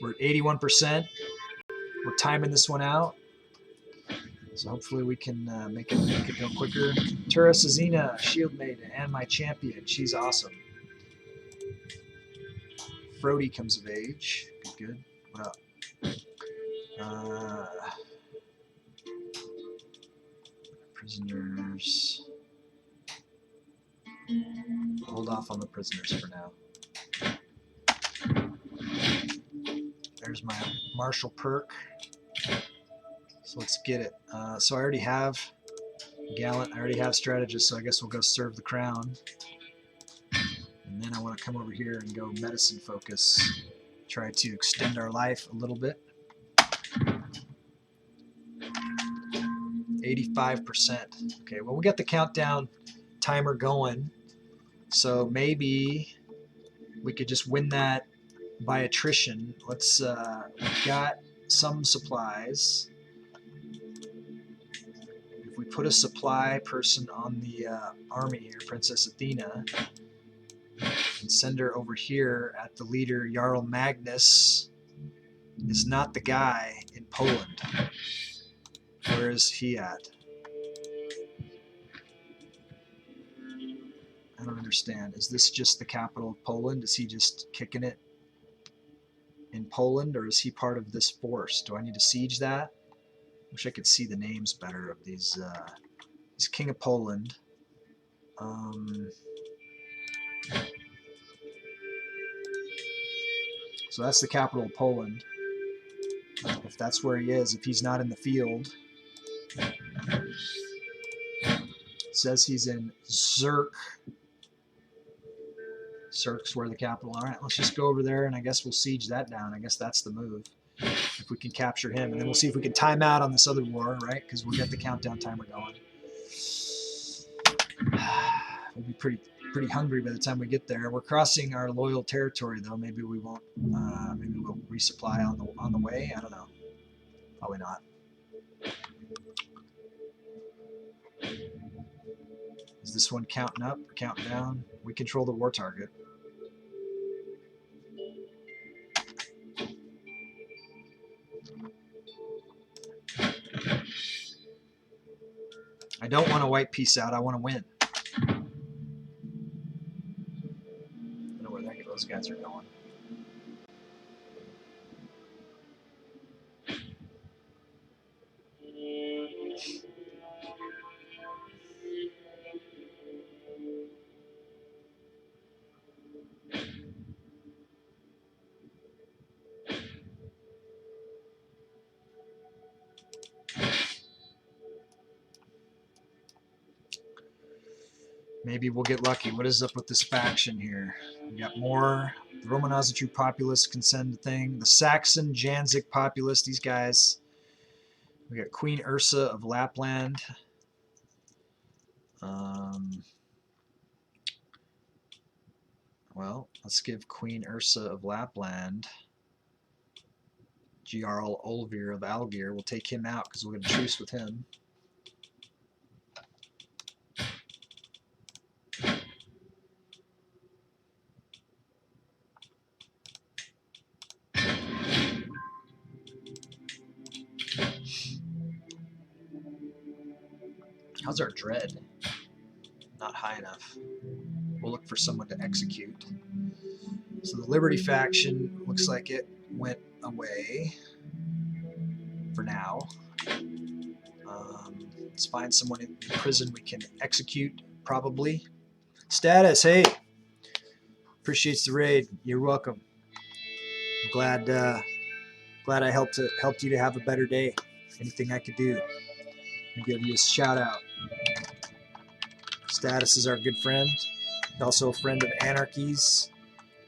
We're at 81%. We're timing this one out, so hopefully we can make it go quicker. Tura Sazina, Shield Maiden, and my champion. She's awesome. Frody comes of age. Good. What up? Prisoners. Hold off on the prisoners for now. There's my martial perk. So let's get it. So I already have Gallant, I already have Strategist, so I guess we'll go serve the crown. And then I want to come over here and go medicine focus. Try to extend our life a little bit. 85%. Okay, well, we got the countdown timer going. So maybe we could just win that by attrition. Let's, we've got some supplies. If we put a supply person on the army here, Princess Athena, and send her over here at the leader, Jarl Magnus, is not the guy in Poland. Where is he at? I don't understand. Is this just the capital of Poland? Is he just kicking it in Poland, or is he part of this force? Do I need to siege that? Wish I could see the names better of these. He's King of Poland. So that's the capital of Poland. If that's where he is, if he's not in the field. It says he's in Zurich. Zurich's where the capital. All right, let's just go over there, and I guess we'll siege that down. I guess that's the move. If we can capture him, and then we'll see if we can time out on this other war, right? Because we'll get the countdown timer going. We'll be pretty hungry by the time we get there. We're crossing our loyal territory, though. Maybe we won't. Maybe we'll resupply on the way. I don't know. Probably not. Is this one counting up or counting down? We control the war target. I don't want to wipe peace out. I want to win. I don't know where those guys are going. Maybe we'll get lucky. What is up with this faction here? We got more. The Romanov populace can send a thing. The Saxon Janzik populace, these guys. We got Queen Ursa of Lapland. Well, let's give Queen Ursa of Lapland Jarl Olvir of Algir. We'll take him out because we'll get a truce with him. How's our dread? Not high enough. We'll look for someone to execute. So the Liberty faction looks like it went away for now. Let's find someone in prison we can execute, probably. Status, hey. Appreciates the raid. You're welcome. I'm glad I helped you to have a better day. Anything I could do. I'll give you a shout out. Status is our good friend. Also a friend of Anarchy's.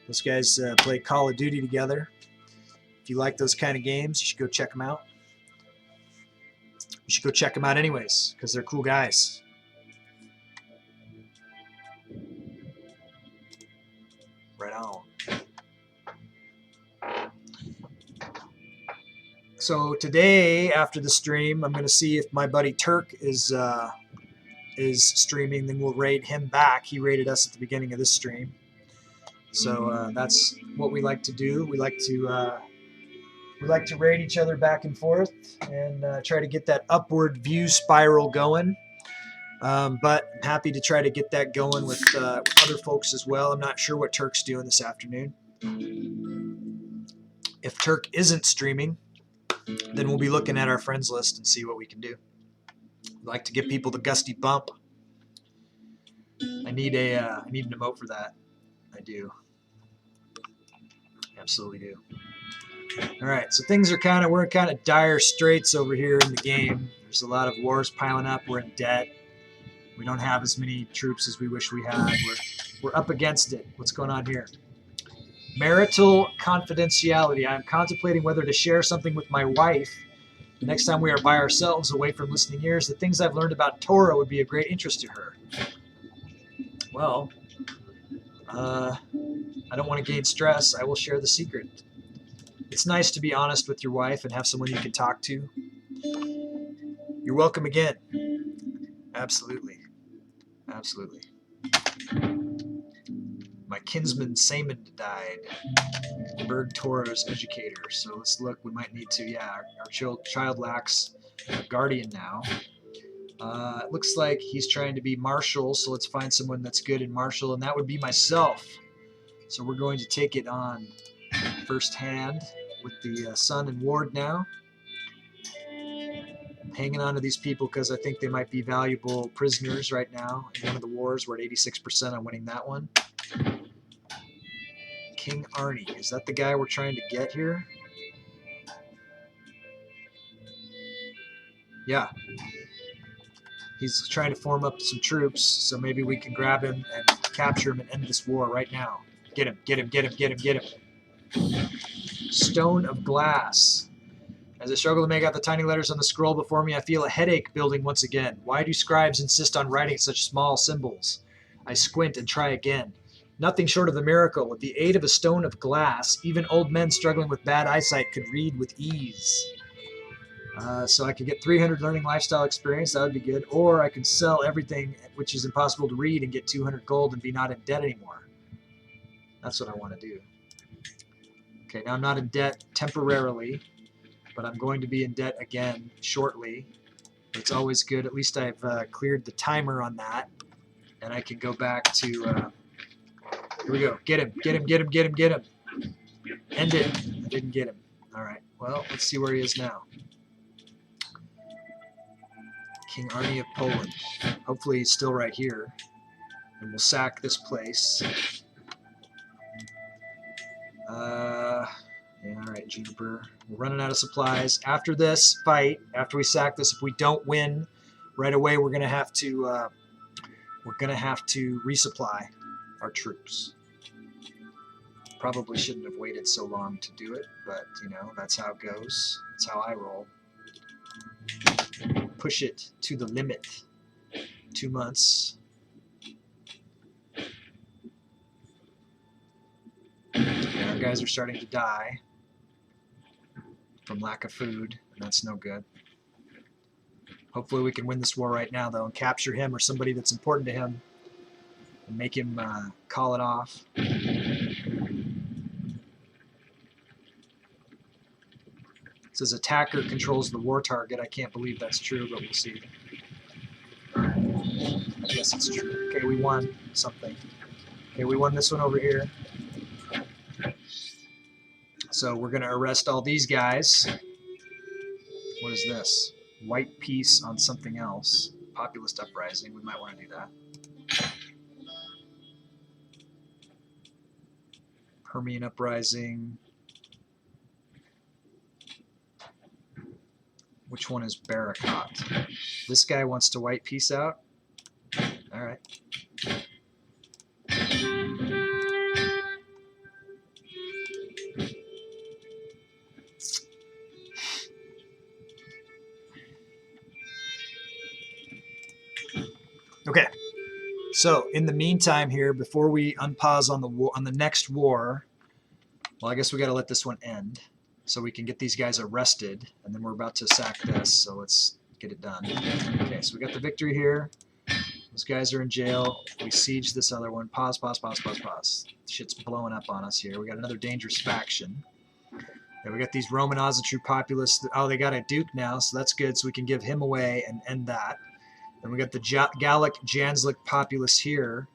Those guys play Call of Duty together. If you like those kind of games, you should go check them out. You should go check them out anyways, because they're cool guys. Right on. So today, after the stream, I'm going to see if my buddy Turk is streaming. Then we'll raid him back. He raided us at the beginning of this stream. So that's what we like to do. We like to raid each other back and forth and try to get that upward view spiral going. But I'm happy to try to get that going with other folks as well. I'm not sure what Turk's doing this afternoon. If Turk isn't streaming, then we'll be looking at our friends list and see what we can do. I'd like to give people the Gusty bump. I need an emote for that. I do. Absolutely do. All right, so we're in kind of dire straits over here in the game. There's a lot of wars piling up. We're in debt. We don't have as many troops as we wish we had. We're up against it. What's going on here? Marital confidentiality. I am contemplating whether to share something with my wife the next time we are by ourselves, away from listening ears. The things I've learned about Torah would be of great interest to her. Well, I don't want to gain stress. I will share the secret. It's nice to be honest with your wife and have someone you can talk to. You're welcome again. Absolutely. Absolutely. My kinsman Saman died. Berg Torah's educator. So let's look. We might need to, our child lacks a guardian now. It looks like he's trying to be marshal, so let's find someone that's good in marshal, and that would be myself. So we're going to take it on firsthand with the son and ward now. Hanging on to these people because I think they might be valuable prisoners right now in one of the wars. We're at 86% on winning that one. King Arnie. Is that the guy we're trying to get here? Yeah. He's trying to form up some troops, so maybe we can grab him and capture him and end this war right now. Get him, get him, get him, get him, get him. Stone of Glass. As I struggle to make out the tiny letters on the scroll before me, I feel a headache building once again. Why do scribes insist on writing such small symbols? I squint and try again. Nothing short of the miracle. With the aid of a stone of glass, even old men struggling with bad eyesight could read with ease. So I could get 300 learning lifestyle experience. That would be good. Or I could sell everything, which is impossible to read, and get 200 gold and be not in debt anymore. That's what I want to do. Okay, now I'm not in debt temporarily, but I'm going to be in debt again shortly. It's always good. At least I've cleared the timer on that, and I can go back to... here we go. Get him, get him, get him, get him, get him. End it. I didn't get him. All right. Well, let's see where he is now. King Arnie of Poland. Hopefully he's still right here. And we'll sack this place. Yeah, all right, Juniper. We're running out of supplies. After this fight, after we sack this, if we don't win right away, we're gonna have to resupply our troops. Probably shouldn't have waited so long to do it, but you know, that's how it goes. That's how I roll. Push it to the limit. 2 months. Yeah, our guys are starting to die from lack of food, and that's no good. Hopefully we can win this war right now, though, and capture him or somebody that's important to him and make him call it off. It says attacker controls the war target. I can't believe that's true, but we'll see. Yes, it's true. Okay, we won something. Okay, we won this one over here. So we're going to arrest all these guys. What is this? White peace on something else. Populist uprising. We might want to do that. Permian uprising. Which one is Barakat? This guy wants to white peace out. All right. Okay. So in the meantime here, before we unpause on the war, on the next war, well, I guess we got to let this one end so we can get these guys arrested, and then we're about to sack this. So let's get it done. Okay. So we got the victory here. Those guys are in jail. We siege this other one. Pause, pause, pause, pause, pause. Shit's blowing up on us here. We got another dangerous faction. Yeah, we got these Roman Ozatrue populists. Oh, they got a duke now, so that's good. So we can give him away and end that. Then we got the Gallic Janslic populace here.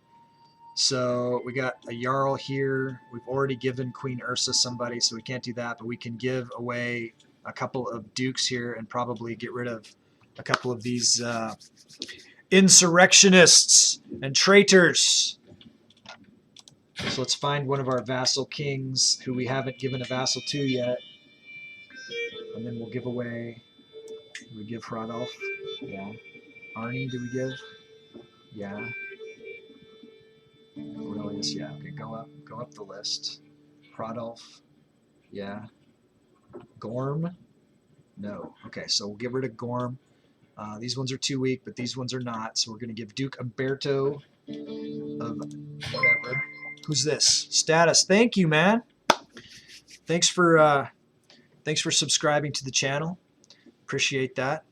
So we got a Jarl here. We've already given Queen Ursa somebody, so we can't do that. But we can give away a couple of dukes here and probably get rid of a couple of these insurrectionists and traitors. So let's find one of our vassal kings who we haven't given a vassal to yet. And then we'll give away... Do we give Hradolf? Yeah. Arnie, do we give? Yeah. Aurelius, yeah. Okay, go up the list. Hradolf, yeah. Gorm? No. Okay, so we'll get rid of Gorm. These ones are too weak, but these ones are not. So we're going to give Duke Umberto of whatever. Who's this? Status. Thank you, man. Thanks for subscribing to the channel. Appreciate that.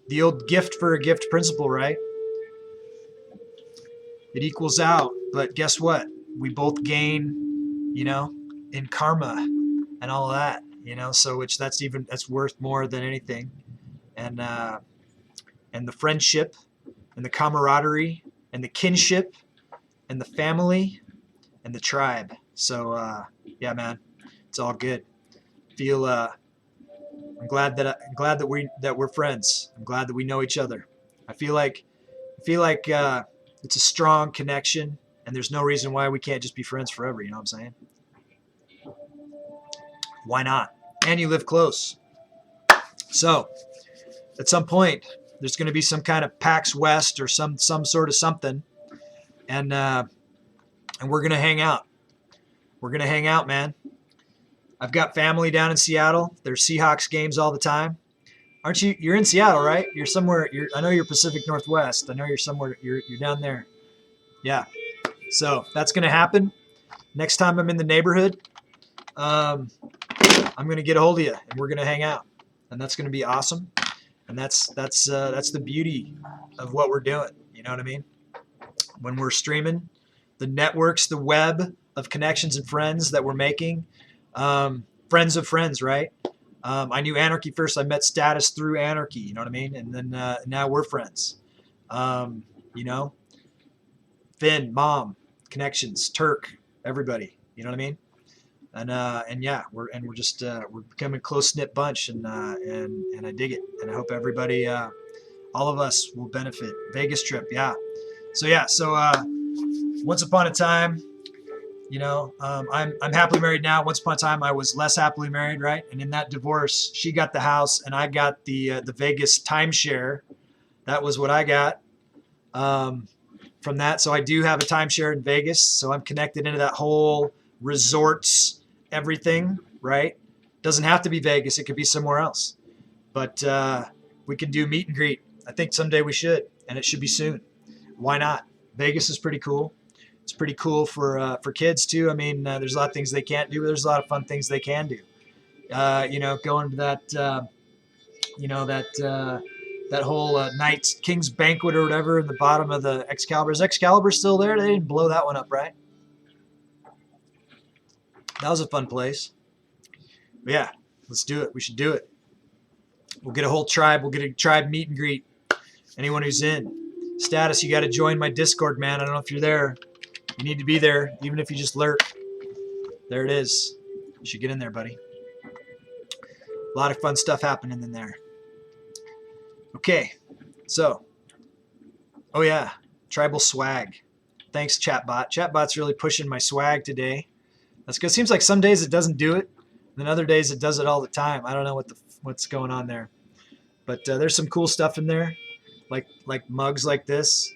The old gift for a gift principle, right? It equals out, but guess what? We both gain, you know, in karma and all of that, you know. So that's worth more than anything, and the friendship, and the camaraderie, and the kinship, and the family, and the tribe. So yeah, man, it's all good. I'm glad that we're friends. I'm glad that we know each other. I feel like it's a strong connection, and there's no reason why we can't just be friends forever. You know what I'm saying? Why not? And you live close. So at some point, there's going to be some kind of PAX West or some sort of something, and we're going to hang out. We're going to hang out, man. I've got family down in Seattle. There's Seahawks games all the time. Aren't you? You're in Seattle, right? You're somewhere. I know you're Pacific Northwest. I know you're somewhere. You're down there. Yeah. So that's going to happen. Next time I'm in the neighborhood, I'm going to get a hold of you, and we're going to hang out, and that's going to be awesome. And that's the beauty of what we're doing. You know what I mean? When we're streaming, the networks, the web of connections and friends that we're making. Friends of friends, right? I knew Anarchy first. I met Status through Anarchy, you know what I mean? And then now we're friends. You know, Finn, Mom, connections, Turk, everybody, you know what I mean? And yeah, we're becoming a close knit bunch, and I dig it, and I hope everybody, all of us, will benefit. Vegas trip, yeah. So yeah, once upon a time. You know, I'm happily married now. Once upon a time, I was less happily married, right? And in that divorce, she got the house, and I got the Vegas timeshare. That was what I got from that. So I do have a timeshare in Vegas. So I'm connected into that whole resorts, everything, right? Doesn't have to be Vegas. It could be somewhere else. But we can do meet and greet. I think someday we should, and it should be soon. Why not? Vegas is pretty cool. It's pretty cool for kids too. I mean, there's a lot of things they can't do, but there's a lot of fun things they can do. You know, going to that, you know, that whole Knights King's Banquet or whatever in the bottom of the Excalibur. Is Excalibur still there? They didn't blow that one up, right? That was a fun place. But yeah, let's do it. We should do it. We'll get a whole tribe. We'll get a tribe meet and greet. Anyone who's in. Status, you got to join my Discord, man. I don't know if you're there. You need to be there, even if you just lurk. There it is. You should get in there, buddy. A lot of fun stuff happening in there. Okay, so. Oh, yeah. Tribal swag. Thanks, Chatbot. Chatbot's really pushing my swag today. That's good. Seems like some days it doesn't do it, and then other days it does it all the time. I don't know what's going on there. But there's some cool stuff in there, like mugs like this,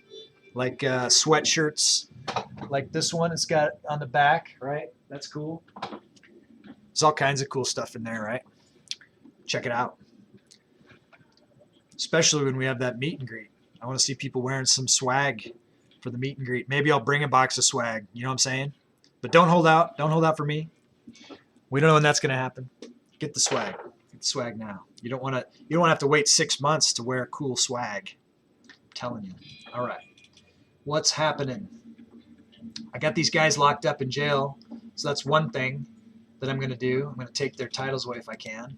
like sweatshirts like this one it's got on the back, right? That's cool. There's all kinds of cool stuff in there, right? Check it out. Especially when we have that meet and greet. I want to see people wearing some swag for the meet and greet. Maybe I'll bring a box of swag. You know what I'm saying? But don't hold out. Don't hold out for me. We don't know when that's going to happen. Get the swag. Get the swag now. You don't want to have to wait 6 months to wear cool swag. I'm telling you. All right. What's happening? I got these guys locked up in jail. So that's one thing that I'm going to do. I'm going to take their titles away if I can.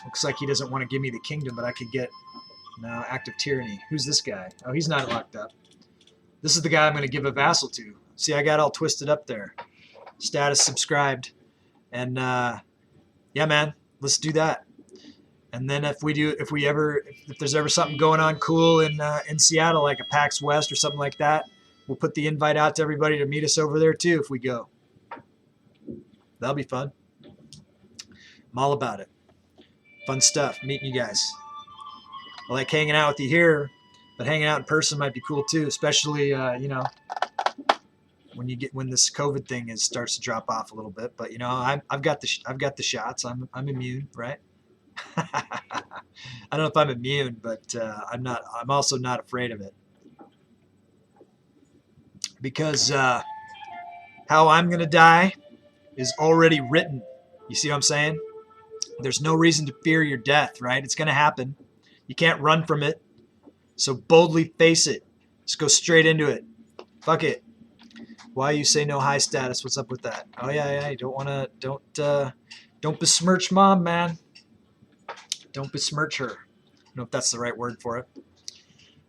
Looks like he doesn't want to give me the kingdom, but I could get... No, active tyranny. Who's this guy? Oh, he's not locked up. This is the guy I'm going to give a vassal to. See, I got all twisted up there. Status subscribed. And, yeah, man, let's do that. And then if there's ever something going on cool in Seattle, like a PAX West or something like that, we'll put the invite out to everybody to meet us over there, too, if we go. That'll be fun. I'm all about it. Fun stuff, meeting you guys. I like hanging out with you here, but hanging out in person might be cool too, especially you know, when this COVID thing starts to drop off a little bit. But you know, I've got the shots. I'm immune, right? I don't know if I'm immune, but I'm not. I'm also not afraid of it because how I'm gonna die is already written. You see what I'm saying? There's no reason to fear your death, right? It's gonna happen. You can't run from it. So boldly face it. Just go straight into it. Fuck it. Why you say no high status? What's up with that? Oh yeah. You don't besmirch mom, man. Don't besmirch her. I don't know if that's the right word for it.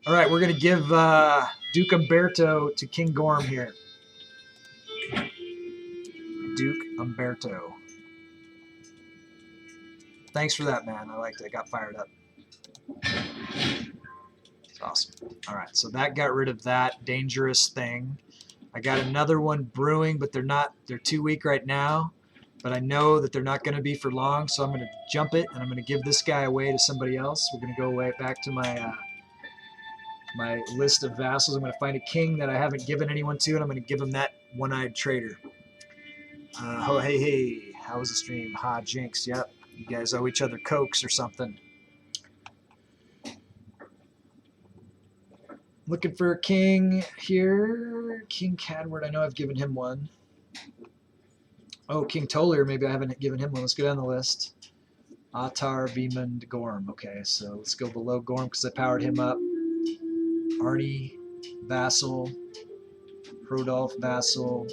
All right, we're gonna give Duke Umberto to King Gorm here. Duke Umberto. Thanks for that, man. I liked it. I got fired up. It's awesome. All right, so that got rid of that dangerous thing. I got another one brewing, but they're too weak right now. But I know that they're not going to be for long, so I'm going to jump it, and I'm going to give this guy away to somebody else. We're going to go way back to my my list of vassals. I'm going to find a king that I haven't given anyone to, and I'm going to give him that one-eyed traitor. Oh, hey, how was the stream? Ha, Jinx, yep. You guys owe each other cokes or something. Looking for a king here. King Cadward, I know I've given him one. Oh, King Tolier, maybe I haven't given him one. Let's go down the list. Attar, Beemund, Gorm. Okay, so let's go below Gorm because I powered him up. Arnie, Vassal, Rodolph, Vassal,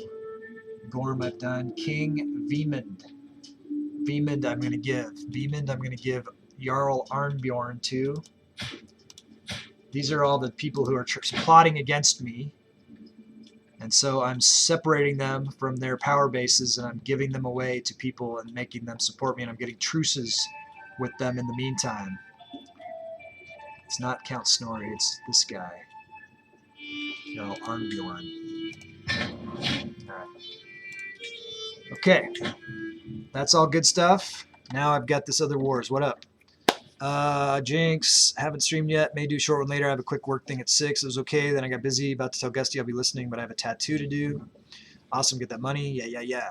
Gorm I've done. King Veemund. Veemund I'm going to give. Veemund I'm going to give Jarl Arnbjorn to. These are all the people who are plotting against me. And so I'm separating them from their power bases and I'm giving them away to people and making them support me, and I'm getting truces with them in the meantime. It's not Count Snorri, it's this guy. Jarl Arnbjorn. Alright. Okay. That's all good stuff. Now I've got this other wars. What up? Jinx, haven't streamed yet. May do a short one later. I have a quick work thing at 6. It was okay. Then I got busy. About to tell Gusty I'll be listening, but I have a tattoo to do. Awesome. Get that money. Yeah.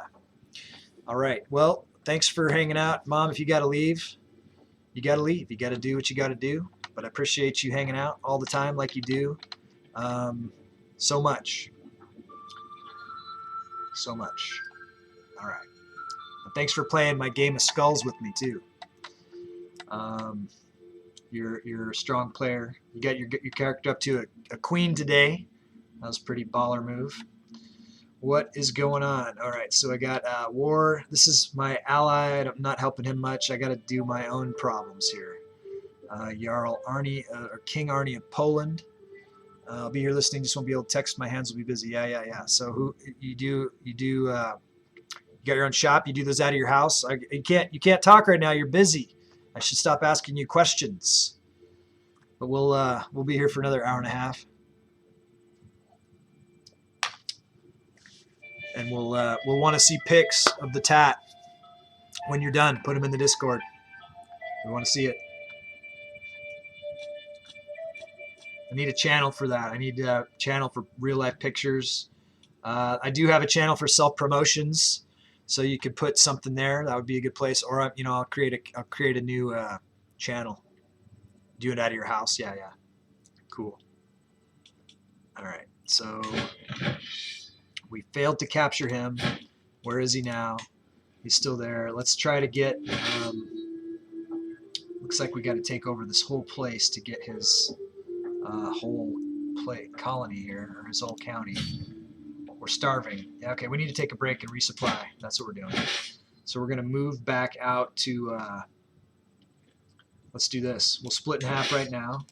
All right. Well, thanks for hanging out. Mom, if you got to leave, you got to leave. You got to do what you got to do. But I appreciate you hanging out all the time like you do. So much. So much. All right. And thanks for playing my game of skulls with me, too. You're a strong player. You got your character up to a queen today. That was a pretty baller move. What is going on? All right, so I got war. This is my ally. I'm not helping him much. I got to do my own problems here. Jarl Arnie, or King Arnie of Poland. I'll be here listening. Just won't be able to text. My hands will be busy. Yeah. So who you do? You got your own shop. You do those out of your house. You can't talk right now. You're busy. I should stop asking you questions. But we'll be here for another hour and a half, and we'll want to see pics of the tat when you're done. Put them in the Discord. We want to see it. I need a channel for that. I need a channel for real life pictures. I do have a channel for self promotions, so you could put something there. That would be a good place. Or I'll create a new channel. Do it out of your house. Yeah. Cool. All right. So we failed to capture him. Where is he now? He's still there. Let's try to get. Looks like we got to take over this whole place to get his whole colony here, or his whole county. We're starving. Yeah, okay, we need to take a break and resupply. That's what we're doing. So we're going to move back out to, let's do this. We'll split in half right now,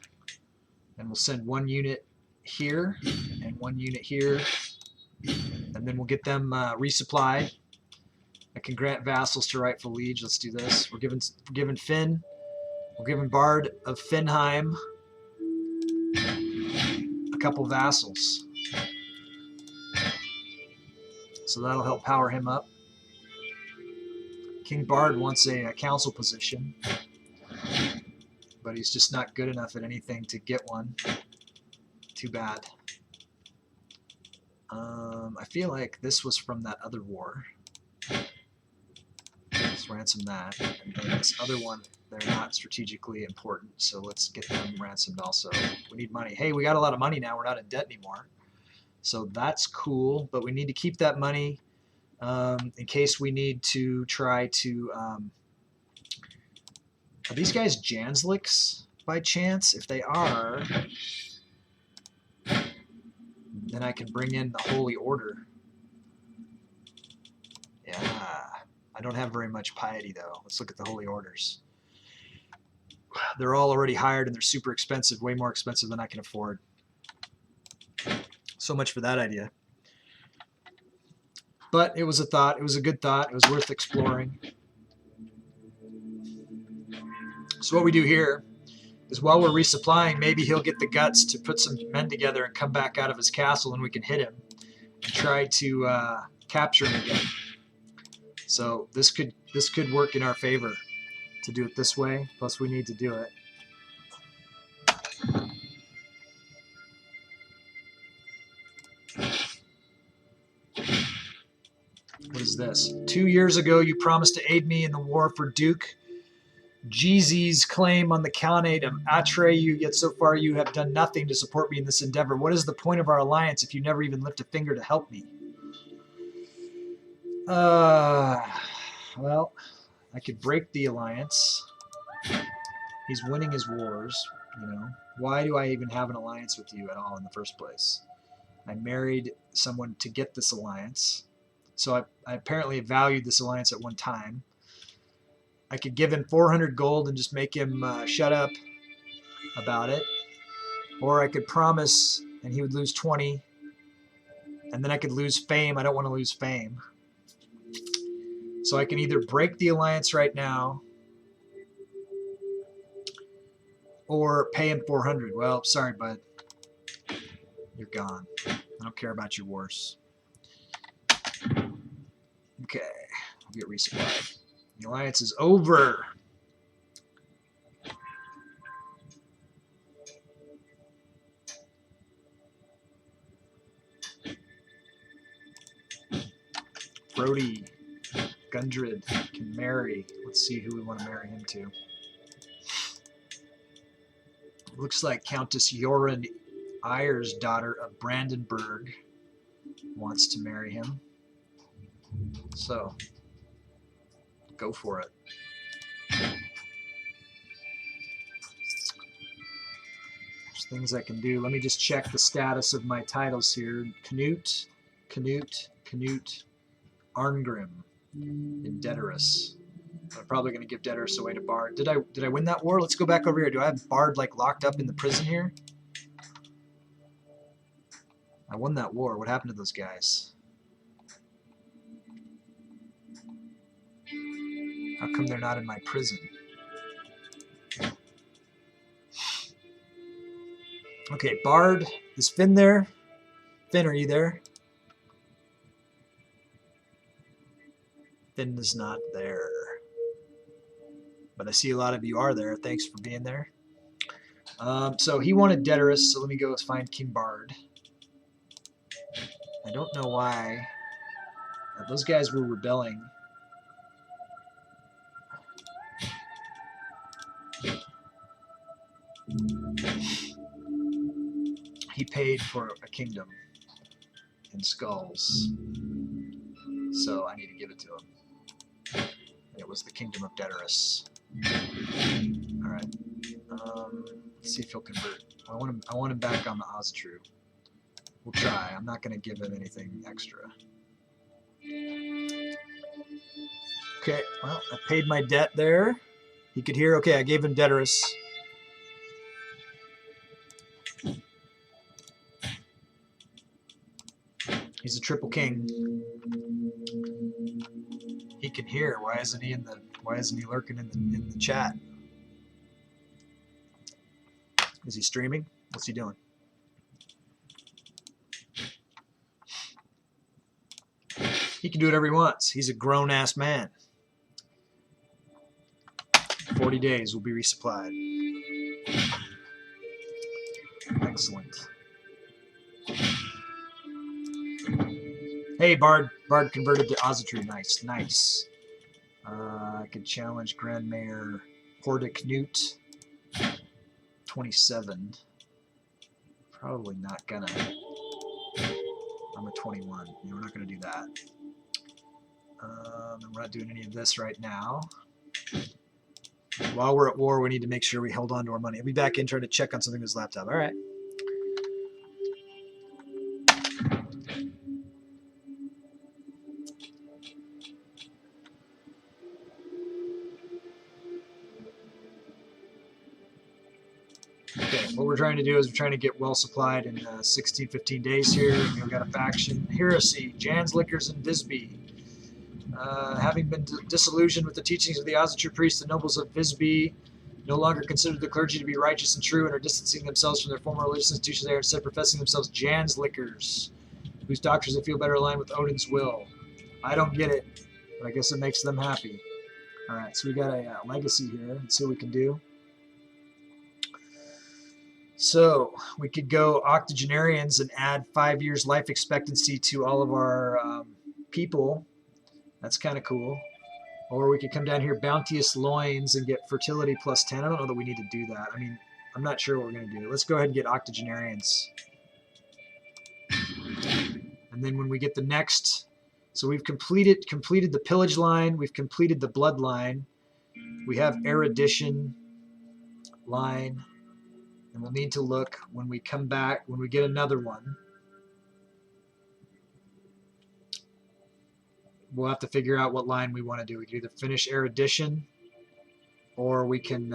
and we'll send 1 unit here and 1 unit here, and then we'll get them resupplied. I can grant vassals to rightful liege. Let's do this. We're giving Finn, we're giving Bard of Finnheim a couple vassals. So that'll help power him up. King Bard wants a council position, but he's just not good enough at anything to get one. Too bad. I feel like this was from that other war. Let's ransom that. And then this other one, they're not strategically important, so let's get them ransomed also. We need money. Hey, we got a lot of money now. We're not in debt anymore. So that's cool, but we need to keep that money in case we need to try to... are these guys Jansliks by chance? If they are, then I can bring in the Holy Order. Yeah, I don't have very much piety though. Let's look at the Holy Orders. They're all already hired and they're super expensive, way more expensive than I can afford. So much for that idea. But it was a thought. It was a good thought. It was worth exploring. So what we do here is while we're resupplying, maybe he'll get the guts to put some men together and come back out of his castle and we can hit him and try to capture him again. So this could work in our favor to do it this way. Plus we need to do it. What is this? 2 years ago, you promised to aid me in the war for Duke Jeezy's claim on the Khanate of Atreyu, yet so far you have done nothing to support me in this endeavor. What is the point of our alliance if you never even lift a finger to help me? Well, I could break the alliance. He's winning his wars, you know. Why do I even have an alliance with you at all in the first place? I married someone to get this alliance. So I apparently valued this alliance at one time. I could give him 400 gold and just make him shut up about it. Or I could promise and he would lose 20. And then I could lose fame. I don't want to lose fame. So I can either break the alliance right now or pay him 400. Well, sorry, bud. You're gone. I don't care about your wars. Okay, I'll get resupplied. The alliance is over. Brody Gundred can marry. Let's see who we want to marry him to. Looks like Countess Yoren Eyre's daughter of Brandenburg wants to marry him. So, go for it. There's things I can do. Let me just check the status of my titles here. Canute, Arngrim, and Dedorus. I'm probably going to give Debtorus away to Bard. Did I win that war? Let's go back over here. Do I have Bard like locked up in the prison here? I won that war. What happened to those guys? How come they're not in my prison? Okay, Bard. Is Finn there? Finn, are you there? Finn is not there. But I see a lot of you are there. Thanks for being there. So he wanted Debtorus, so let me go find King Bard. I don't know why. Those guys were rebelling. He paid for a kingdom in skulls. So I need to give it to him. It was the kingdom of Debtorus. Alright. Let's see if he'll convert. I want him back on the Oztru. We'll try. I'm not going to give him anything extra. Okay, well, I paid my debt there. He could hear. Okay, I gave him Debtorus. He's a triple king. He can hear. Why isn't he lurking in the chat? Is he streaming? What's he doing? He can do whatever he wants. He's a grown-ass man. 40 days will be resupplied. Excellent. Hey, Bard converted to Oztru. Nice, nice. I could challenge Grand Mayor Horda Knut. 27. Probably not gonna. I'm a 21. Yeah, we're not gonna do that. We're not doing any of this right now. While we're at war, we need to make sure we hold on to our money. I'll be back in trying to check on something with his laptop. All right. Okay, what we're trying to do is we're trying to get well supplied in 16, 15 days here. We've got a faction. Heresy, Jan's Lickers, and Visby. Having been disillusioned with the teachings of the Oztru priests, the nobles of Visby no longer consider the clergy to be righteous and true and are distancing themselves from their former religious institutions. They are instead professing themselves Jan's Lickers, whose doctrines they feel better aligned with Odin's will. I don't get it, but I guess it makes them happy. All right, so we got a legacy here. Let's see what we can do. So we could go octogenarians and add 5 years life expectancy to all of our people. That's kind of cool. Or we could come down here, bounteous loins, and get fertility plus 10. I don't know that we need to do that. I mean, I'm not sure what we're going to do. Let's go ahead and get octogenarians. And then when we get the next, so we've completed the pillage line. We've completed the blood line. We have erudition line. And we'll need to look when we come back, when we get another one. We'll have to figure out what line we want to do. We can either finish erudition or we can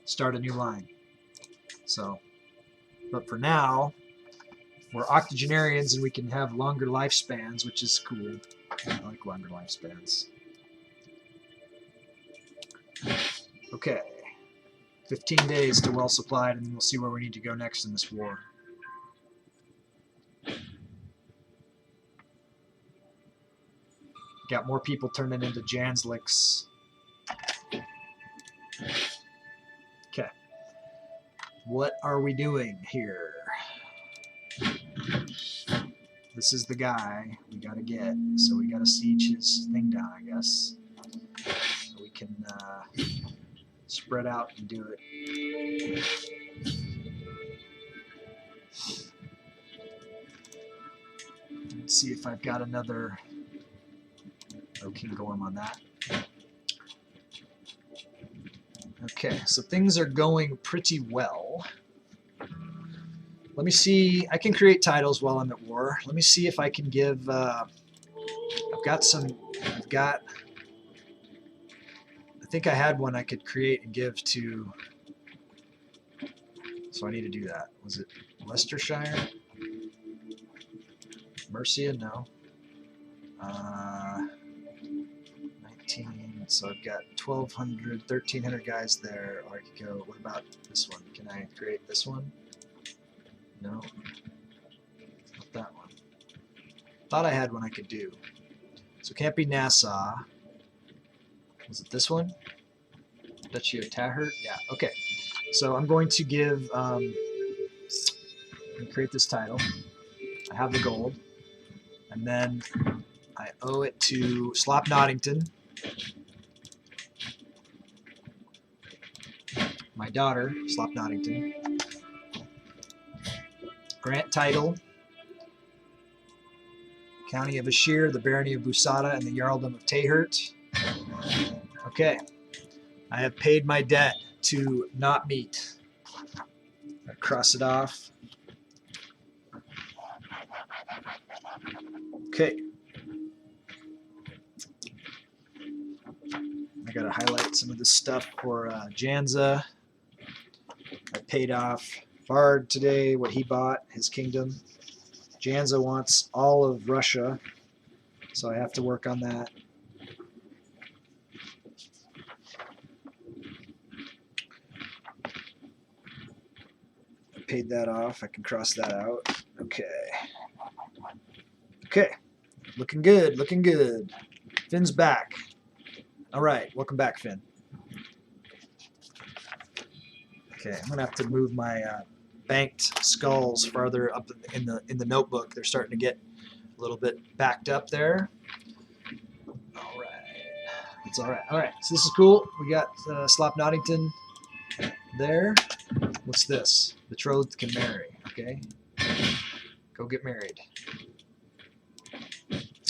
start a new line. So, but for now, we're octogenarians and we can have longer lifespans, which is cool. I like longer lifespans. Okay. 15 days to well supplied, and then we'll see where we need to go next in this war. Got more people turning into Janslicks. Okay. What are we doing here? This is the guy we gotta get, so we gotta siege his thing down, I guess. So we can spread out and do it. Let's see if I've got another King Gorm on that. Okay, so things are going pretty well. Let me see. I can create titles while I'm at war. Let me see if I can give. I've got think I had one I could create and give to. So I need to do that. Was it Leicestershire? Mercia? No. 19. So I've got 1,200, 1,300 guys there. Or I could go. What about this one? Can I create this one? No. Not that one. Thought I had one I could do. So it can't be Nassau. Was it this one? Duchy of Tahert? Yeah. Okay. So I'm going to give. Create this title. I have the gold, and then I owe it to Slop Noddington, my daughter, Slop Noddington. Grant title, County of Ashir, the Barony of Busada, and the Jarldom of Tahert. Okay. I have paid my debt to not meet. I cross it off. Okay. I gotta highlight some of this stuff for Janza. I paid off Bard today, what he bought, his kingdom. Janza wants all of Russia, so I have to work on that. I paid that off. I can cross that out. Okay. Okay. Looking good, looking good. Finn's back. All right, welcome back, Finn. Okay, I'm gonna have to move my banked skulls farther up in the notebook. They're starting to get a little bit backed up there. All right, it's all right. All right, so this is cool. We got Slop Noddington there. What's this? Betrothed can marry. Okay, go get married.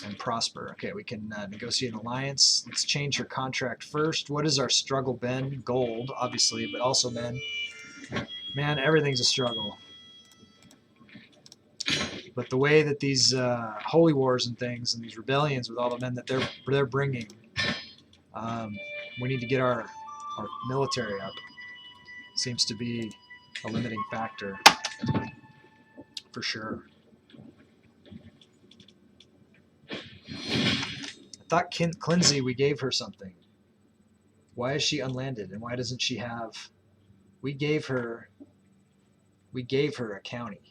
And prosper. Okay, we can negotiate an alliance. Let's change her contract first. What is our struggle been? Gold, obviously, but also men. Man, everything's a struggle. But the way that these holy wars and things and these rebellions with all the men that they're bringing, we need to get our military up. Seems to be a limiting factor for sure. I thought Clinzy, we gave her something. Why is she unlanded, and why doesn't she have? We gave her a county.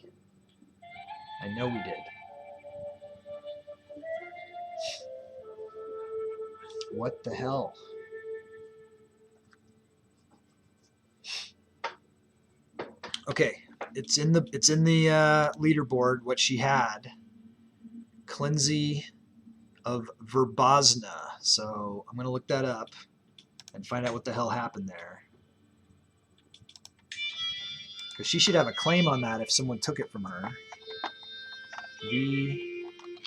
I know we did. What the hell? Okay, it's in the leaderboard what she had. Clinzy of Verbosna. So I'm gonna look that up and find out what the hell happened there. Because she should have a claim on that if someone took it from her. V-R-H-B-O-S-N-A.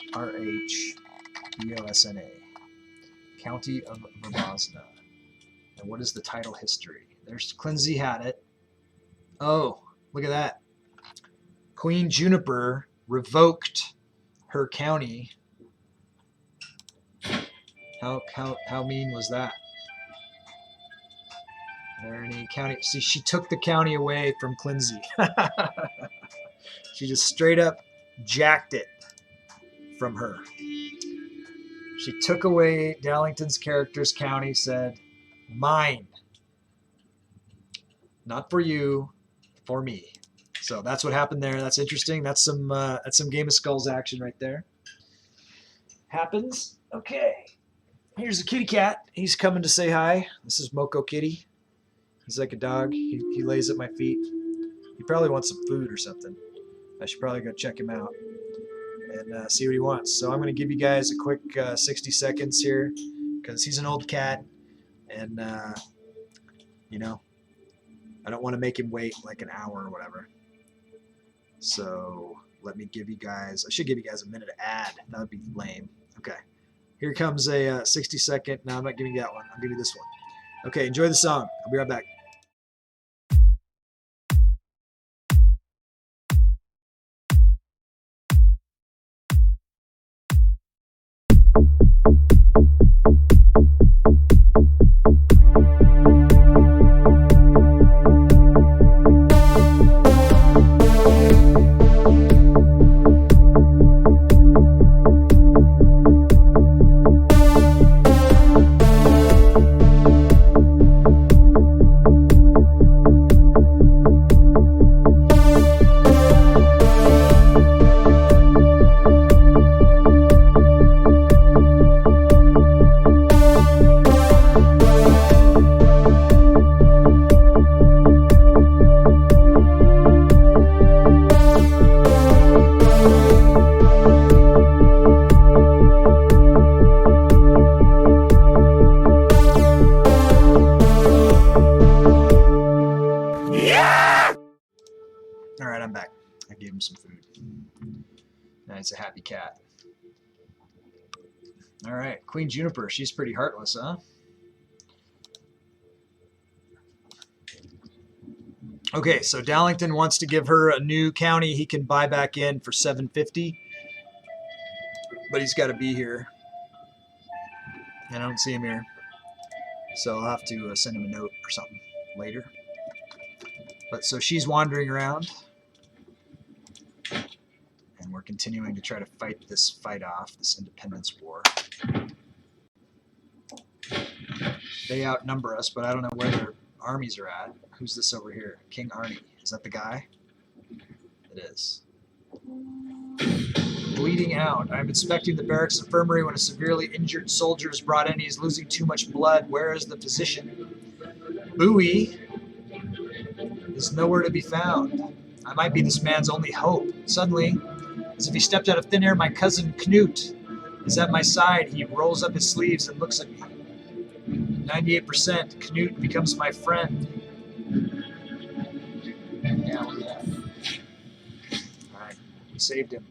County of Verbosna. And what is the title history? There's Clinzy had it. Oh, look at that. Queen Juniper revoked her county. How mean was that? Are there any county? See, she took the county away from Clinzy. She just straight up jacked it from her. She took away Dallington's character's county, said, mine. Not for you, for me. So that's what happened there. That's interesting. That's some Game of Skulls action right there. Happens. Okay. Here's a kitty cat. He's coming to say hi. This is Moko Kitty. He's like a dog. He lays at my feet. He probably wants some food or something. I should probably go check him out and see what he wants. So I'm going to give you guys a quick 60 seconds here because he's an old cat and, you know, I don't want to make him wait like an hour or whatever. So let me give you guys, I should give you guys a minute to ad. That would be lame. Okay. Here comes a 60-second. No, I'm not giving you that one. I'll give you this one. Okay, enjoy the song. I'll be right back. some food. Now he's a happy cat. All right, Queen Juniper. She's pretty heartless, huh? Okay, so Dallington wants to give her a new county he can buy back in for $750, but he's got to be here. And I don't see him here, so I'll have to send him a note or something later. But so she's wandering around, and we're continuing to try to fight this fight off, this independence war. They outnumber us, but I don't know where their armies are at. Who's this over here? King Arnie. Is that the guy? It is. Bleeding out. I'm inspecting the barracks infirmary when a severely injured soldier is brought in. He is losing too much blood. Where is the physician? Bowie is nowhere to be found. I might be this man's only hope. Suddenly, as if he stepped out of thin air, my cousin Knut is at my side. He rolls up his sleeves and looks at me. 98%. Knut becomes my friend. Yeah, look at that. Alright, we saved him.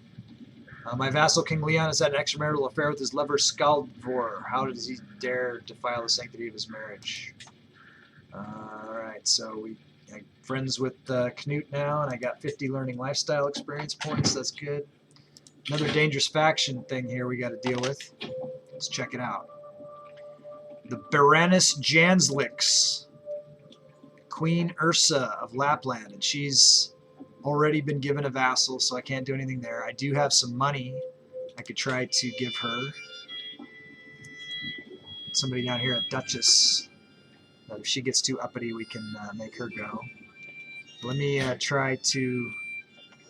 My vassal King Leon has had an extramarital affair with his lover Skaldvor. How does he dare defile the sanctity of his marriage? Alright, so I'm friends with Knut now, and I got 50 learning lifestyle experience points. That's good. Another dangerous faction thing here we got to deal with. Let's check it out. The Baroness Janslicks, Queen Ursa of Lapland, and she's already been given a vassal, so I can't do anything there. I do have some money I could try to give her. Somebody down here, a Duchess. If she gets too uppity, we can make her go. Let me try to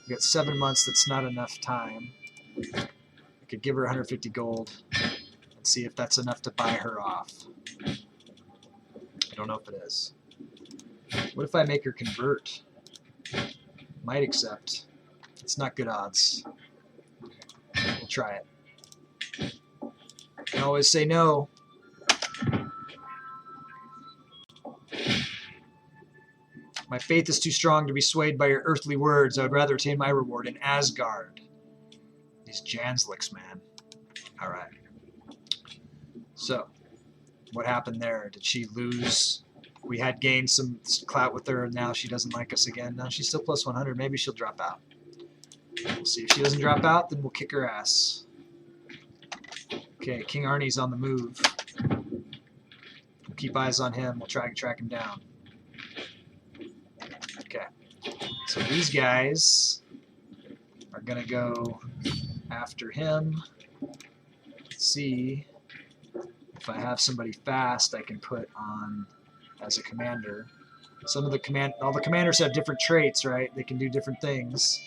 get 7 months. That's not enough time. I could give her 150 gold and see if that's enough to buy her off. I don't know if it is. What if I make her convert? Might accept. It's not good odds. We'll try it. Can always say no. My faith is too strong to be swayed by your earthly words. I would rather attain my reward in Asgard. These Janslicks, man. Alright. So, what happened there? Did she lose? We had gained some clout with her, and now she doesn't like us again. No, she's still plus 100. Maybe she'll drop out. We'll see. If she doesn't drop out, then we'll kick her ass. Okay, King Arnie's on the move. We'll keep eyes on him. We'll try to track him down. Okay. So these guys are going to go after him. Let's see if I have somebody fast I can put on as a commander. Some of the all the commanders have different traits, right? They can do different things.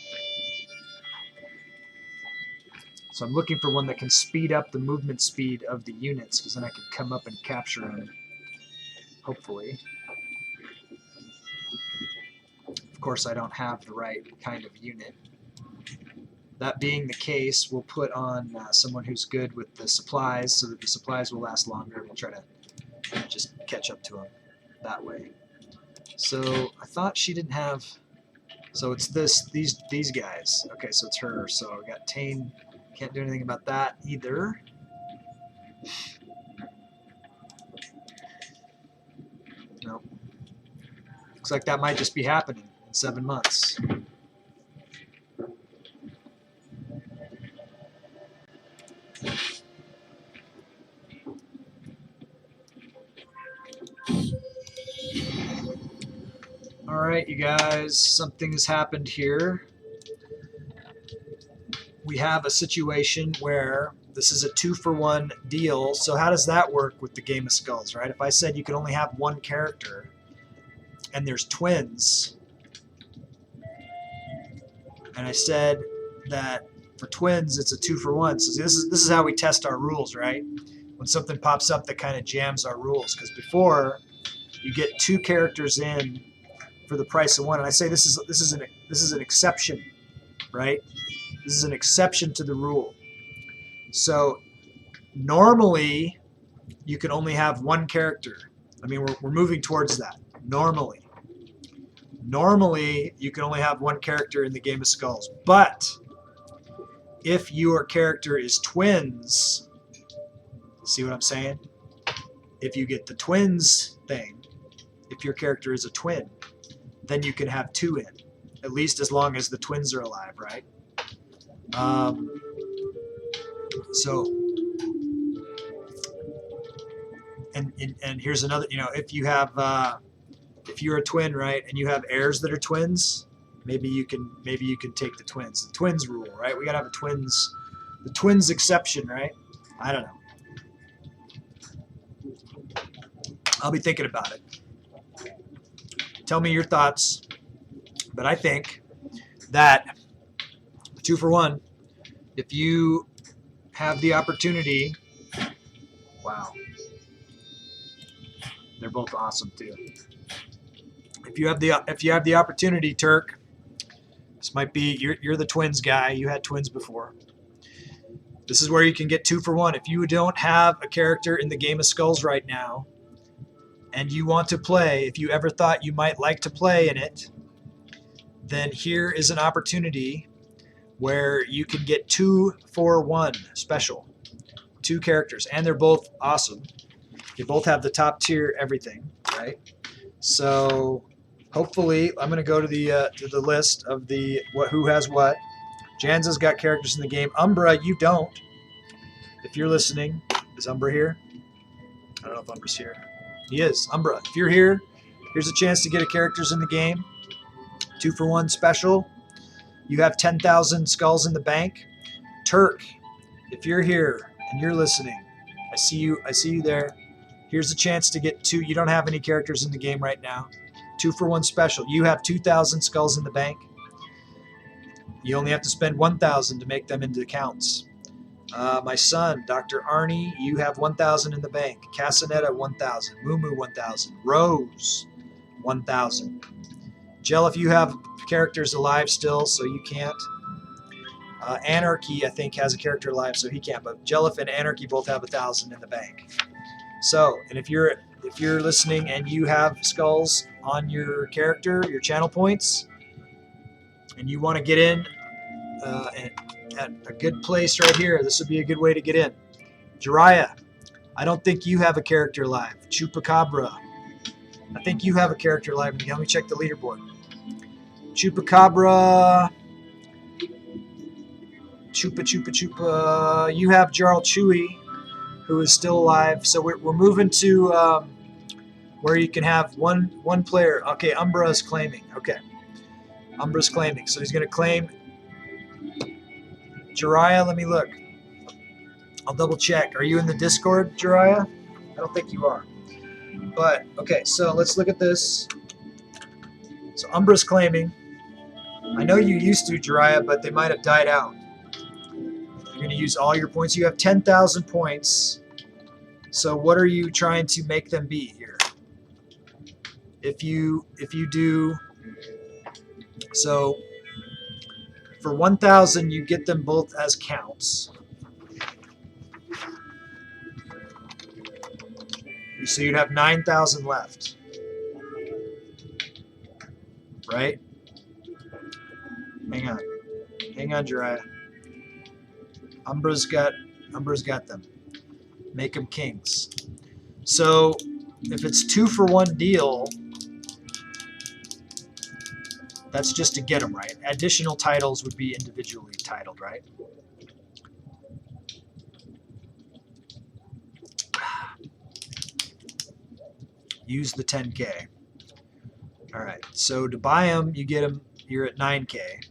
So I'm looking for one that can speed up the movement speed of the units, because then I can come up and capture them, hopefully. Of course, I don't have the right kind of unit. That being the case, we'll put on someone who's good with the supplies, so that the supplies will last longer. We'll try to just catch up to them that way. So I thought she didn't have. So it's these guys. Okay, so it's her. So I got Tane. Can't do anything about that either. Nope. Looks like that might just be happening in 7 months. Alright, you guys, something has happened here. We have a situation where this is a 2-for-1 deal. So how does that work with the Game of Skulls, right? If I said you can only have one character and there's twins, and I said that for twins it's a 2-for-1. So this is how we test our rules, right? When something pops up that kind of jams our rules, because before you get 2 characters in for the price of 1, and I say this is an exception, right? This is an exception to the rule. So normally you can only have 1 character. I mean, we're moving towards that normally. Normally, you can only have one character in the Game of Skulls, but if your character is twins, see what I'm saying? If you get the twins thing, if your character is a twin, then you can have 2 in, at least as long as the twins are alive, right? So, and here's another, if you have, if you're a twin, right, and you have heirs that are twins, maybe you can take the twins rule, right? We gotta have the twins exception, right? I don't know. I'll be thinking about it. Tell me your thoughts. But I think that 2 for 1, if you have the opportunity, wow, they're both awesome too. If you have the opportunity, Turk, this might be you're the twins guy. You had twins before. This is where you can get 2 for 1. If you don't have a character in the Game of Skulls right now, and you want to play, if you ever thought you might like to play in it, then here is an opportunity where you can get 2 for 1 special. 2 characters, and they're both awesome. They both have the top tier everything, right? So hopefully, I'm going to go to the list of who has what. Janza's got characters in the game. Umbra, you don't. If you're listening, is Umbra here? I don't know if Umbra's here. He is. Umbra, if you're here, here's a chance to get a characters in the game. 2 for 1 special. You have 10,000 skulls in the bank. Turk, if you're here and you're listening, I see you there. Here's a chance to get 2. You don't have any characters in the game right now. 2 for 1 special. You have 2,000 skulls in the bank. You only have to spend 1,000 to make them into accounts. My son, Dr. Arnie, you have 1,000 in the bank. Casanetta, 1,000. Mumu, 1,000. Rose, 1,000. Jelif, you have characters alive still, so you can't. Anarchy, I think, has a character alive, so he can't. But Jelif and Anarchy both have 1,000 in the bank. So, and if you're listening and you have skulls on your character, your channel points, and you want to get in at a good place right here, this would be a good way to get in. Jiraiya, I don't think you have a character live. Chupacabra, I think you have a character live. Let me check the leaderboard. Chupacabra, Chupa, you have Jarl Chewy, who is still alive. So we're moving to where you can have one player. Okay, Umbra is claiming. Okay, Umbra's claiming. So he's going to claim Jiraiya. Let me look. I'll double check. Are you in the Discord, Jiraiya? I don't think you are. But, okay, so let's look at this. So Umbra's claiming. I know you used to, Jiraiya, but they might have died out. You're going to use all your points. You have 10,000 points. So what are you trying to make them be here? If you do, so for 1,000 you get them both as counts. So you'd have 9,000 left, right? Hang on, Jiraiya. Umbra's got them. Make them kings. So if it's 2 for 1 deal, that's just to get them, right? Additional titles would be individually titled, right? Use the 10K. All right, so to buy them, you get them, you're at 9K.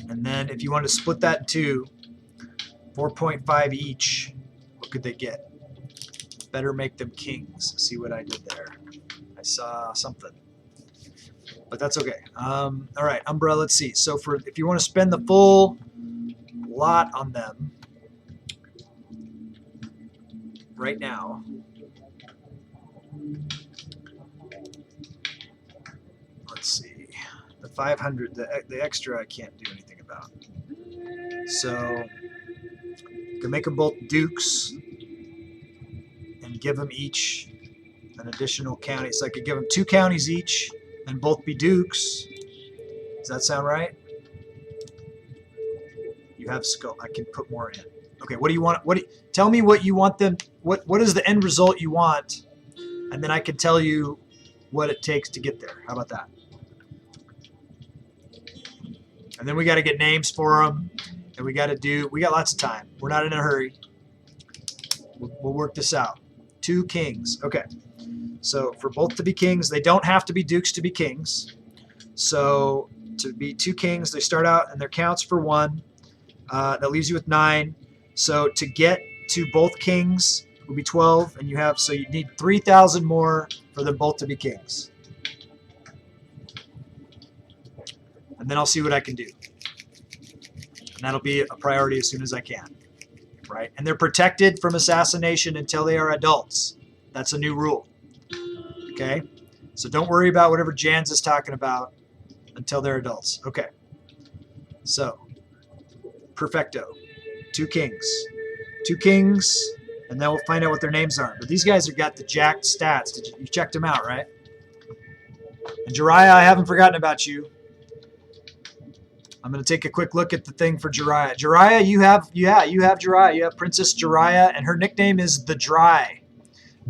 And then if you want to split that in two, 4.5 each, what could they get? Better make them kings. See what I did there? I saw something. But that's okay. All right, Umbra, let's see. So if you want to spend the full lot on them right now, let's see. The 500, the extra I can't do anything about. So you can make them both dukes and give them each an additional county. So I could give them 2 counties each and both be dukes. Does that sound right? You have skull. I can put more in. Okay, what do you want? Tell me what you want them. What is the end result you want, and then I can tell you what it takes to get there. How about that? And then we got to get names for them, and we got lots of time. We're not in a hurry. We'll work this out. 2 kings. Okay. So for both to be kings, they don't have to be dukes to be kings. So to be 2 kings, they start out and their counts for 1. That leaves you with 9. So to get to both kings will be 12, and so you need 3,000 more for them both to be kings. And then I'll see what I can do. And that'll be a priority as soon as I can. Right? And they're protected from assassination until they are adults. That's a new rule. Okay? So don't worry about whatever Jans is talking about until they're adults. Okay. So, perfecto. 2 kings. 2 kings, and then we'll find out what their names are. But these guys have got the jacked stats. You checked them out, right? And Jiraiya, I haven't forgotten about you. I'm going to take a quick look at the thing for Jiraiya. Jiraiya, you have Jiraiya. You have Princess Jiraiya, and her nickname is the Dry.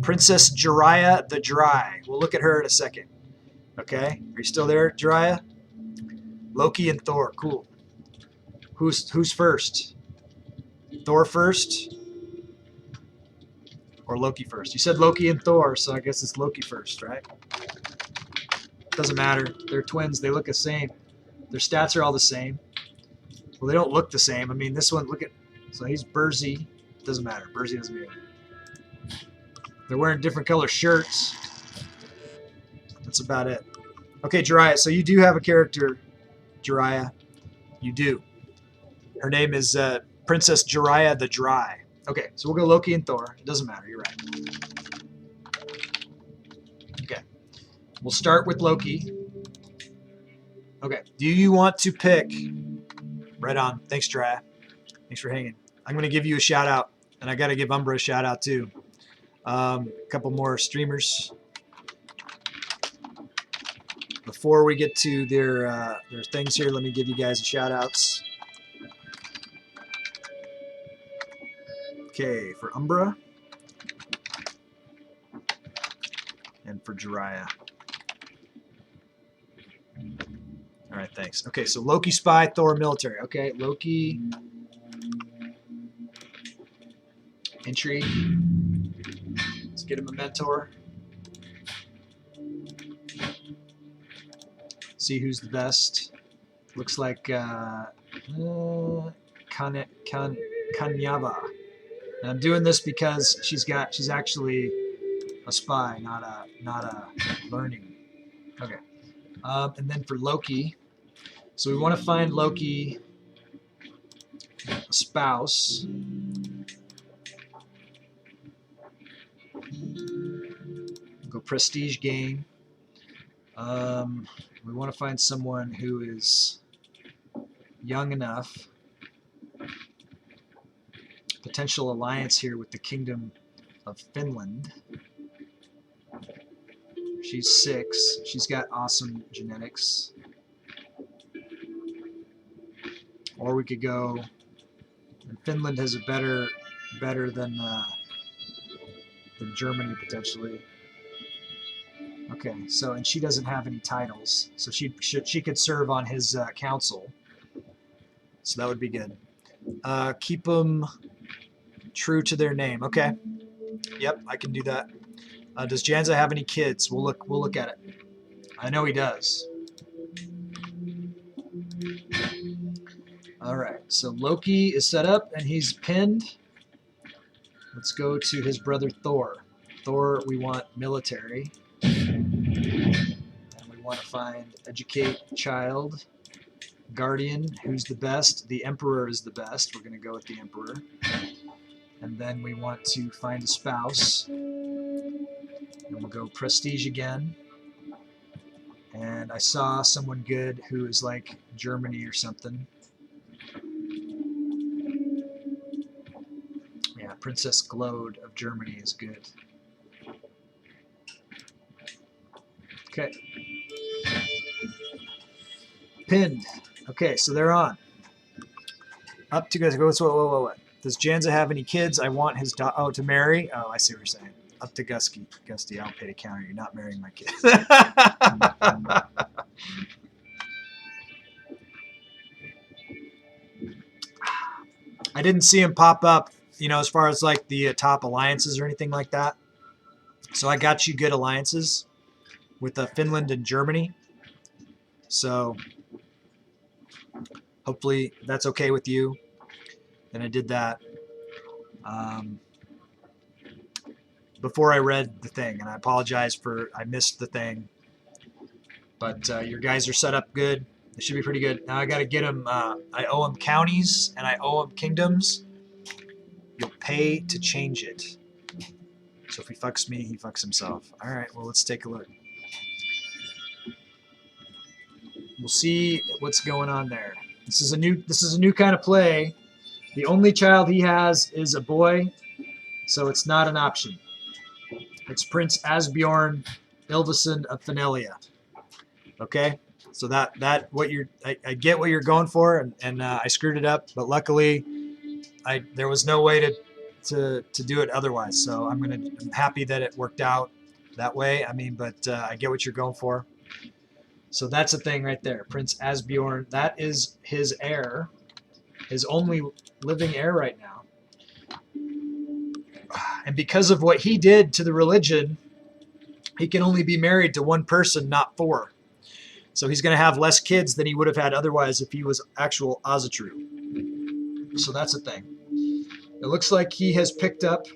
Princess Jiraiya the Dry. We'll look at her in a second. Okay? Are you still there, Jiraiya? Loki and Thor. Cool. Who's first? Thor first? Or Loki first? You said Loki and Thor, so I guess it's Loki first, right? Doesn't matter. They're twins. They look the same. Their stats are all the same. Well, they don't look the same. I mean, this one, look at... So he's Burzy. Doesn't matter. Burzy doesn't mean anything. They're wearing different color shirts. That's about it. Okay, Jiraiya. So you do have a character, Jiraiya. You do. Her name is Princess Jiraiya the Dry. Okay, so we'll go Loki and Thor. It doesn't matter. You're right. Okay. We'll start with Loki. Okay. Do you want to pick... Right on. Thanks, Jiraiya. Thanks for hanging. I'm going to give you a shout out. And I got to give Umbra a shout out too. A couple more streamers. Before we get to their things here, let me give you guys a shout outs. Okay, for Umbra. And for Jiraiya. All right, thanks. Okay, so Loki spy, Thor military. Okay, Loki entry. Let's get him a mentor. See who's the best. Looks like Kanyava. And I'm doing this because she's actually a spy, not a learning. Okay. And then for Loki, so we want to find Loki a spouse. Go prestige gain. We want to find someone who is young enough. Potential alliance here with the Kingdom of Finland. She's 6. She's got awesome genetics. Or we could go... And Finland has a better than Germany, potentially. Okay, so, and she doesn't have any titles. So she could serve on his council. So that would be good. Keep them true to their name. Okay. Yep, I can do that. Does Janza have any kids? We'll look at it. I know he does. All right. So Loki is set up and he's pinned. Let's go to his brother Thor. Thor, we want military. And we want to find educate child. Guardian, who's the best? The Emperor is the best. We're going to go with the Emperor. And then we want to find a spouse. And we'll go prestige again. And I saw someone good who is like Germany or something. Yeah, Princess Glode of Germany is good. Okay. pinned. Okay, so they're on. Up to guys. What? Does Janza have any kids? I want his to marry. Oh, I see what you're saying. Up to Gusty. I'll pay to counter. You're not marrying my kid. I didn't see him pop up, as far as like the top alliances or anything like that. So I got you good alliances with Finland and Germany. So hopefully that's okay with you. And I did that before I read the thing, and I apologize I missed the thing. But your guys are set up good. It should be pretty good. Now I got to get them. I owe them counties and I owe them kingdoms. You'll pay to change it. So if he fucks me, he fucks himself. All right. Well, let's take a look. We'll see what's going on there. This is a new kind of play. The only child he has is a boy, so it's not an option. It's Prince Asbjorn Ylvason of Fenelia. Okay, so I get what you're going for, and I screwed it up, but luckily, there was no way to do it otherwise. So I'm happy that it worked out that way. I mean, but I get what you're going for. So that's the thing right there, Prince Asbjorn. That is his heir, his only living heir right now. And because of what he did to the religion, he can only be married to one person, not 4. So he's going to have less kids than he would have had otherwise if he was actual Asatru. So that's the thing. It looks like he has picked up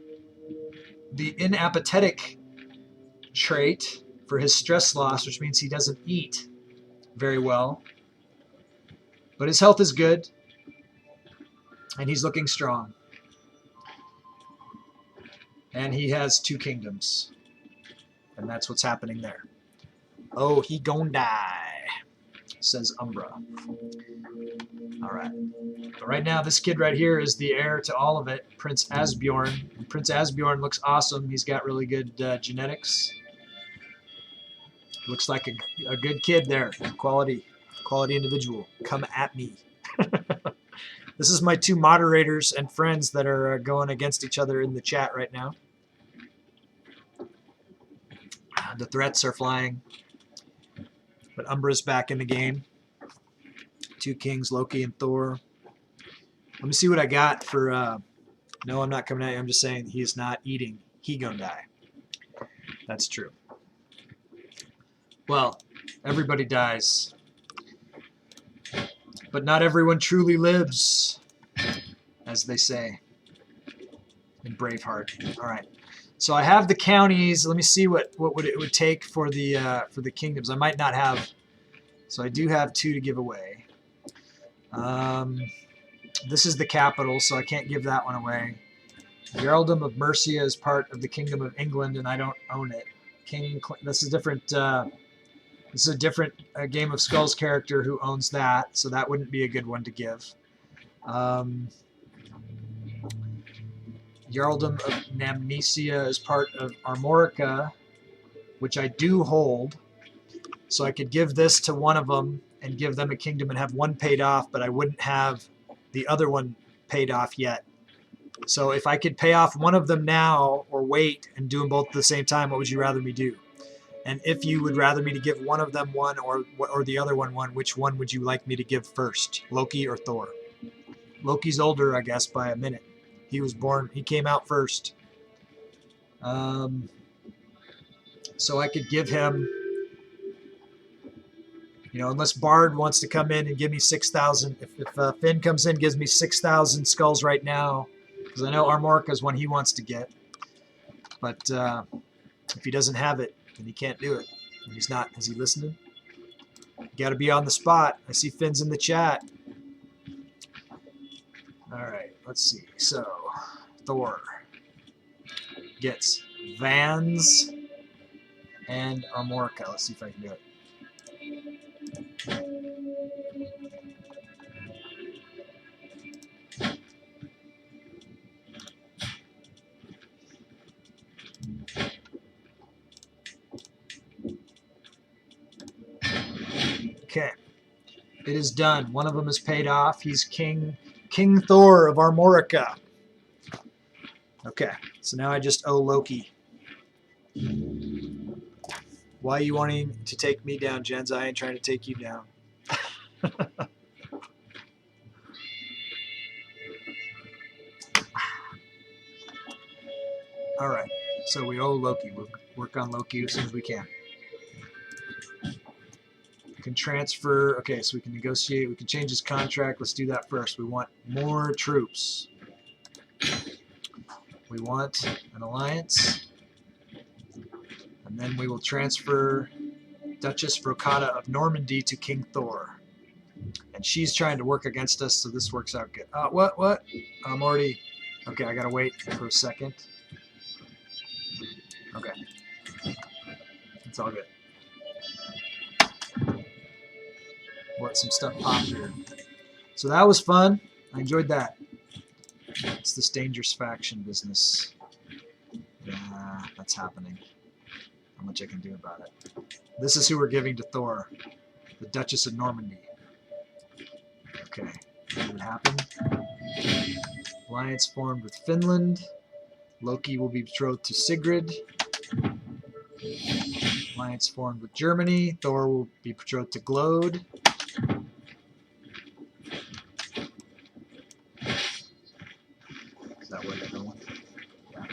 the inapathetic trait for his stress loss, which means he doesn't eat very well. But his health is good, and he's looking strong. And he has 2 kingdoms. And that's what's happening there. Oh, he gon' die, says Umbra. All right. But right now, this kid right here is the heir to all of it, Prince Asbjorn. And Prince Asbjorn looks awesome. He's got really good genetics. Looks like a good kid there. Quality individual. Come at me. This is my 2 moderators and friends that are going against each other in the chat right now. The threats are flying. But Umbra's back in the game. 2 kings, Loki and Thor. Let me see what I got for... no, I'm not coming at you. I'm just saying he is not eating. He gonna die. That's true. Well, everybody dies. But not everyone truly lives, as they say in Braveheart. All right. So I have the counties. Let me see what it would take for the kingdoms. I might not have. So I do have 2 to give away. This is the capital, so I can't give that one away. The Earldom of Mercia is part of the Kingdom of England, and I don't own it. This is different. This is a different Game of Skulls character who owns that, so that wouldn't be a good one to give. Earldom of Namnesia is part of Armorica, which I do hold. So I could give this to one of them and give them a kingdom and have one paid off, but I wouldn't have the other one paid off yet. So if I could pay off one of them now or wait and do them both at the same time, what would you rather me do? And if you would rather me to give one of them one or the other one one, which one would you like me to give first, Loki or Thor? Loki's older, I guess, by a minute. He came out first. So I could give him, unless Bard wants to come in and give me 6,000. If Finn comes in and gives me 6,000 skulls right now, because I know Armorica is one he wants to get. But if he doesn't have it, then he can't do it. And he's not. Is he listening? You got to be on the spot. I see Finn's in the chat. All right, let's see. So, Thor gets Vans and Armorica. Let's see if I can do it. Okay. It is done. One of them is paid off. He's King Thor of Armorica. Okay, so now I just owe Loki. Why are you wanting to take me down, Jens? I ain't trying to take you down. All right, so we owe Loki. We'll work on Loki as soon as we can. We can transfer. Okay, so we can negotiate. We can change his contract. Let's do that first. We want more troops. We want an alliance. And then we will transfer Duchess Brocata of Normandy to King Thor. And she's trying to work against us, so this works out good. What? I'm already... Okay, I gotta wait for a second. Okay. It's all good. Let some stuff pop here. So that was fun. I enjoyed that. It's this dangerous faction business. Yeah, that's happening. How much I can do about it. This is who we're giving to Thor. The Duchess of Normandy. Okay. Did it happen? Alliance formed with Finland. Loki will be betrothed to Sigrid. Alliance formed with Germany. Thor will be betrothed to Glode. Is that where they're going? Yeah.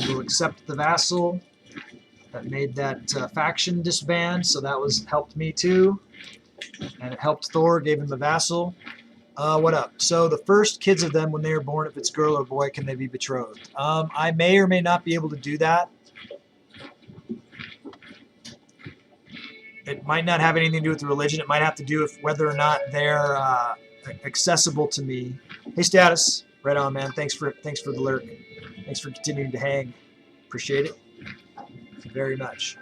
We'll accept the vassal. That made that faction disband, so that helped me too. And it helped Thor, gave him the vassal. What up? So the first kids of them, when they are born, if it's girl or boy, can they be betrothed? I may or may not be able to do that. It might not have anything to do with the religion. It might have to do with whether or not they're accessible to me. Hey, Status. Right on, man. Thanks for the lurk. Thanks for continuing to hang. Appreciate it very much.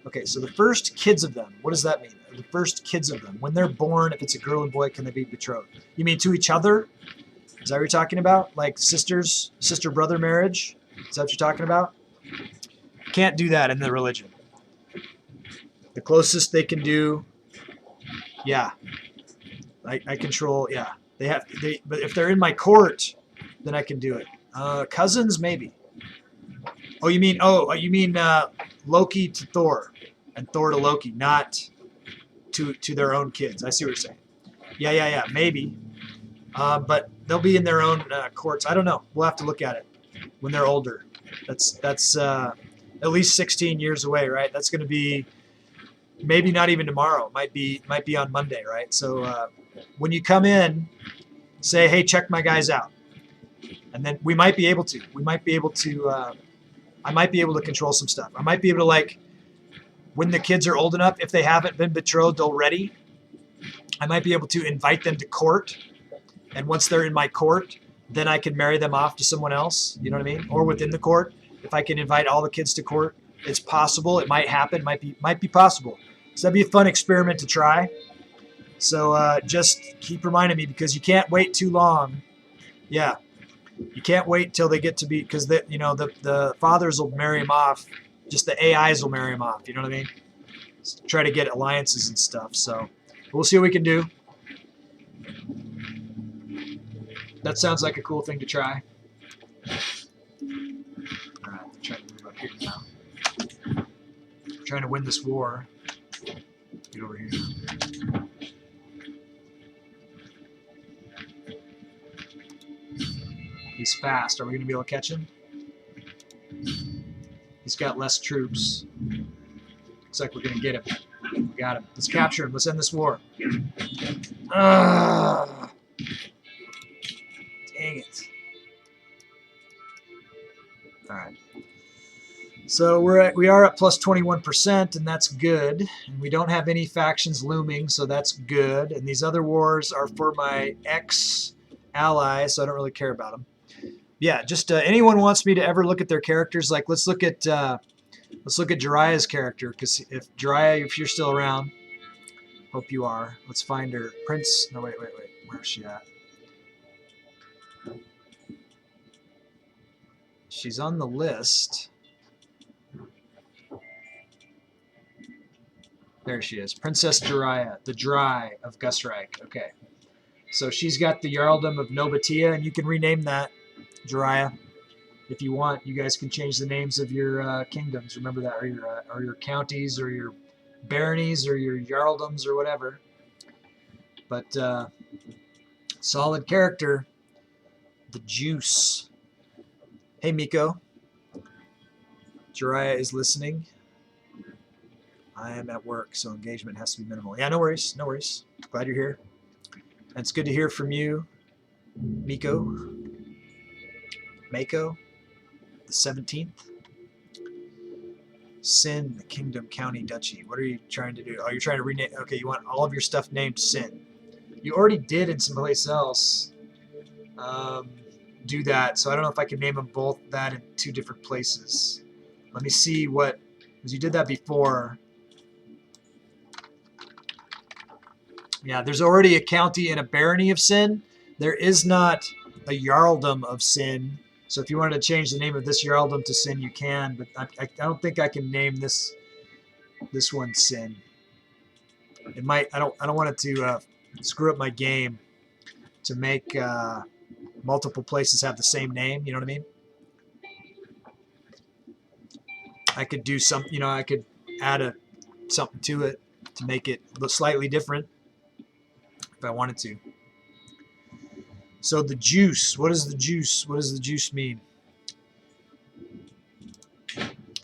Okay, so the first kids of them, what does that mean? The first kids of them, when they're born, if it's a girl and boy, can they be betrothed? You mean to each other? Is that what you're talking about? Like sister-brother marriage? Is that what you're talking about? Can't do that in the religion. The closest they can do, yeah. I control, yeah. But if they're in my court, then I can do it. Cousins, maybe. Oh, you mean Loki to Thor, and Thor to Loki, not to their own kids. I see what you're saying. Yeah, maybe. But they'll be in their own courts. I don't know. We'll have to look at it when they're older. That's at least 16 years away, right? That's going to be maybe not even tomorrow. Might be on Monday, right? So when you come in, say, hey, check my guys out, and then we might be able to. I might be able to control some stuff. I might be able to, like, when the kids are old enough, if they haven't been betrothed already, I might be able to invite them to court. And once they're in my court, then I can marry them off to someone else. You know what I mean? Or within the court, if I can invite all the kids to court, it's possible. It might happen. Might be possible. So that'd be a fun experiment to try. So just keep reminding me, because you can't wait too long. Yeah. You can't wait till they get to be, because the fathers will marry them off. Just the AIs will marry them off. You know what I mean? Just try to get alliances and stuff. So we'll see what we can do. That sounds like a cool thing to try. All right, I'm trying to move up here now. I'm trying to win this war. Get over here. He's fast. Are we going to be able to catch him? He's got less troops. Looks like we're going to get him. We got him. Let's capture him. Let's end this war. Dang it. All right. So we are at plus 21%, and that's good. And we don't have any factions looming, so that's good. And these other wars are for my ex-allies, so I don't really care about them. Yeah, just anyone wants me to ever look at their characters, like let's look at Jiraiya's character, because if you're still around, hope you are. Let's find her. Prince. No, wait. Where's she at? She's on the list. There she is. Princess Jiraiya, the Dry of Gustyrill. Okay. So she's got the Jarldom of Nobatia, and you can rename that Jiraiya if you want. You guys can change the names of your kingdoms. Remember that, or your counties, or your baronies, or your Jarldoms, or whatever. But solid character. The Juice. Hey, Miko. Jiraiya is listening. I am at work, so engagement has to be minimal. Yeah, no worries. No worries. Glad you're here. And it's good to hear from you, Miko. Mako, the 17th. Sin, Kingdom, County, Duchy. What are you trying to do? Oh, you're trying to rename. Okay, you want all of your stuff named Sin. You already did in someplace else do that, so I don't know if I can name them both that in two different places. Let me see what, because you did that before. Yeah, there's already a county and a barony of Sin. There is not a Jarldom of Sin. So if you wanted to change the name of this Jarldom to Sin, you can, but I don't think I can name this one Sin. It might. I don't want it to screw up my game to make multiple places have the same name. You know what I mean? I could do some. You know, I could add something to it to make it look slightly different if I wanted to. So the Juice. What is the Juice? What does the Juice mean?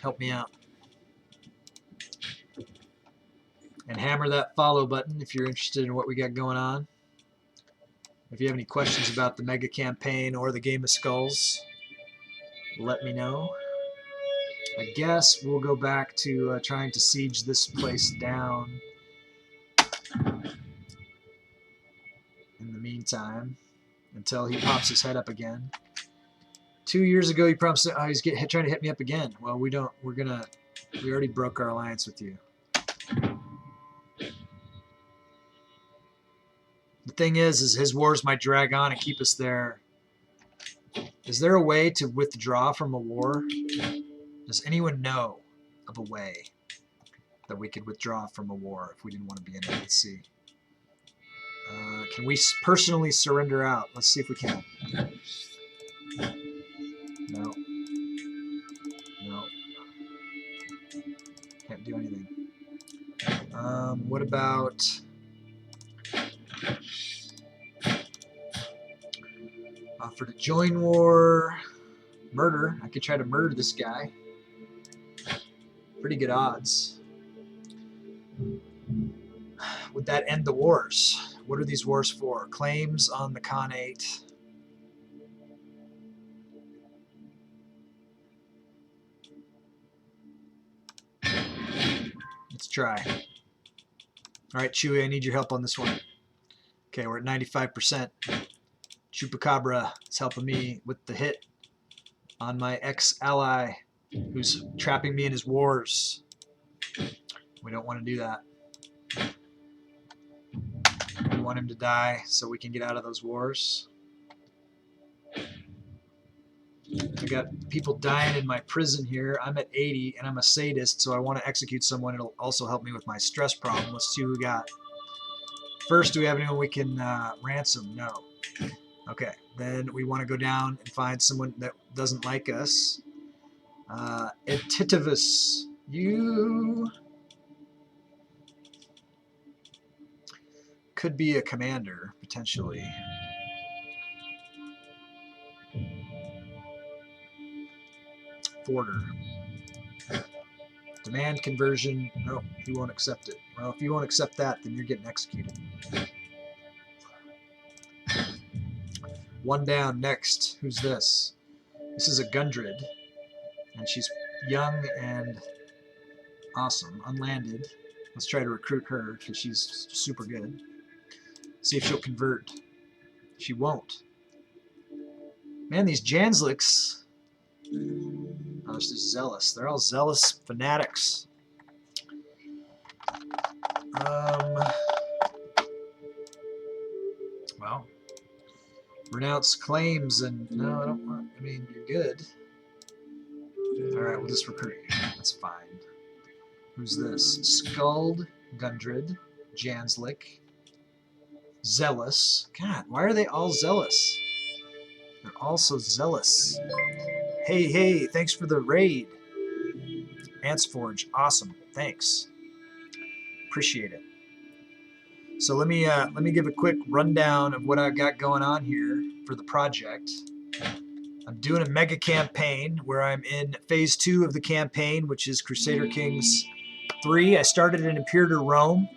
Help me out. And hammer that follow button if you're interested in what we got going on. If you have any questions about the mega campaign or the Game of Skulls, let me know. I guess we'll go back to trying to siege this place down in the meantime until he pops his head up again. 2 years ago he promised, oh, he's trying to hit me up again. Well, we already broke our alliance with you. The thing is his wars might drag on and keep us there. Is there a way to withdraw from a war? Does anyone know of a way that we could withdraw from a war if we didn't want to be in it? Let's see. Can we personally surrender out? Let's see if we can. No. No. Can't do anything. What about... offer to join war. Murder. I could try to murder this guy. Pretty good odds. Would that end the wars? What are these wars for? Claims on the Khanate. Let's try. All right, Chewie, I need your help on this one. Okay, we're at 95%. Chupacabra is helping me with the hit on my ex-ally who's trapping me in his wars. We don't want to do that. We want him to die so we can get out of those wars. I got people dying in my prison here. I'm at 80 and I'm a sadist, so I want to execute someone. It'll also help me with my stress problem. Let's see who we got. First, do we have anyone we can ransom? No. Okay, then we want to go down and find someone that doesn't like us. Etitivus, you could be a commander, potentially. Forder. Demand conversion. No, he won't accept it. Well, if you won't accept that, then you're getting executed. One down. Next. Who's this? This is a Gundred. And she's young and awesome. Unlanded. Let's try to recruit her because she's super good. See if she'll convert. She won't. Man, these Jansliks. Oh, this is zealous. They're all zealous fanatics. Well, Renounce claims and no, I don't want. I mean, you're good. All right, we'll just recruit you. That's fine. Who's this? Skuld, Gundred, Janslick, Zealous. God, why are they all zealous? They're all so zealous. Hey, thanks for the raid. Ants Forge, awesome. Thanks. Appreciate it. So let me give a quick rundown of what I've got going on here for the project. I'm doing a mega campaign where I'm in phase 2 of the campaign, which is Crusader Kings 3. I started in Imperator Rome,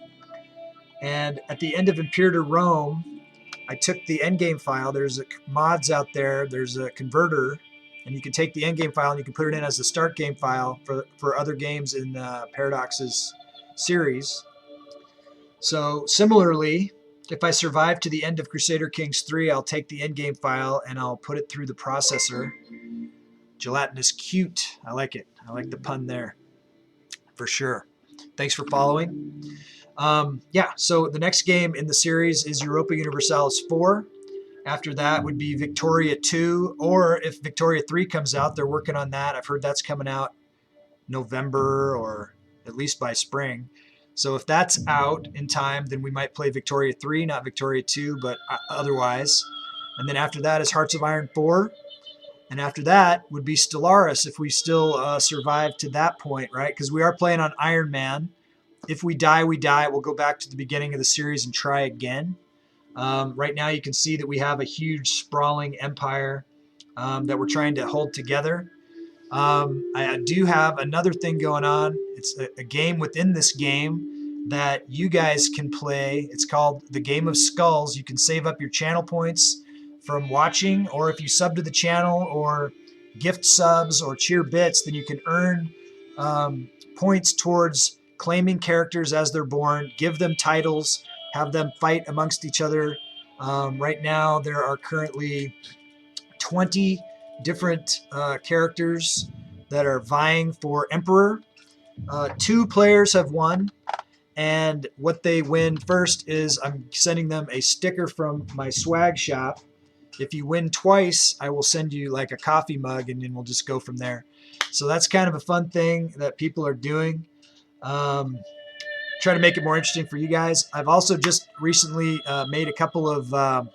and at the end of Imperator Rome, I took the endgame file. There's mods out there. There's a converter, and you can take the endgame file and you can put it in as the start game file for other games in Paradox's series. So similarly, if I survive to the end of Crusader Kings 3, I'll take the endgame file and I'll put it through the processor. Gelatinous cute. I like it. I like the pun there. For sure. Thanks for following. Yeah, so the next game in the series is Europa Universalis 4. After that would be Victoria 2, or if Victoria 3 comes out, they're working on that. I've heard that's coming out November or at least by spring. So if that's out in time, then we might play Victoria 3, not Victoria 2, but otherwise. And then after that is Hearts of Iron 4. And after that would be Stellaris if we still survive to that point, right? Because we are playing on Iron Man. If we die, we die. We'll go back to the beginning of the series and try again. Right now you can see that we have a huge sprawling empire that we're trying to hold together. I do have another thing going on. It's a game within this game that you guys can play. It's called the Game of Skulls. You can save up your channel points from watching, or if you sub to the channel or gift subs or cheer bits, then you can earn points towards claiming characters as they're born, give them titles, have them fight amongst each other. Right now there are currently 20 different characters that are vying for Emperor. 2 players have won, and what they win first is I'm sending them a sticker from my swag shop. If you win twice, I will send you like a coffee mug, and then we'll just go from there. So that's kind of a fun thing that people are doing. Try to make it more interesting for you guys. I've also just recently made a couple of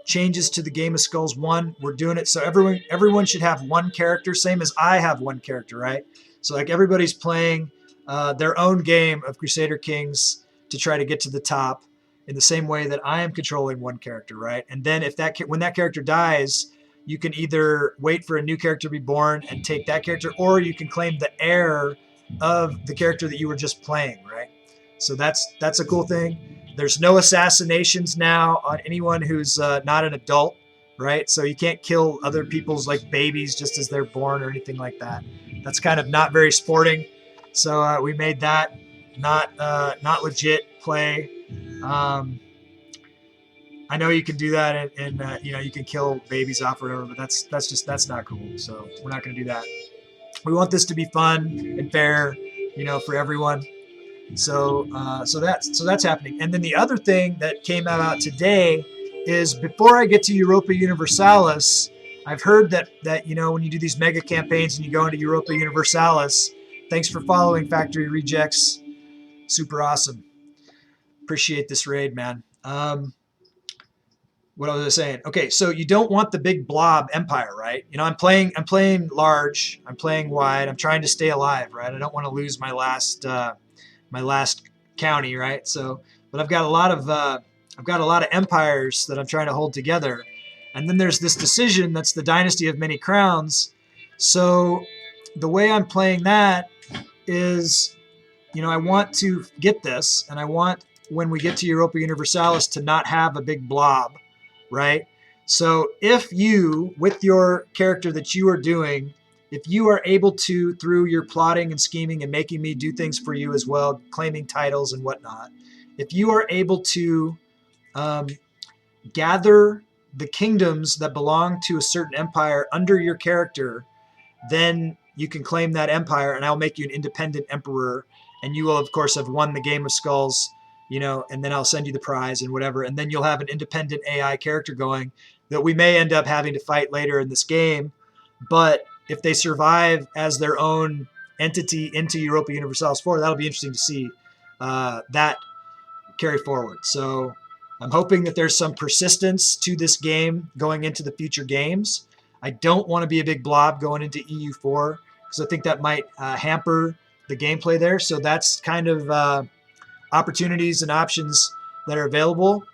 changes to the Game of Skulls 1. We're doing it so everyone should have one character, same as I have one character, right? So like everybody's playing their own game of Crusader Kings to try to get to the top in the same way that I am controlling one character, right? And then if when that character dies, you can either wait for a new character to be born and take that character, or you can claim the heir of the character that you were just playing, right? So that's a cool thing. There's no assassinations now on anyone who's not an adult, right? So you can't kill other people's like babies just as they're born or anything like that. That's kind of not very sporting. So we made that not legit play. I know you can do that, and you can kill babies off or whatever, but that's not cool. So we're not going to do that. We want this to be fun and fair, for everyone. So that's happening. And then the other thing that came out today is before I get to Europa Universalis, I've heard that when you do these mega campaigns and you go into Europa Universalis, thanks for following Factory Rejects. Super awesome. Appreciate this raid, man. What was I saying? Okay, so you don't want the big blob empire, right? I'm playing large, I'm playing wide, I'm trying to stay alive, right? I don't want to lose my last county, right? So, but I've got a lot of empires that I'm trying to hold together, and then there's this decision that's the Dynasty of Many Crowns. So, the way I'm playing that is, I want to get this, and I want when we get to Europa Universalis to not have a big blob, right? So, if you, with your character that you are doing, if you are able to, through your plotting and scheming and making me do things for you as well, claiming titles and whatnot, if you are able to gather the kingdoms that belong to a certain empire under your character, then you can claim that empire, and I'll make you an independent emperor, and you will, of course, have won the Game of Skulls, and then I'll send you the prize and whatever, and then you'll have an independent AI character going that we may end up having to fight later in this game. But if they survive as their own entity into Europa Universalis 4, that'll be interesting to see that carry forward. So I'm hoping that there's some persistence to this game going into the future games. I don't want to be a big blob going into EU4 because I think that might hamper the gameplay there. So that's kind of opportunities and options that are available.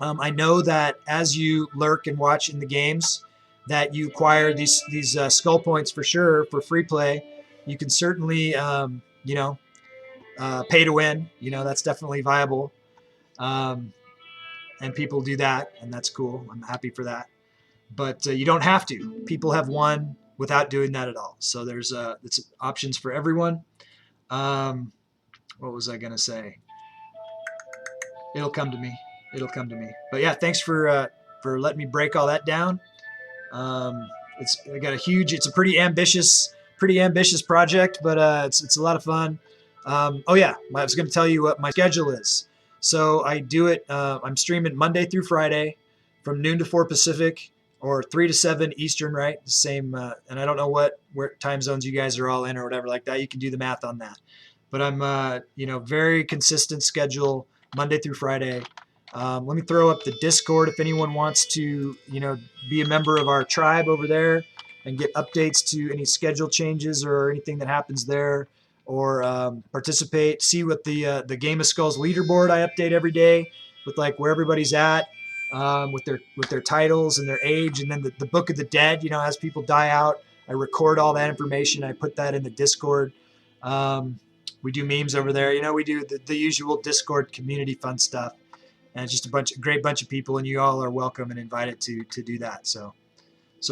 I know that as you lurk and watch in the games, that you acquire these skull points for sure for free play. You can certainly pay to win. That's definitely viable, and people do that, and that's cool. I'm happy for that. But you don't have to. People have won without doing that at all. So there's it's options for everyone. What was I gonna say? It'll come to me. It'll come to me. But yeah, thanks for letting me break all that down. It's a pretty ambitious project, but it's a lot of fun. Oh yeah, I was going to tell you what my schedule is. So I do it. I'm streaming Monday through Friday, from noon to 4 Pacific, or 3 to 7 Eastern, right? The same. And I don't know what time zones you guys are all in or whatever like that. You can do the math on that. But I'm very consistent schedule Monday through Friday. Let me throw up the Discord if anyone wants to, be a member of our tribe over there and get updates to any schedule changes or anything that happens there, or participate. See what the Game of Skulls leaderboard I update every day with like where everybody's at, with their titles and their age, and then the Book of the Dead. As people die out, I record all that information. I put that in the Discord. We do memes over there. We do the usual Discord community fun stuff. And it's just a great bunch of people, and you all are welcome and invited to do that. So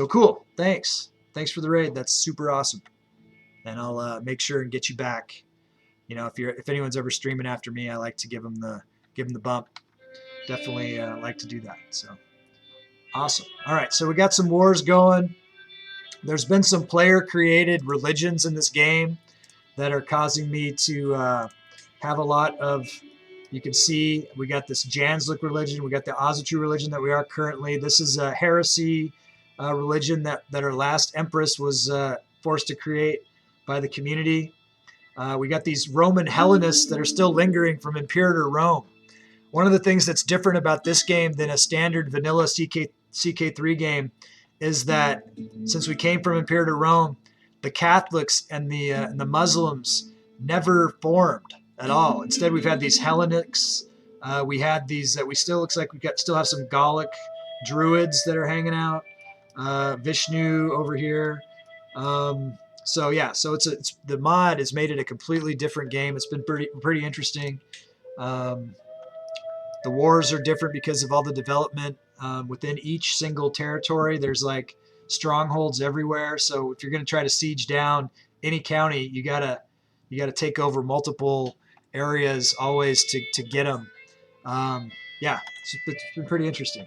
cool. Thanks for the raid. That's super awesome. And I'll make sure and get you back. If anyone's ever streaming after me, I like to give them the bump. Definitely like to do that. So awesome. All right, so we got some wars going. There's been some player-created religions in this game that are causing me to have a lot of. You can see we got this Janslik religion. We got the Ozatru religion that we are currently. This is a heresy religion that our last empress was forced to create by the community. We got these Roman Hellenists that are still lingering from Imperator Rome. One of the things that's different about this game than a standard vanilla CK3 game is that since we came from Imperator Rome, the Catholics and the Muslims never formed at all. Instead, we've had these Hellenics. We had these that we still looks like still have some Gallic druids that are hanging out. Vishnu over here. So it's the mod has made it a completely different game. It's been pretty interesting. The wars are different because of all the development within each single territory. There's like strongholds everywhere. So if you're going to try to siege down any county, you gotta take over multiple areas always to get them. It's been pretty interesting.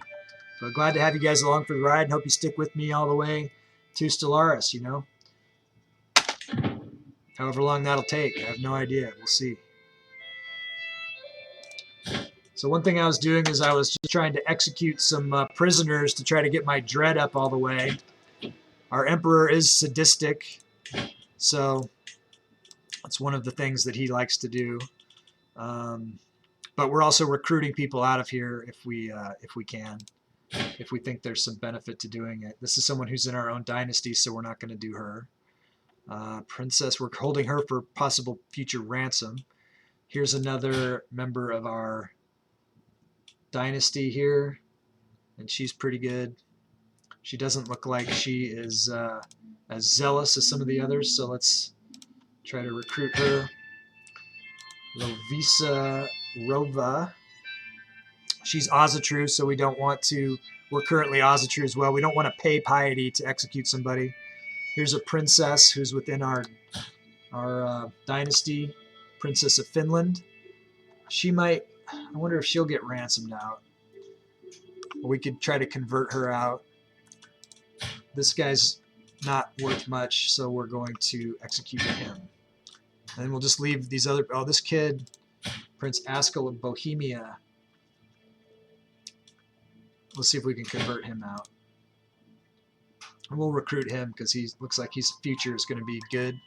But glad to have you guys along for the ride, and hope you stick with me all the way to Stellaris. However long that'll take, I have no idea. We'll see. So one thing I was doing is I was just trying to execute some prisoners to try to get my dread up all the way. Our emperor is sadistic, so that's one of the things that he likes to do. But we're also recruiting people out of here if we can, if we think there's some benefit to doing it. This is someone who's in our own dynasty, so we're not going to do her. Princess, we're holding her for possible future ransom. Here's another member of our dynasty here, and she's pretty good. She doesn't look like she is as zealous as some of the others, so let's try to recruit her. Lovisa Rova. She's Ozatru, so we don't want to. We're currently Ozatru as well. We don't want to pay piety to execute somebody. Here's a princess who's within our dynasty, Princess of Finland. She might. I wonder if she'll get ransomed out. We could try to convert her out. This guy's not worth much, so we're going to execute him. And then we'll just leave these other. Oh, this kid, Prince Askell of Bohemia. Let's see if we can convert him out. We'll recruit him because he looks like his future is going to be good.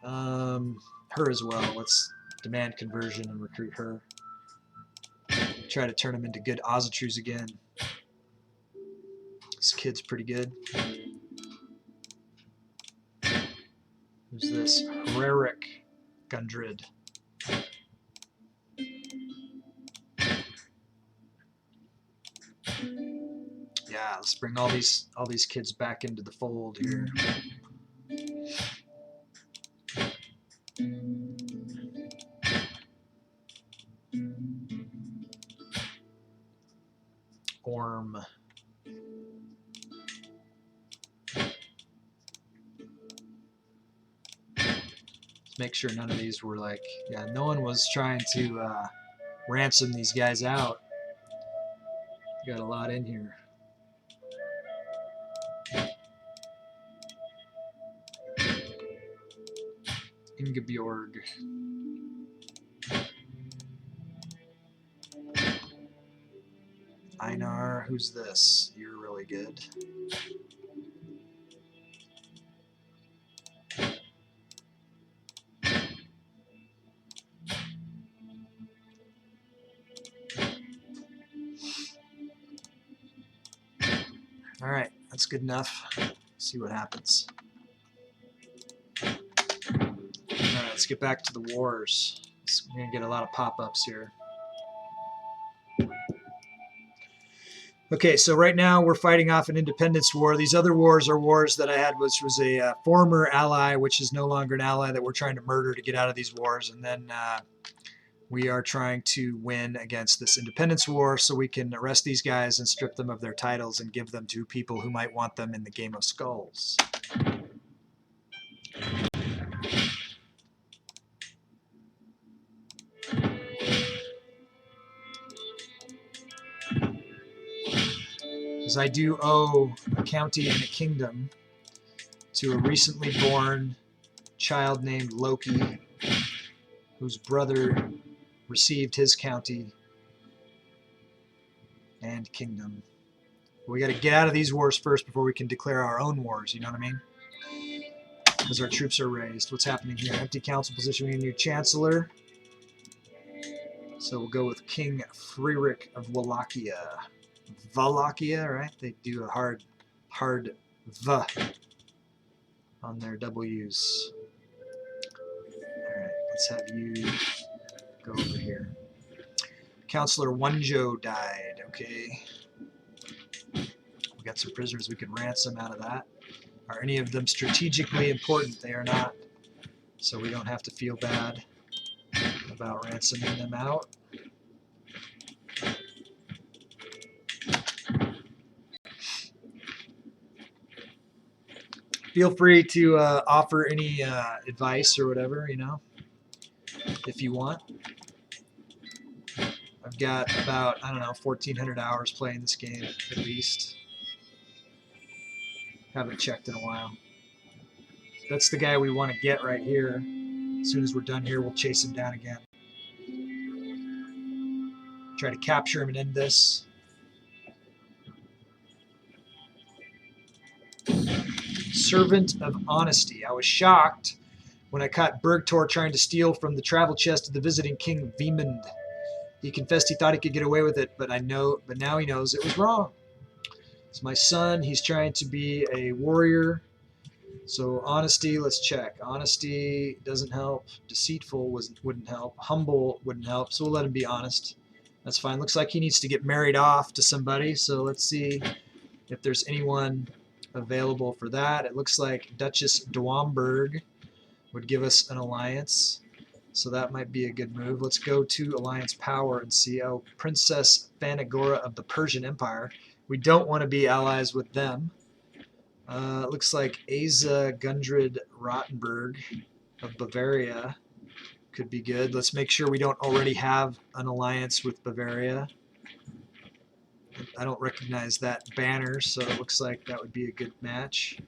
Her as well. Let's demand conversion and recruit her. Try to turn him into good Ozatrus again. This kid's pretty good. Who's this? Hereric Gundred. Yeah, let's bring all these kids back into the fold here. Orm. Let's make sure none of these were like, yeah, no one was trying to ransom these guys out. Got a lot in here. Ingeborg. Einar, who's this? You're really good. All right, that's good enough. See what happens. All right, let's get back to the wars. We're gonna get a lot of pop-ups here. Okay, so right now we're fighting off an independence war. These other wars are wars that I had, which was a former ally, which is no longer an ally, that we're trying to murder to get out of these wars. And then we are trying to win against this independence war so we can arrest these guys and strip them of their titles and give them to people who might want them in the Game of Skulls. Because I do owe a county and a kingdom to a recently born child named Loki, whose brother received his county and kingdom. But we got to get out of these wars first before we can declare our own wars, you know what I mean? Because our troops are raised. What's happening here? Empty council position, we need a new chancellor. So we'll go with King Friedrich of Wallachia. Wallachia, right? They do a hard V on their W's. Alright, let's have you go over here. Councillor Wunjo died, okay. We got some prisoners we can ransom out of that. Are any of them strategically important? They are not. So we don't have to feel bad about ransoming them out. Feel free to offer any advice or whatever, you know, if you want. I've got about, I don't know, 1,400 hours playing this game, at least. Haven't checked in a while. That's the guy we want to get right here. As soon as we're done here, we'll chase him down again. Try to capture him and end this. Servant of Honesty. I was shocked when I caught Bergtor trying to steal from the travel chest of the visiting King Vemund. He confessed he thought he could get away with it, but now he knows it was wrong. It's my son. He's trying to be a warrior. So honesty, let's check. Honesty doesn't help. Deceitful wouldn't help. Humble wouldn't help. So we'll let him be honest. That's fine. Looks like he needs to get married off to somebody. So let's see if there's anyone available for that. It looks like Duchess Dwamberg would give us an alliance. So that might be a good move. Let's go to Alliance Power and see. Oh, Princess Fanagora of the Persian Empire. We don't want to be allies with them. It looks like Asa Gundred Rottenberg of Bavaria could be good. Let's make sure we don't already have an alliance with Bavaria. I don't recognize that banner, so it looks like that would be a good match.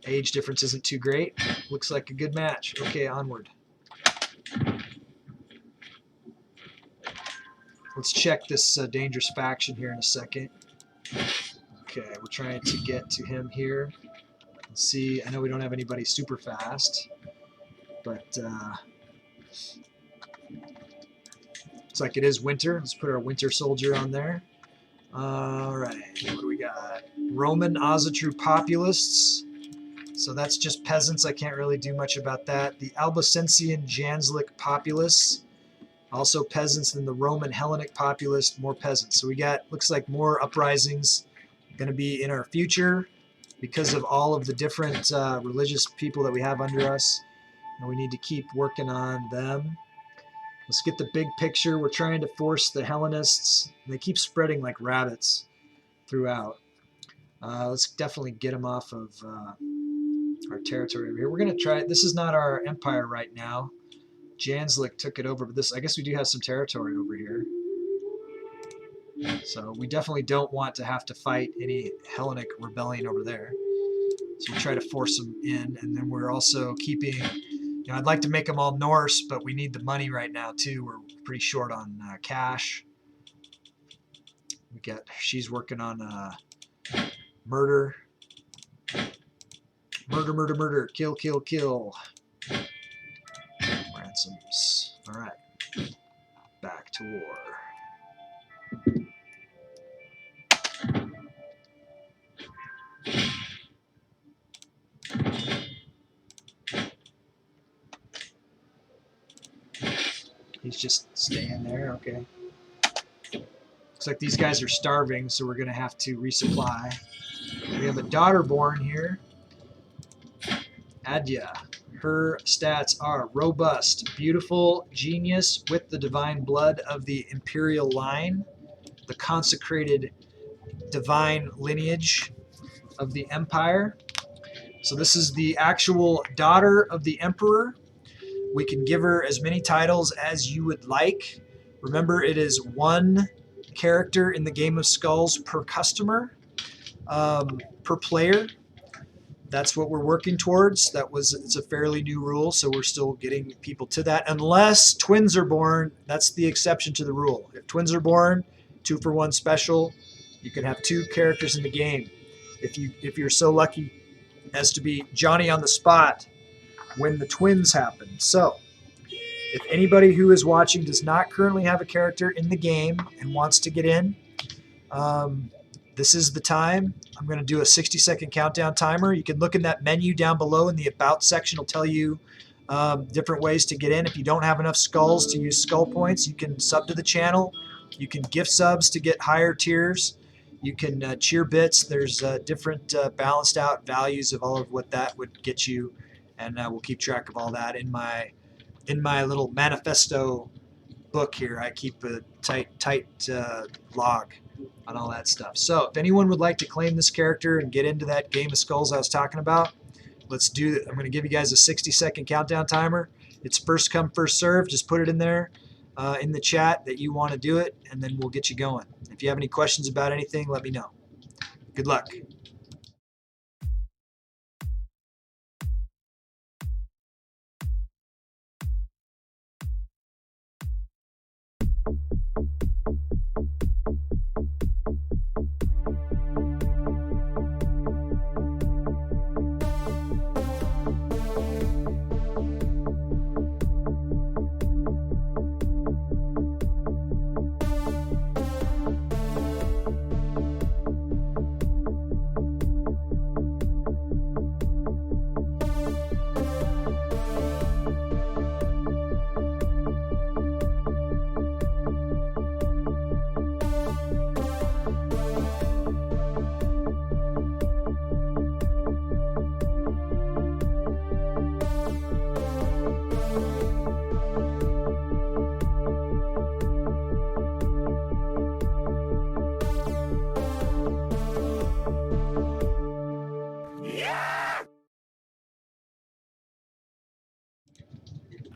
Age difference isn't too great. Looks like a good match. Okay, onward. let's check this dangerous faction here in a second. Okay, we're trying to get to him here. Let's see, I know we don't have anybody super fast, but looks like it is winter. Let's put our winter soldier on there. Alright, what do we got? Roman Ozatru Populists. So that's just peasants. I can't really do much about that. The Albicensian Janslic Populists. Also peasants than the Roman Hellenic Populist, more peasants. So we got, looks like more uprisings going to be in our future because of all of the different religious people that we have under us. And we need to keep working on them. Let's get the big picture. We're trying to force the Hellenists. They keep spreading like rabbits throughout. Let's definitely get them off of our territory over here. We're going to try, this is not our empire right now. Janslic took it over, but this, I guess we do have some territory over here. So we definitely don't want to have to fight any Hellenic rebellion over there. So we try to force them in, and then we're also keeping, you know, I'd like to make them all Norse, but we need the money right now too. We're pretty short on cash. We got, she's working on murder. Murder, murder, murder. Kill, kill, kill. Ransoms. All right. Back to war. He's just staying there. Okay. Looks like these guys are starving, so we're going to have to resupply. We have a daughter born here. Adya. Her stats are robust, beautiful, genius with the divine blood of the imperial line, the consecrated divine lineage of the empire. So this is the actual daughter of the emperor. We can give her as many titles as you would like. Remember, it is one character in the Game of Skulls per customer, per player. That's what we're working towards. It's a fairly new rule, so we're still getting people to that. Unless twins are born, that's the exception to the rule. If twins are born, 2-for-1 special, you can have 2 characters in the game. If you're so lucky as to be Johnny on the spot when the twins happen. So, if anybody who is watching does not currently have a character in the game and wants to get in, this is the time. I'm going to do a 60-second countdown timer. You can look in that menu down below in the About section. It'll tell you different ways to get in. If you don't have enough skulls to use skull points, you can sub to the channel. You can gift subs to get higher tiers. You can cheer bits. There's different balanced out values of all of what that would get you, and we'll keep track of all that in my little manifesto book here. I keep a tight log on all that stuff. So if anyone would like to claim this character and get into that Game of Skulls I was talking about, let's do it. I'm going to give you guys a 60-second countdown timer. It's first come, first serve. Just put it in there in the chat that you want to do it, and then we'll get you going. If you have any questions about anything, let me know. Good luck.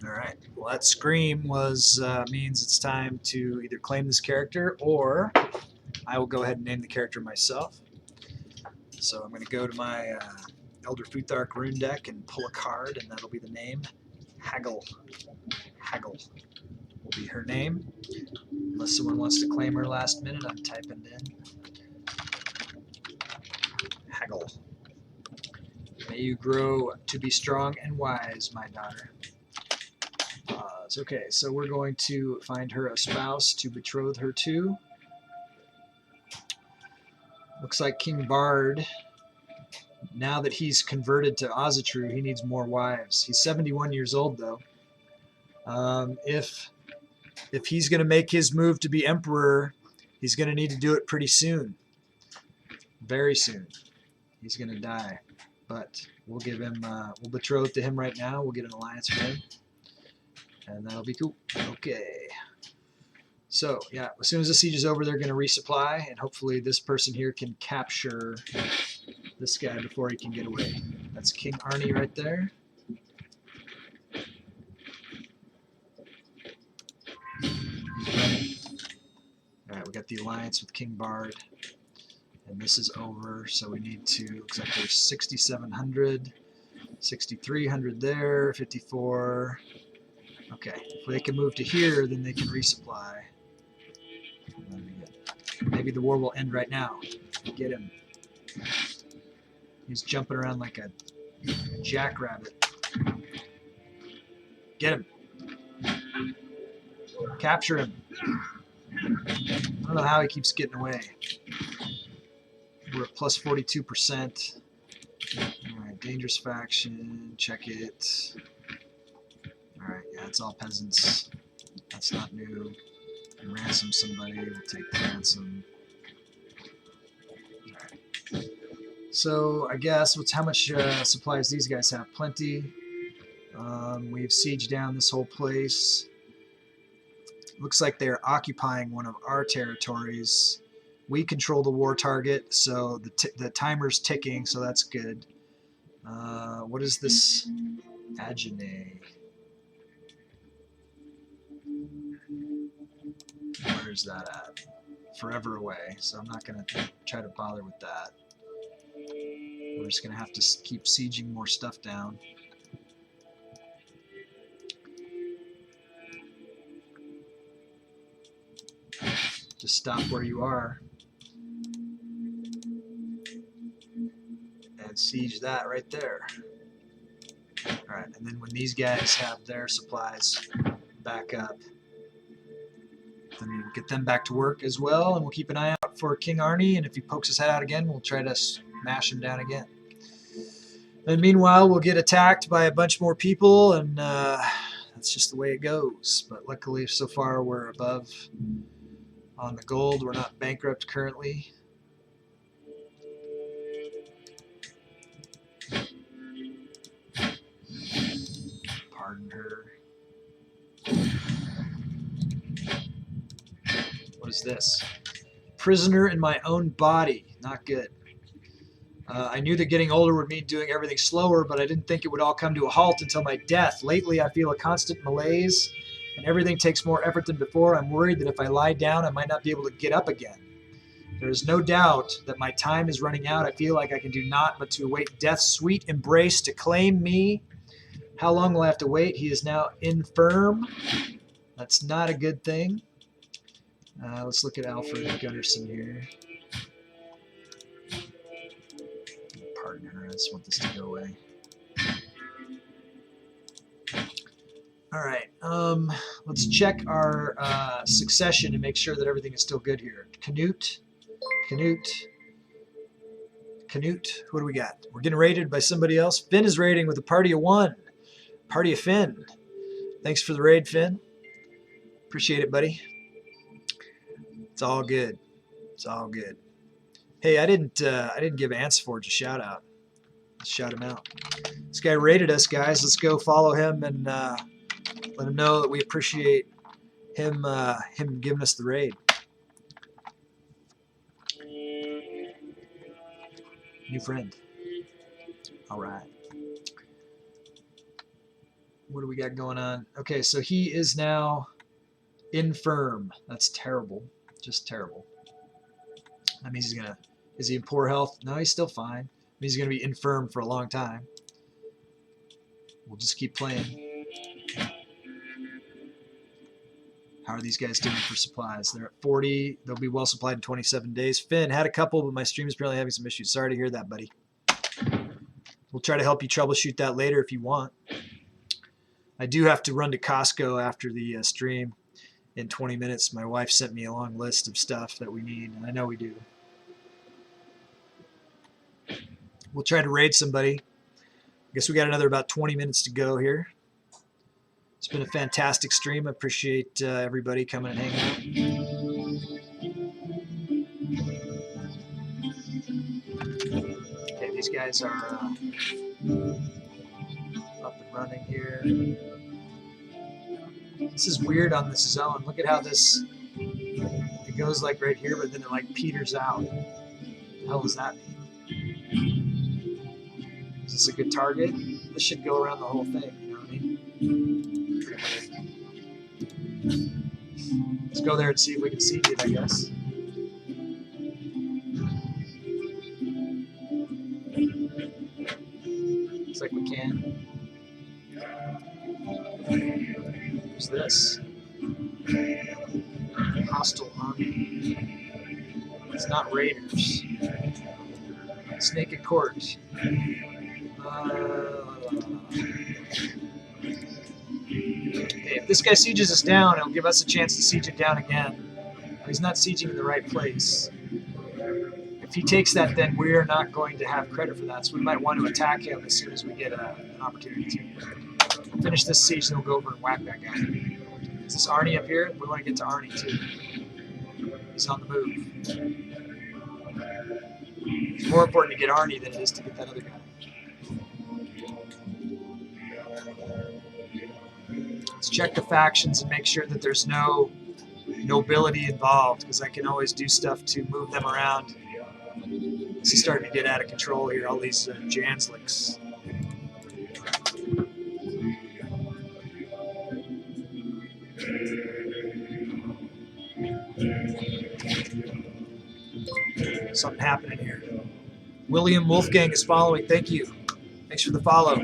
Alright, well that scream means it's time to either claim this character or I will go ahead and name the character myself. So I'm going to go to my Elder Futhark rune deck and pull a card, and that'll be the name. Haggle. Haggle. Be her name. Unless someone wants to claim her last minute, I'm typing in Haggle. May you grow to be strong and wise, my daughter. Okay, so we're going to find her a spouse to betroth her to. Looks like King Bard, now that he's converted to Ozatru, he needs more wives. He's 71 years old, though. If he's going to make his move to be emperor, he's going to need to do it pretty soon. Very soon. He's going to die. But we'll give him, we'll betroth to him right now. We'll get an alliance for him. And that'll be cool. Okay. So, yeah, as soon as the siege is over, they're going to resupply, and hopefully this person here can capture this guy before he can get away. That's King Arnie right there. Alright, we got the alliance with King Bard. And this is over, so we need to, looks like there's 6,700, 6,300 there, 54. Okay, if they can move to here, then they can resupply. Maybe the war will end right now. Get him. He's jumping around like a jackrabbit. Get him. Capture him. I don't know how he keeps getting away. We're at plus 42%. Alright, dangerous faction. Check it. Alright, yeah, it's all peasants. That's not new. And ransom somebody. We'll take the ransom. Alright. So, I guess, how much supplies these guys have? Plenty. We've sieged down this whole place. Looks like they're occupying one of our territories. We control the war target, so the timer's ticking, so that's good. What is this? Agenay. Where's that at? Forever away, so I'm not going to try to bother with that. We're just going to have to keep sieging more stuff down. Just stop where you are. And siege that right there. Alright, and then when these guys have their supplies back up, then we'll get them back to work as well, and we'll keep an eye out for King Arnie, and if he pokes his head out again, we'll try to smash him down again. And meanwhile, we'll get attacked by a bunch more people, and that's just the way it goes. But luckily, so far, we're above on the gold. We're not bankrupt currently. Pardon her. What is this? Prisoner in my own body. Not good. I knew that getting older would mean doing everything slower, but I didn't think it would all come to a halt until my death. Lately, I feel a constant malaise, and everything takes more effort than before. I'm worried that if I lie down, I might not be able to get up again. There is no doubt that my time is running out. I feel like I can do naught but to await death's sweet embrace to claim me. How long will I have to wait? He is now infirm. That's not a good thing. Let's look at Alfred Gunnarsson here. Pardon her, I just want this to go away. Alright, let's check our succession and make sure that everything is still good here. Canute, what do we got? We're getting raided by somebody else. Finn is raiding with a party of 1. Party of Finn. Thanks for the raid, Finn. Appreciate it, buddy. It's all good. It's all good. Hey, I didn't give Anceforge a shout out. Let's shout him out. This guy raided us, guys. Let's go follow him and let him know that we appreciate him giving us the raid. New friend. All right. What do we got going on? Okay, so he is now infirm. That's terrible. Just terrible. That means is he in poor health? No, he's still fine. That means he's going to be infirm for a long time. We'll just keep playing. How are these guys doing for supplies? They're at 40. They'll be well supplied in 27 days. Finn, had a couple, but my stream is apparently having some issues. Sorry to hear that, buddy. We'll try to help you troubleshoot that later if you want. I do have to run to Costco after the stream in 20 minutes. My wife sent me a long list of stuff that we need, and I know we do. We'll try to raid somebody. I guess we got another about 20 minutes to go here. It's been a fantastic stream. I appreciate everybody coming and hanging out. Okay, these guys are up and running here. This is weird on this zone. Look at how this, it goes like right here, but then it like peters out. What the hell does that mean? Is this a good target? This should go around the whole thing, you know what I mean? Let's go there and see if we can siege it, I guess. Looks like we can. Who's this? Hostile army. It's not raiders. It's naked court. Okay, if this guy sieges us down, it'll give us a chance to siege it down again. He's not sieging in the right place. If he takes that, then we're not going to have credit for that, so we might want to attack him as soon as we get an opportunity to. We'll finish this siege, then we'll go over and whack that guy. Is this Arnie up here? We want to get to Arnie, too. He's on the move. It's more important to get Arnie than it is to get that other guy. Let's check the factions and make sure that there's no nobility involved, because I can always do stuff to move them around. This is starting to get out of control here, all these Jansliks. Something happening here. William Wolfgang is following. Thank you. Thanks for the follow.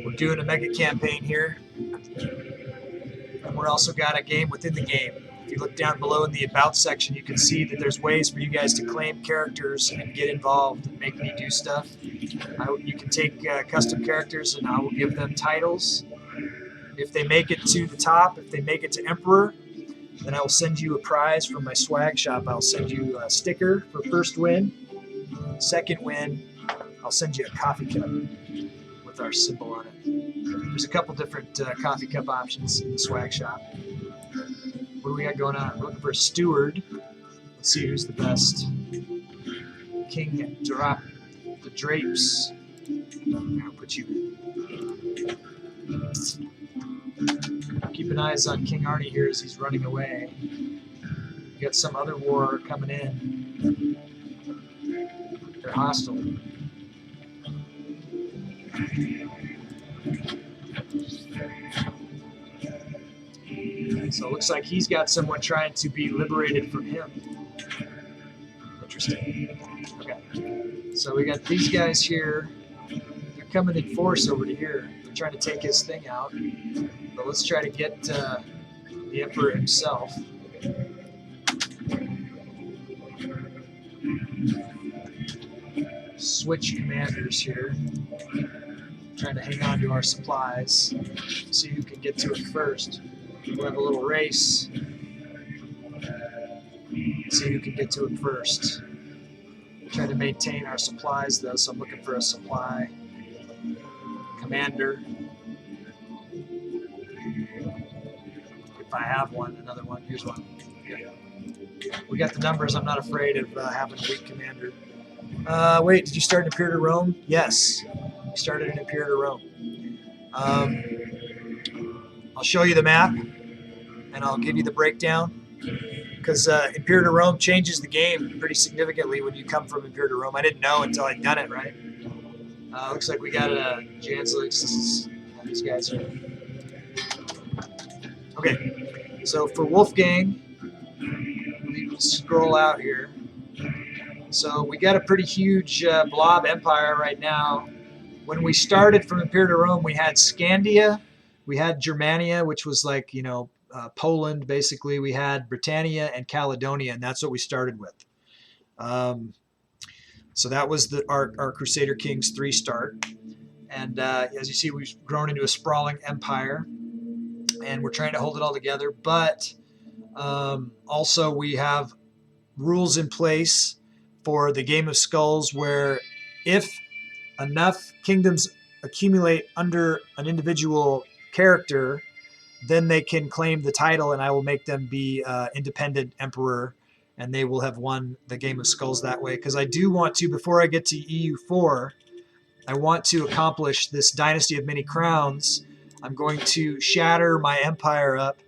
We're doing a mega campaign here. And we're also got a game within the game. If you look down below in the About section, you can see that there's ways for you guys to claim characters and get involved and make me do stuff. You can take custom characters and I will give them titles. If they make it to the top, if they make it to Emperor, then I will send you a prize from my swag shop. I'll send you a sticker for first win. Second win, I'll send you a coffee cup with our symbol on it. There's a couple different coffee cup options in the swag shop. What do we got going on? We're looking for a steward. Let's see who's the best. King Drop the Drapes. I'll put you in. Keeping eyes on King Arnie here as he's running away. We got some other war coming in. They're hostile. So it looks like he's got someone trying to be liberated from him. Interesting. Okay. So we got these guys here. They're coming in force over to here. They're trying to take his thing out. But let's try to get the Emperor himself. Switch commanders here. Trying to hang on to our supplies. See who can get to it first. We'll have a little race. See who can get to it first. Trying to maintain our supplies though, so I'm looking for a supply commander. If I have one, another one. Here's one. Okay. We got the numbers. I'm not afraid of having a weak commander. Wait, did you start in Imperator Rome? Yes, we started in Imperator Rome. I'll show you the map, and I'll give you the breakdown, because Imperator Rome changes the game pretty significantly when you come from Imperator Rome. I didn't know until I'd done it, right? Looks like we got Jansliks. These guys are... Okay, so for Wolfgang, we scroll out here. So we got a pretty huge blob empire right now. When we started from Imperator Rome, we had Scandia, We had Germania, which was like, Poland, basically. We had Britannia and Caledonia, and that's what we started with. So that was our Crusader Kings 3 start. And as you see, we've grown into a sprawling empire, and we're trying to hold it all together. But also, we have rules in place for the Game of Skulls where if enough kingdoms accumulate under an individual character, then they can claim the title, and I will make them be independent emperor, and they will have won the Game of Skulls that way. Because I do want to, before I get to EU4, I want to accomplish this Dynasty of Many Crowns. I'm going to shatter my empire up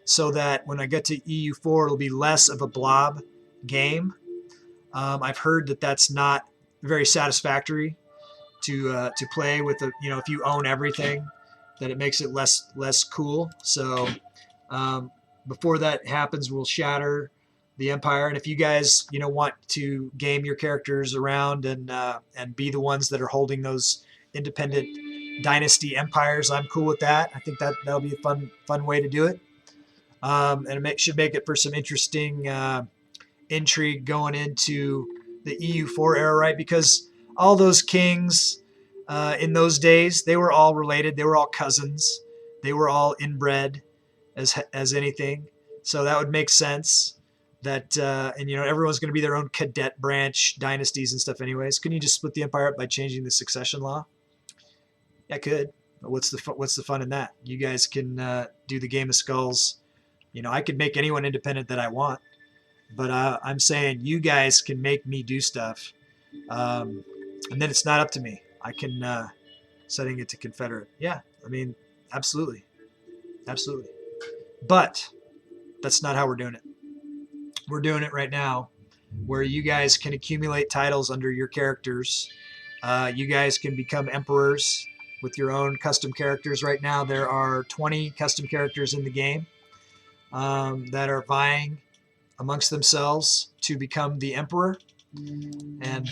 so that when I get to EU4, it'll be less of a blob game. I've heard that that's not very satisfactory to play with. If you own everything, that it makes it less cool. So before that happens, we'll shatter the empire. And if you guys want to game your characters around and be the ones that are holding those independent dynasty empires, I'm cool with that. I think that'll be a fun way to do it. And it should make it for some interesting intrigue going into the EU4 era, right? Because all those kings in those days, they were all related. They were all cousins. They were all inbred as anything. So that would make sense that, everyone's going to be their own cadet branch dynasties and stuff anyways. Couldn't you just split the empire up by changing the succession law? Yeah, I could. But what's the fun in that? You guys can do the Game of Skulls. I could make anyone independent that I want. But I'm saying you guys can make me do stuff. And then it's not up to me. I can setting it to Confederate. Yeah, I mean, absolutely. Absolutely. But that's not how we're doing it. We're doing it right now where you guys can accumulate titles under your characters. You guys can become emperors with your own custom characters. Right now, there are 20 custom characters in the game that are vying amongst themselves to become the emperor. And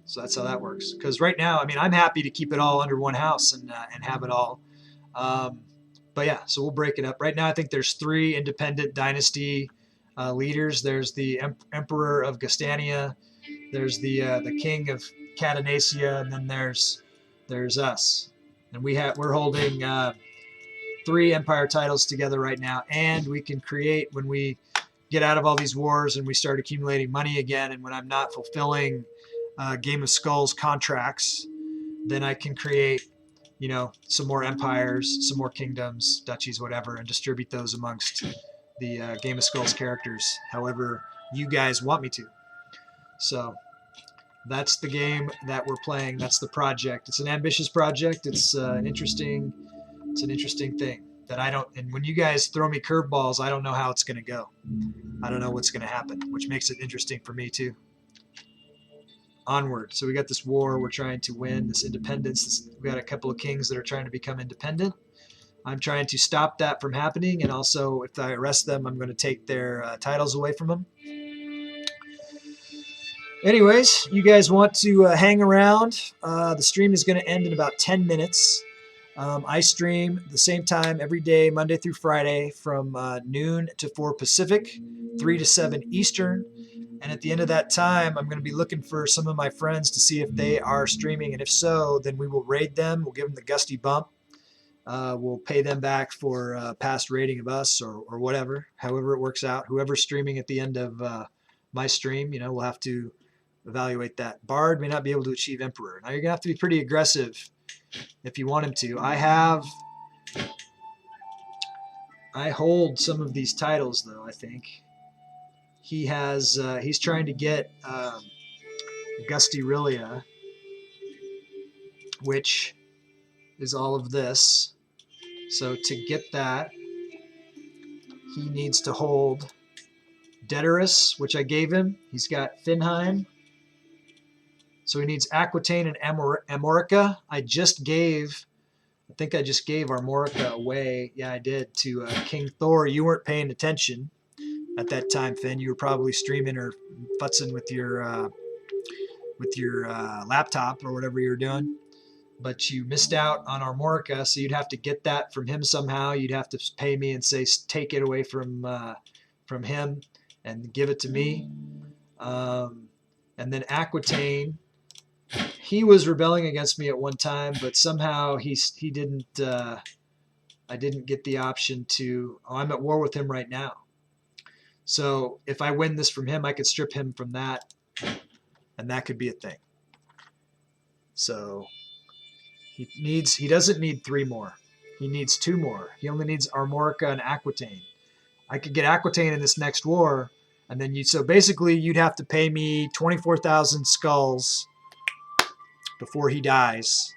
so that's how that works. Because right now, I mean, I'm happy to keep it all under one house and have it all. But yeah, so we'll break it up. Right now, I think there's 3 independent dynasty leaders. There's the Emperor of Gastania. There's the King of Cadenacia, and then there's us. And we're holding 3 empire titles together right now, and we can create when we get out of all these wars and we start accumulating money again, and when I'm not fulfilling Game of Skulls contracts, then I can create some more empires, some more kingdoms, duchies, whatever, and distribute those amongst the Game of Skulls characters however you guys want me to. So that's the game that we're playing. That's the project. It's an ambitious project. It's an interesting thing that I don't, and when you guys throw me curveballs, I don't know how it's going to go. I don't know what's going to happen, which makes it interesting for me too. Onward. So we got this war we're trying to win, this independence. We got a couple of kings that are trying to become independent. I'm trying to stop that from happening, and also if I arrest them, I'm going to take their titles away from them. Anyways, you guys want to hang around. The stream is going to end in about 10 minutes. I stream the same time every day, Monday through Friday, from noon to 4 Pacific, 3 to 7 Eastern. And at the end of that time, I'm going to be looking for some of my friends to see if they are streaming. And if so, then we will raid them. We'll give them the Gusty bump. We'll pay them back for past raiding of us or whatever, however it works out. Whoever's streaming at the end of my stream, we'll have to evaluate that. Bard may not be able to achieve Emperor. Now, you're going to have to be pretty aggressive if you want him to. I hold some of these titles, though, I think. He's trying to get Gustyrill, which is all of this. So to get that, he needs to hold Deterus, which I gave him. He's got Finheim. So he needs Aquitaine and Amorica. I think I just gave Armorica away. Yeah, I did, to King Thor. You weren't paying attention at that time, Finn. You were probably streaming or futzing with your laptop or whatever you were doing. but you missed out on Armorica, so you'd have to get that from him somehow. You'd have to pay me and say, take it away from him and give it to me. And then Aquitaine, he was rebelling against me at one time, but somehow he didn't. I didn't get the option to. Oh, I'm at war with him right now. So if I win this from him, I could strip him from that, and that could be a thing. So he doesn't need 3 more. He needs 2 more. He only needs Armorica and Aquitaine. I could get Aquitaine in this next war, and then so basically you'd have to pay me 24,000 skulls before he dies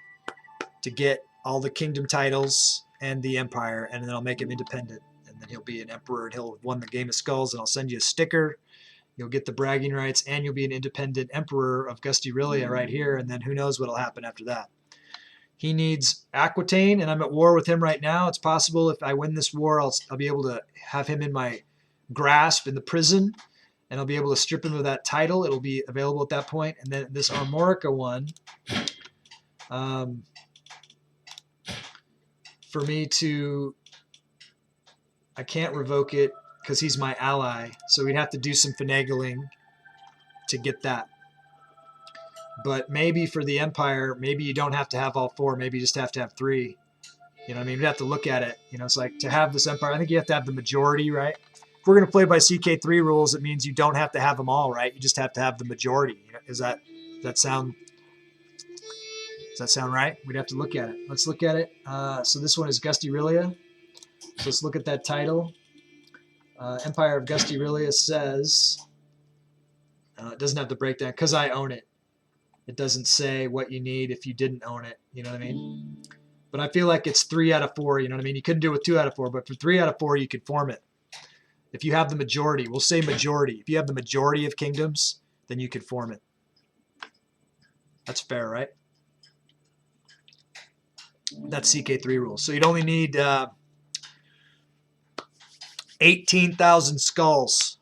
to get all the kingdom titles and the empire, and then I'll make him independent. And then he'll be an emperor, and he'll have won the Game of Skulls, and I'll send you a sticker. You'll get the bragging rights, and you'll be an independent emperor of Gustyrill right here, and then who knows what'll happen after that. He needs Aquitaine, and I'm at war with him right now. It's possible if I win this war, I'll be able to have him in my grasp in the prison, and I'll be able to strip him of that title. It'll be available at that point. And then this Armorica one, for me to, I can't revoke it because he's my ally, so we'd have to do some finagling to get that. But maybe for the Empire, maybe you don't have to have all 4. Maybe you just have to have 3. You know what I mean? We'd have to look at it. You know, it's like to have this Empire, I think you have to have the majority, right? If we're going to play by CK3 rules, it means you don't have to have them all, right? You just have to have the majority. You know, does that sound right? We'd have to look at it. Let's look at it. So this one is Gustyrill. So let's look at that title. Empire of Gustyrill says, it doesn't have the breakdown because I own it. It doesn't say what you need if you didn't own it. You know what I mean? But I feel like it's 3 out of 4. You know what I mean? You couldn't do it with 2 out of 4, but for 3 out of 4, you could form it. If you have the majority, we'll say majority. If you have the majority of kingdoms, then you could form it. That's fair, right? That's CK3 rules. So you'd only need 18,000 skulls,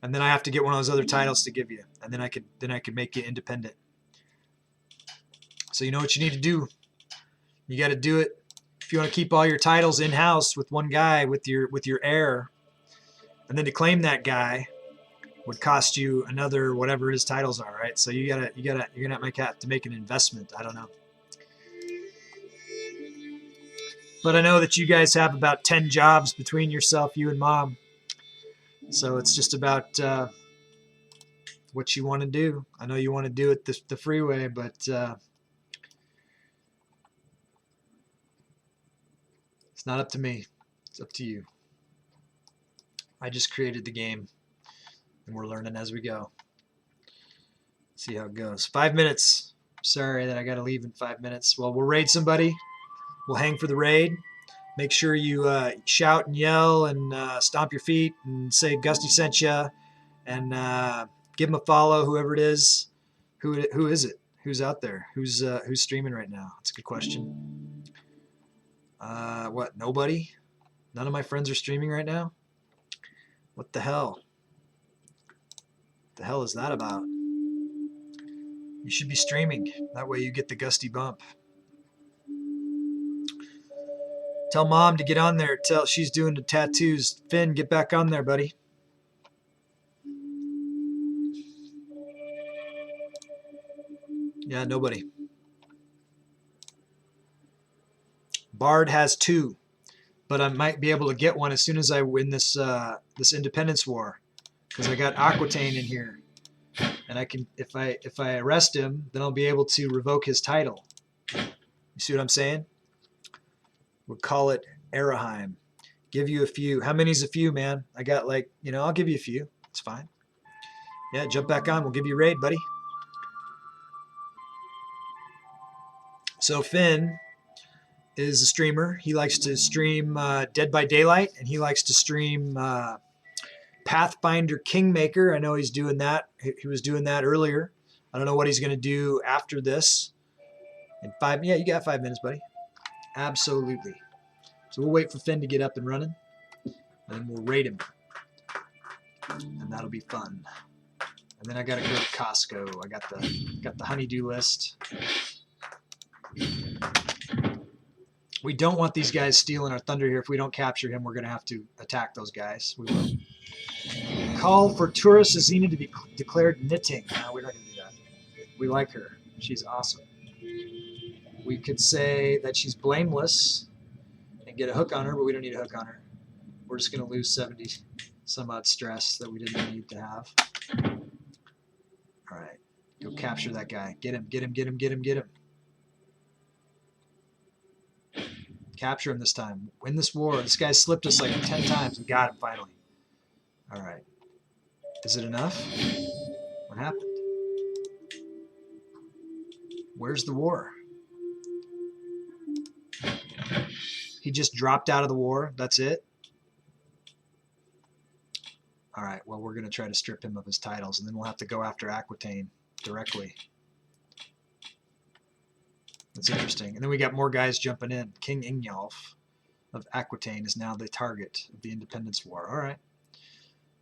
and then I have to get one of those other titles to give you, and then I could make you independent. So you know what you need to do. You got to do it if you want to keep all your titles in house with one guy, with your heir, and then to claim that guy would cost you another whatever his titles are, right? So you're gonna have to make an investment. I don't know. But I know that you guys have about 10 jobs between yourself, you and Mom. So it's just about what you want to do. I know you want to do it the freeway, but it's not up to me. It's up to you. I just created the game, and we're learning as we go. See how it goes. 5 minutes. Sorry that I got to leave in 5 minutes. Well, we'll raid somebody. We'll hang for the raid. Make sure you shout and yell and stomp your feet and say Gusty sent you, and give them a follow, whoever it is. Who is it? Who's out there? Who's streaming right now? That's a good question. What? Nobody? None of my friends are streaming right now? What the hell? What the hell is that about? You should be streaming. That way you get the Gusty bump. Tell Mom to get on there. Tell she's doing the tattoos. Finn, get back on there, buddy. Yeah, nobody. Bard has 2, but I might be able to get one as soon as I win this this independence war, because I got Aquitaine in here, and I can if I arrest him, then I'll be able to revoke his title. You see what I'm saying? We'll call it Araheim. Give you a few. How many's a few, man? I got like, I'll give you a few. It's fine. Yeah, jump back on. We'll give you a raid, buddy. So Finn is a streamer. He likes to stream Dead by Daylight, and he likes to stream Pathfinder Kingmaker. I know he's doing that. He was doing that earlier. I don't know what he's going to do after this. Yeah, you got 5 minutes, buddy. Absolutely. So we'll wait for Finn to get up and running, and then we'll raid him, and that'll be fun. And then I gotta go to Costco. I got the honeydew list. We don't want these guys stealing our thunder here. If we don't capture him, we're going to have to attack those guys. We will. Call for Tourist Azina to be declared knitting. No, we're not going to do that. We like her. She's awesome. We could say that she's blameless and get a hook on her, but we don't need a hook on her. We're just going to lose 70 some odd stress that we didn't need to have. All right. Go capture that guy. Get him, get him, get him, get him, get him. Capture him this time. Win this war. This guy slipped us like 10 times. We got him finally. All right. Is it enough? What happened? Where's the war? He just dropped out of the war. That's it? All right. Well, we're going to try to strip him of his titles, and then we'll have to go after Aquitaine directly. That's interesting. And then we got more guys jumping in. King Ingjolf of Aquitaine is now the target of the Independence War. All right.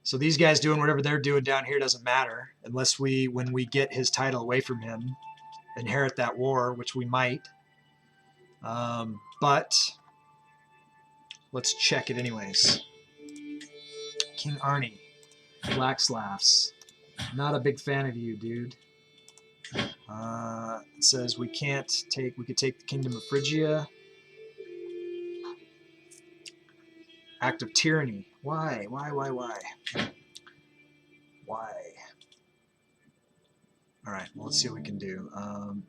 So these guys doing whatever they're doing down here doesn't matter unless we, when we get his title away from him, inherit that war, which we might. But let's check it anyways. King Arnie, Black Slavs. Not a big fan of you, dude. It says we can't take, we could take the Kingdom of Phrygia. Act of tyranny. Why? Why? All right, well, let's see what we can do.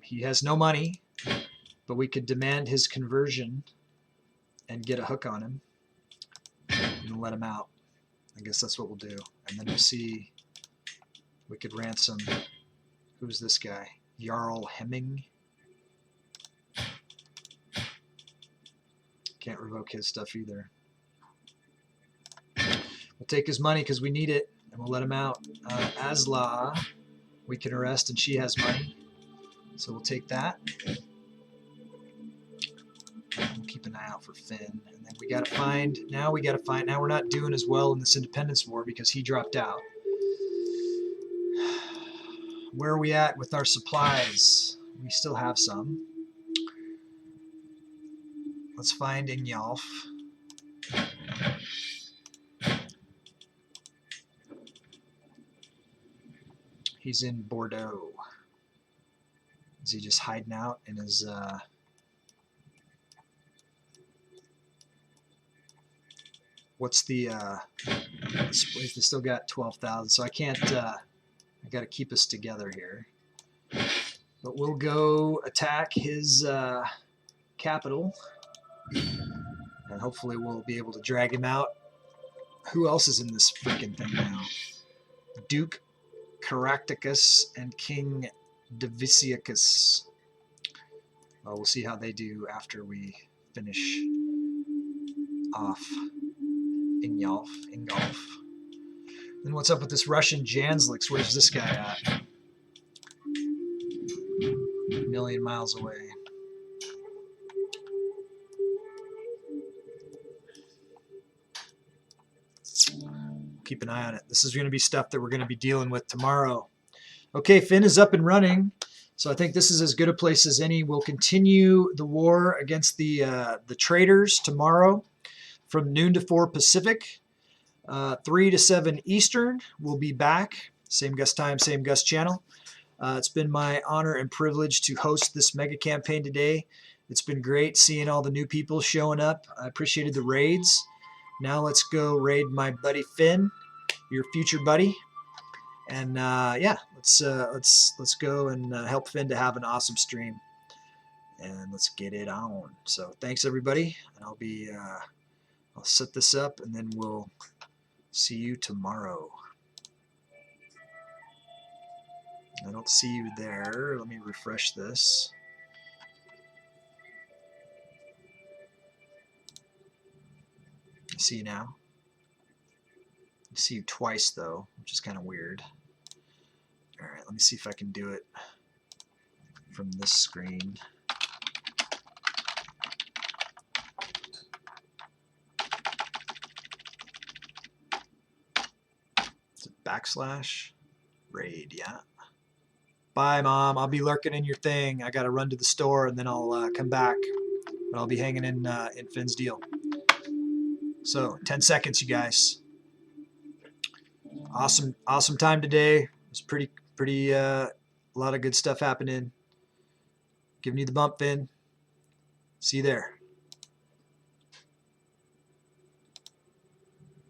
He has no money, but we could demand his conversion and get a hook on him and let him out. I guess that's what we'll do. And then we'll see, we could ransom, who's this guy? Jarl Hemming. Can't revoke his stuff either. We'll take his money because we need it, and we'll let him out. Asla, we can arrest, and she has money. So we'll take that. We'll keep an eye out for Finn. And then we got to find, now we're not doing as well in this independence war because he dropped out. Where are we at with our supplies? We still have some. Let's find Ingjolf. He's in Bordeaux. Is he just hiding out in his... What's the... They still got 12,000, so I can't... I got to keep us together here. But we'll go attack his capital. And hopefully we'll be able to drag him out. Who else is in this freaking thing now? Duke Caractacus and King Diviciacus. Well, we'll see how they do after we finish off Ingolf. Then what's up with this Russian Janslix? Where's this guy at? A million miles away. Keep an eye on it. This is going to be stuff that we're going to be dealing with tomorrow. Okay, Finn is up and running. So I think this is as good a place as any. We'll continue the war against the traders tomorrow from noon to 4 Pacific, 3 to 7 Eastern. We'll be back. Same Gus time, same Gus channel. It's been my honor and privilege to host this mega campaign today. It's been great seeing all the new people showing up. I appreciated the raids. Now let's go raid my buddy Finn, your future buddy, and yeah, let's go and help Finn to have an awesome stream, and let's get it on. So thanks everybody, and I'll set this up, and then we'll see you tomorrow. I don't see you there. Let me refresh this. I see you now. I see you twice though, which is kind of weird. All right, let me see if I can do it from this screen. Is it backslash? Raid, yeah. Bye, Mom. I'll be lurking in your thing. I got to run to the store and then I'll come back. but I'll be hanging in Finn's deal. So 10 seconds, you guys. Awesome time today. It was pretty a lot of good stuff happening. Giving you the bump, Finn. See you there.